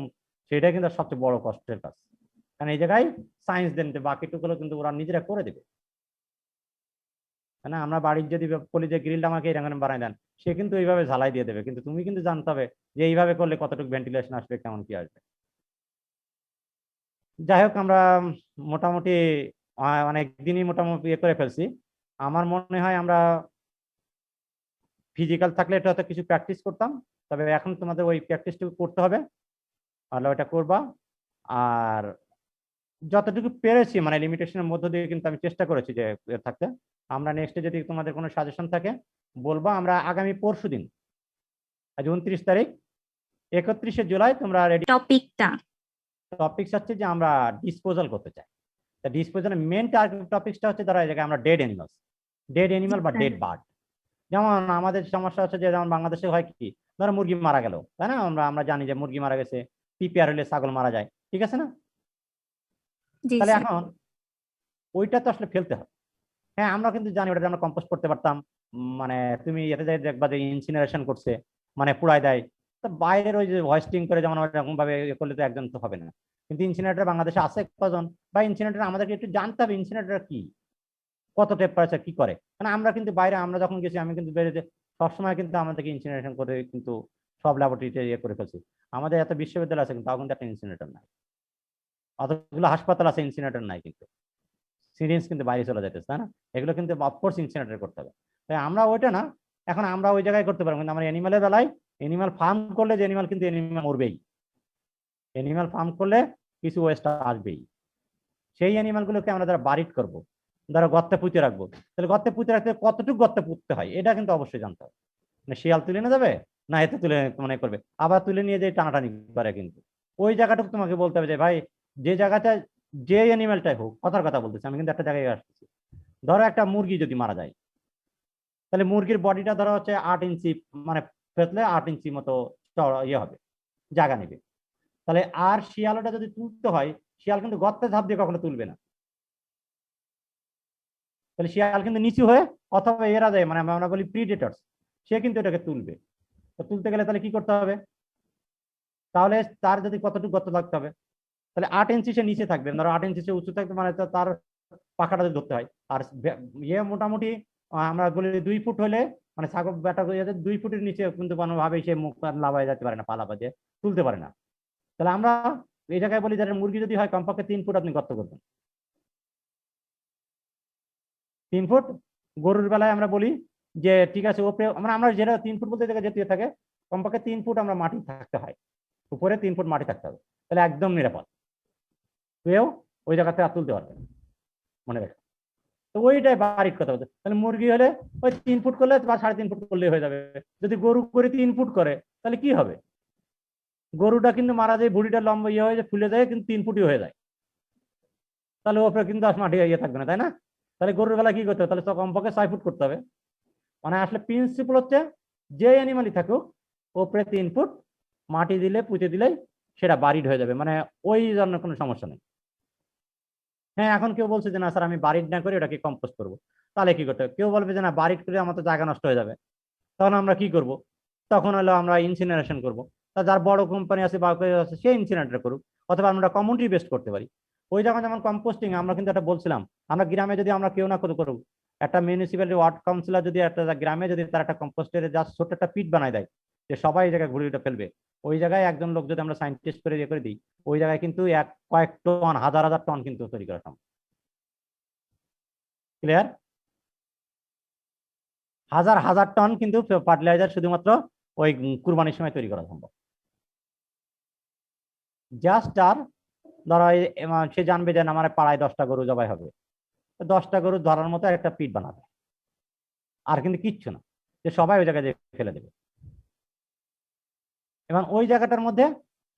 সেটাই কিন্তু সবচেয়ে বড় কষ্টের কাজ। কারণ এই জায়গায় সায়েন্স দেন, বাকিটুকুলো কিন্তু ওরা নিজেরা করে দেবে। না, আমরা বাড়ির যদি বলি যে গ্রিলটা আমাকে এরকম বানাই দেন, সে কিন্তু এইভাবে ঝালাই দিয়ে দেবে, কিন্তু তুমি কিন্তু জানতে হবে যে এইভাবে করলে কতটুকু ভেন্টিলেশন আসবে, কেমন কি আসবে। যাই হোক, আমরা মোটামুটি অনেক দিনই মোটামুটি ইয়ে করে ফেলছি। আমার মনে হয় আমরা ফিজিক্যাল থাকলে এটা হয়তো কিছু প্র্যাকটিস করতাম, তবে এখন তোমাদের ওই প্র্যাকটিসটুকু করতে হবে, তাহলে ওটা করবা। আর যতটুকু পেরেছি মানে লিমিটেশনের মধ্য দিয়ে কিন্তু আমি চেষ্টা করেছি যে থাকতে। আমরা নেক্সটে যদি তোমাদের কোনো সাজেশন থাকে বলবা। আমরা আগামী পরশু দিন, আজ 29 তারিখ, 31শে জুলাই তোমরা রেডি। টপিকস হচ্ছে যে আমরা ডিসপোজাল করতে চাই। তা ডিসপোজালের মেন টপিকসটা হচ্ছে ধরো এই জায়গায় আমরা ডেড অ্যানিমাল বা ডেড বার্ড। যেমন আমাদের সমস্যা হচ্ছে যে যেমন বাংলাদেশে হয় কি, ধরো মুরগি মারা গেল, তাই না? আমরা জানি যে মুরগি মারা গেছে, পিপিআর হলে ছাগল মারা যায়, ঠিক আছে না? তাহলে এখন ওইটা তো আসলে ফেলতে হবে। হ্যাঁ, আমরা কিন্তু জানি ওটা আমরা কম্পোস্ট করতে পারতাম, মানে তুমি এতে যাই দেখবা যে ইনসিনারেশন করছে, মানে পুড়ায় দেয়। তো বাইরের ওই যে হোয়েস্টিং করে যেমন এরকম ভাবে করলে তো একজন তো হবে না। কিন্তু ইনসিনারেটর বাংলাদেশে আছে কজন, বা ইনসিনারেটর আমাদেরকে একটু জানতে হবে ইনসিনারেটর কি, কত টেম্পারেচার কি করে। কারণ আমরা কিন্তু বাইরে, আমরা যখন গেছি, আমি কিন্তু বেরোতে সবসময় কিন্তু আমাদেরকে ইনসিনারেশন করে কিন্তু সব ল্যাবরেটরিতে ইয়ে করে ফেলছি। আমাদের এত বিশ্ববিদ্যালয় আছে কিন্তু তাও কিন্তু একটা ইনসিনারেটর নাই, অতগুলো হাসপাতাল আছে ইনসিনারেটর নাই, কিন্তু সিরিঞ্জ কিন্তু বাইরে চলে যাইতেছে, তাই না? এগুলো কিন্তু অফকোর্স ইনসিনারেটর করতে হবে। তাই আমরা ওইটা না, এখন আমরা ওই জায়গায় করতে পারবো, কিন্তু আমরা অ্যানিমালের বেলায় অ্যানিমাল ফার্ম করলে যে অ্যানিমাল কিন্তু অ্যানিমাল মরবেই, অ্যানিমাল ফার্ম করলে কিছু ওয়েস্ট আসবেই। সেই অ্যানিমালগুলোকে আমরা যারা বারিট করবো, ধরো গর্তে পুঁতে রাখবো, তাহলে গর্তে পুঁতে রাখতে কতটুকু গর্তে পুঁততে হয় এটা কিন্তু অবশ্যই জানতে হবে। মানে শিয়াল তুলে নিয়ে যাবে না, এতে তুলে মনে করবে, আবার তুলে নিয়ে যে টানাটানি করে, কিন্তু ওই জায়গাটুকু তোমাকে বলতে হবে যে ভাই যে জায়গাটা যে অ্যানিমালটাই হোক, কথার কথা বলতেছি আমি, কিন্তু একটা জায়গায় আসতেছি। ধরো একটা মুরগি যদি মারা যায়, তাহলে মুরগির বডিটা ধরো হচ্ছে 8 ইঞ্চি, মানে ফেতলে 8 ইঞ্চি মতো ইয়ে হবে, জায়গা নেবে। তাহলে আর শিয়ালটা যদি তুলতে হয়, শিয়াল কিন্তু গর্তে ঝাঁপ দিয়ে কখনো তুলবে না। তাহলে শিয়াল কিন্তু নিচু হয়ে, অথবা এরা যায়, মানে আমরা বলি প্রিডেটরস, সে কিন্তু এটাকে তুলবে। তো তুলতে গেলে তাহলে কি করতে হবে, তাহলে তার যদি কতটুকু গর্ত লাগতে হবে, তাহলে 8 ইঞ্চি সে নিচে থাকবে, ধরো 8 ইঞ্চি সে উঁচু থাকবে, মানে তার পাখাটা ধরতে হয়। আর ইয়ে মোটামুটি আমরা বলি 2 ফুট হলে, মানে ছাগল বেটা 2 ফুটের নিচে কিন্তু কোনোভাবেই সে মুখ লাভায় যেতে পারে না, পা লাফা দিয়ে তুলতে পারে না। তাহলে আমরা এই জায়গায় বলি যে মুরগি যদি হয় কমপক্ষে 3 ফুট আপনি গর্ত করবেন, 3 ফুট। গরুর বেলায় আমরা বলি যে ঠিক আছে ওপরে, আমরা যেটা 3 ফুট বলতে যেতে থাকে, কমপক্ষে 3 ফুট আমরা মাটি থাকতে হয়, উপরে 3 ফুট মাটি থাকতে হবে, তাহলে একদম নিরাপদ, কেউ ওই জায়গাতে আর তুলতে পারবে না, মনে রাখো। তো ওইটাই বাড়ির কথা বলতে। তাহলে মুরগি হলে ওই 3 ফুট করলে বা 3.5 ফুট করলে হয়ে যাবে। যদি গরু করে 3 ফুট করে তাহলে কি হবে, গরুটা কিন্তু মারা যায়, ভুঁড়িটা লম্বা ইয়ে হয়ে যায়, ফুলে যায়, কিন্তু 3 ফুটই হয়ে যায়, তাহলে ওপরে কিন্তু মাটি ইয়ে থাকবে না, তাই না? তাহলে গরুর বেলা কি করতে হবে, তাহলে তো কমপক্ষে 6 ফুট করতে হবে। মানে আসলে প্রিন্সিপাল হচ্ছে যে অ্যানিমালই থাকুক, ওপরে 3 ফুট মাটি দিলে, পুঁতে দিলেই সেটা বাড়িড হয়ে যাবে, মানে ওই জন্য কোনো সমস্যা নেই। হ্যাঁ, এখন কেউ বলছে যে না স্যার আমি বাড়িড না করে ওটাকে কম্পোস্ট করবো, তাহলে কি করতে হবে? কেউ বলবে যে না বাড়িড করে আমার তো জায়গা নষ্ট হয়ে যাবে, তখন আমরা কি করব? তখন হলো আমরা ইনসিনারেশন করব। তা যার বড় কোম্পানি আছে বা আছে সে ইনসিনারেটর করুক, অথবা আমরা কমিউনিটি বেস্ট করতে পারি। ওই জায়গায় যেমন কম্পোস্টিং আমরা কিন্তু একটা বলছিলাম, আমরা গ্রামে যদি আমরা কেউ না করুক, একটা মিউনিসিপ্যালিটি ওয়ার্ড কাউন্সিলর যদি একটা গ্রামে যদি তার একটা কম্পোস্টের জাস্ট ছোট্ট একটা পিট বানায় দেয়, যে সবাই এই জায়গায় ঘুরে ফেলবে, ওই জায়গায় একজন লোক যদি আমরা সাইন্টিস্ট করে ইয়ে করে দিই, ওই জায়গায় কিন্তু কয়েক টন, হাজার হাজার টন কিন্তু তৈরি করা সম্ভব। ক্লিয়ার? হাজার হাজার টন কিন্তু ফার্টিলাইজার শুধুমাত্র ওই কুরবানির সময় তৈরি করা সম্ভব। জাস্ট আর ধরো সে জানবে যে আমার পাড়ায় 10টা গরু জবাই হবে, 10টা গরু ধরার মতো একটা পিট বানাবে, আর কিন্তু কিচ্ছু না, যে সবাই ওই জায়গায় ফেলে দেবে। এবং ওই জায়গাটার মধ্যে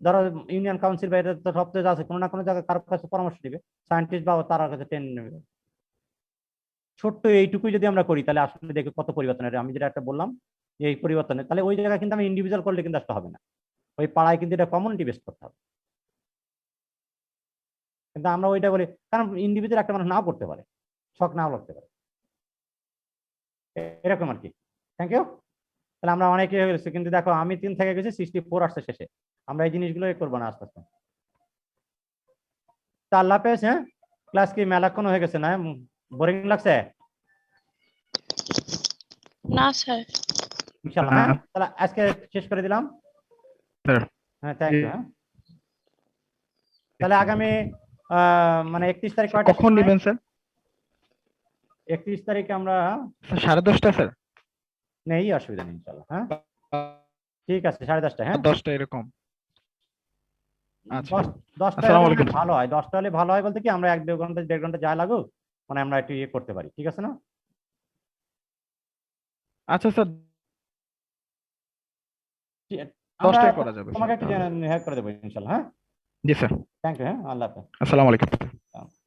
ধরো ইউনিয়ন কাউন্সিল বা এটা তো সব তো আছে, কোনো না কোনো জায়গায় কারোর কাছে পরামর্শ দিবে, সায়েন্টিস্ট বা তার কাছে ট্রেন নেবে। ছোট্ট এইটুকুই যদি আমরা করি তাহলে আসলে দেখে কত পরিবর্তন হয়। আমি যেটা একটা বললাম যে এই পরিবর্তনে, তাহলে ওই জায়গায় কিন্তু আমি ইন্ডিভিজুয়াল করলে কিন্তু আসলে হবে না, ওই পাড়ায় কিন্তু এটা কমিউনিটি বেস করতে হবে। কিন্তু আমরা ওইটা বলি, কারণ ইন্ডিভিজুয়াল একটা মানুষ নাও করতে পারে, শখ নাও লাগতে পারে, এরকম আর কি। Thank you. তাহলে আমরা অনেকে হয়ে গেছি, কিন্তু দেখো আমি 3 থেকে গেছি 64 আসছে শেষে। আমরা এই জিনিসগুলো করবো না আস্তে আস্তে। তা আল্লাহ হাফেজ। হ্যাঁ, ক্লাস কি মেলাক্ষণ হয়ে গেছে না? বোরিং লাগছে? না স্যার। ইনশাআল্লাহ। হ্যাঁ, তাহলে আজকে শেষ করে দিলাম। হ্যাঁ, থ্যাংক ইউ। হ্যাঁ, তাহলে আগামী মানে 31 তারিখ কখন নেবেন স্যার? 31 তারিখে আমরা 10:30 স্যার? নেই, অসুবিধা নেই ইনশাআল্লাহ। হ্যাঁ, ঠিক আছে, 10:30। হ্যাঁ, 10টা এরকম। আচ্ছা, 10টা আসসালামু আলাইকুম। ভালো হয়, 10টা হলে ভালো হয় বলতে কি আমরা 1-2 ঘন্টা 1.5 ঘন্টা যা লাগুক মানে আমরা একটু ইয়ে করতে পারি, ঠিক আছে না? আচ্ছা স্যার, আমরা 10টায় করা যাবে তোমাকে স্যার একটু তাহলে। হেল্প করে দেবো ইনশাআল্লাহ। হ্যাঁ, জি স্যার। Thank you. হ্যাঁ, আল্লাহ হাফেজ। আসসালামু আলাইকুম।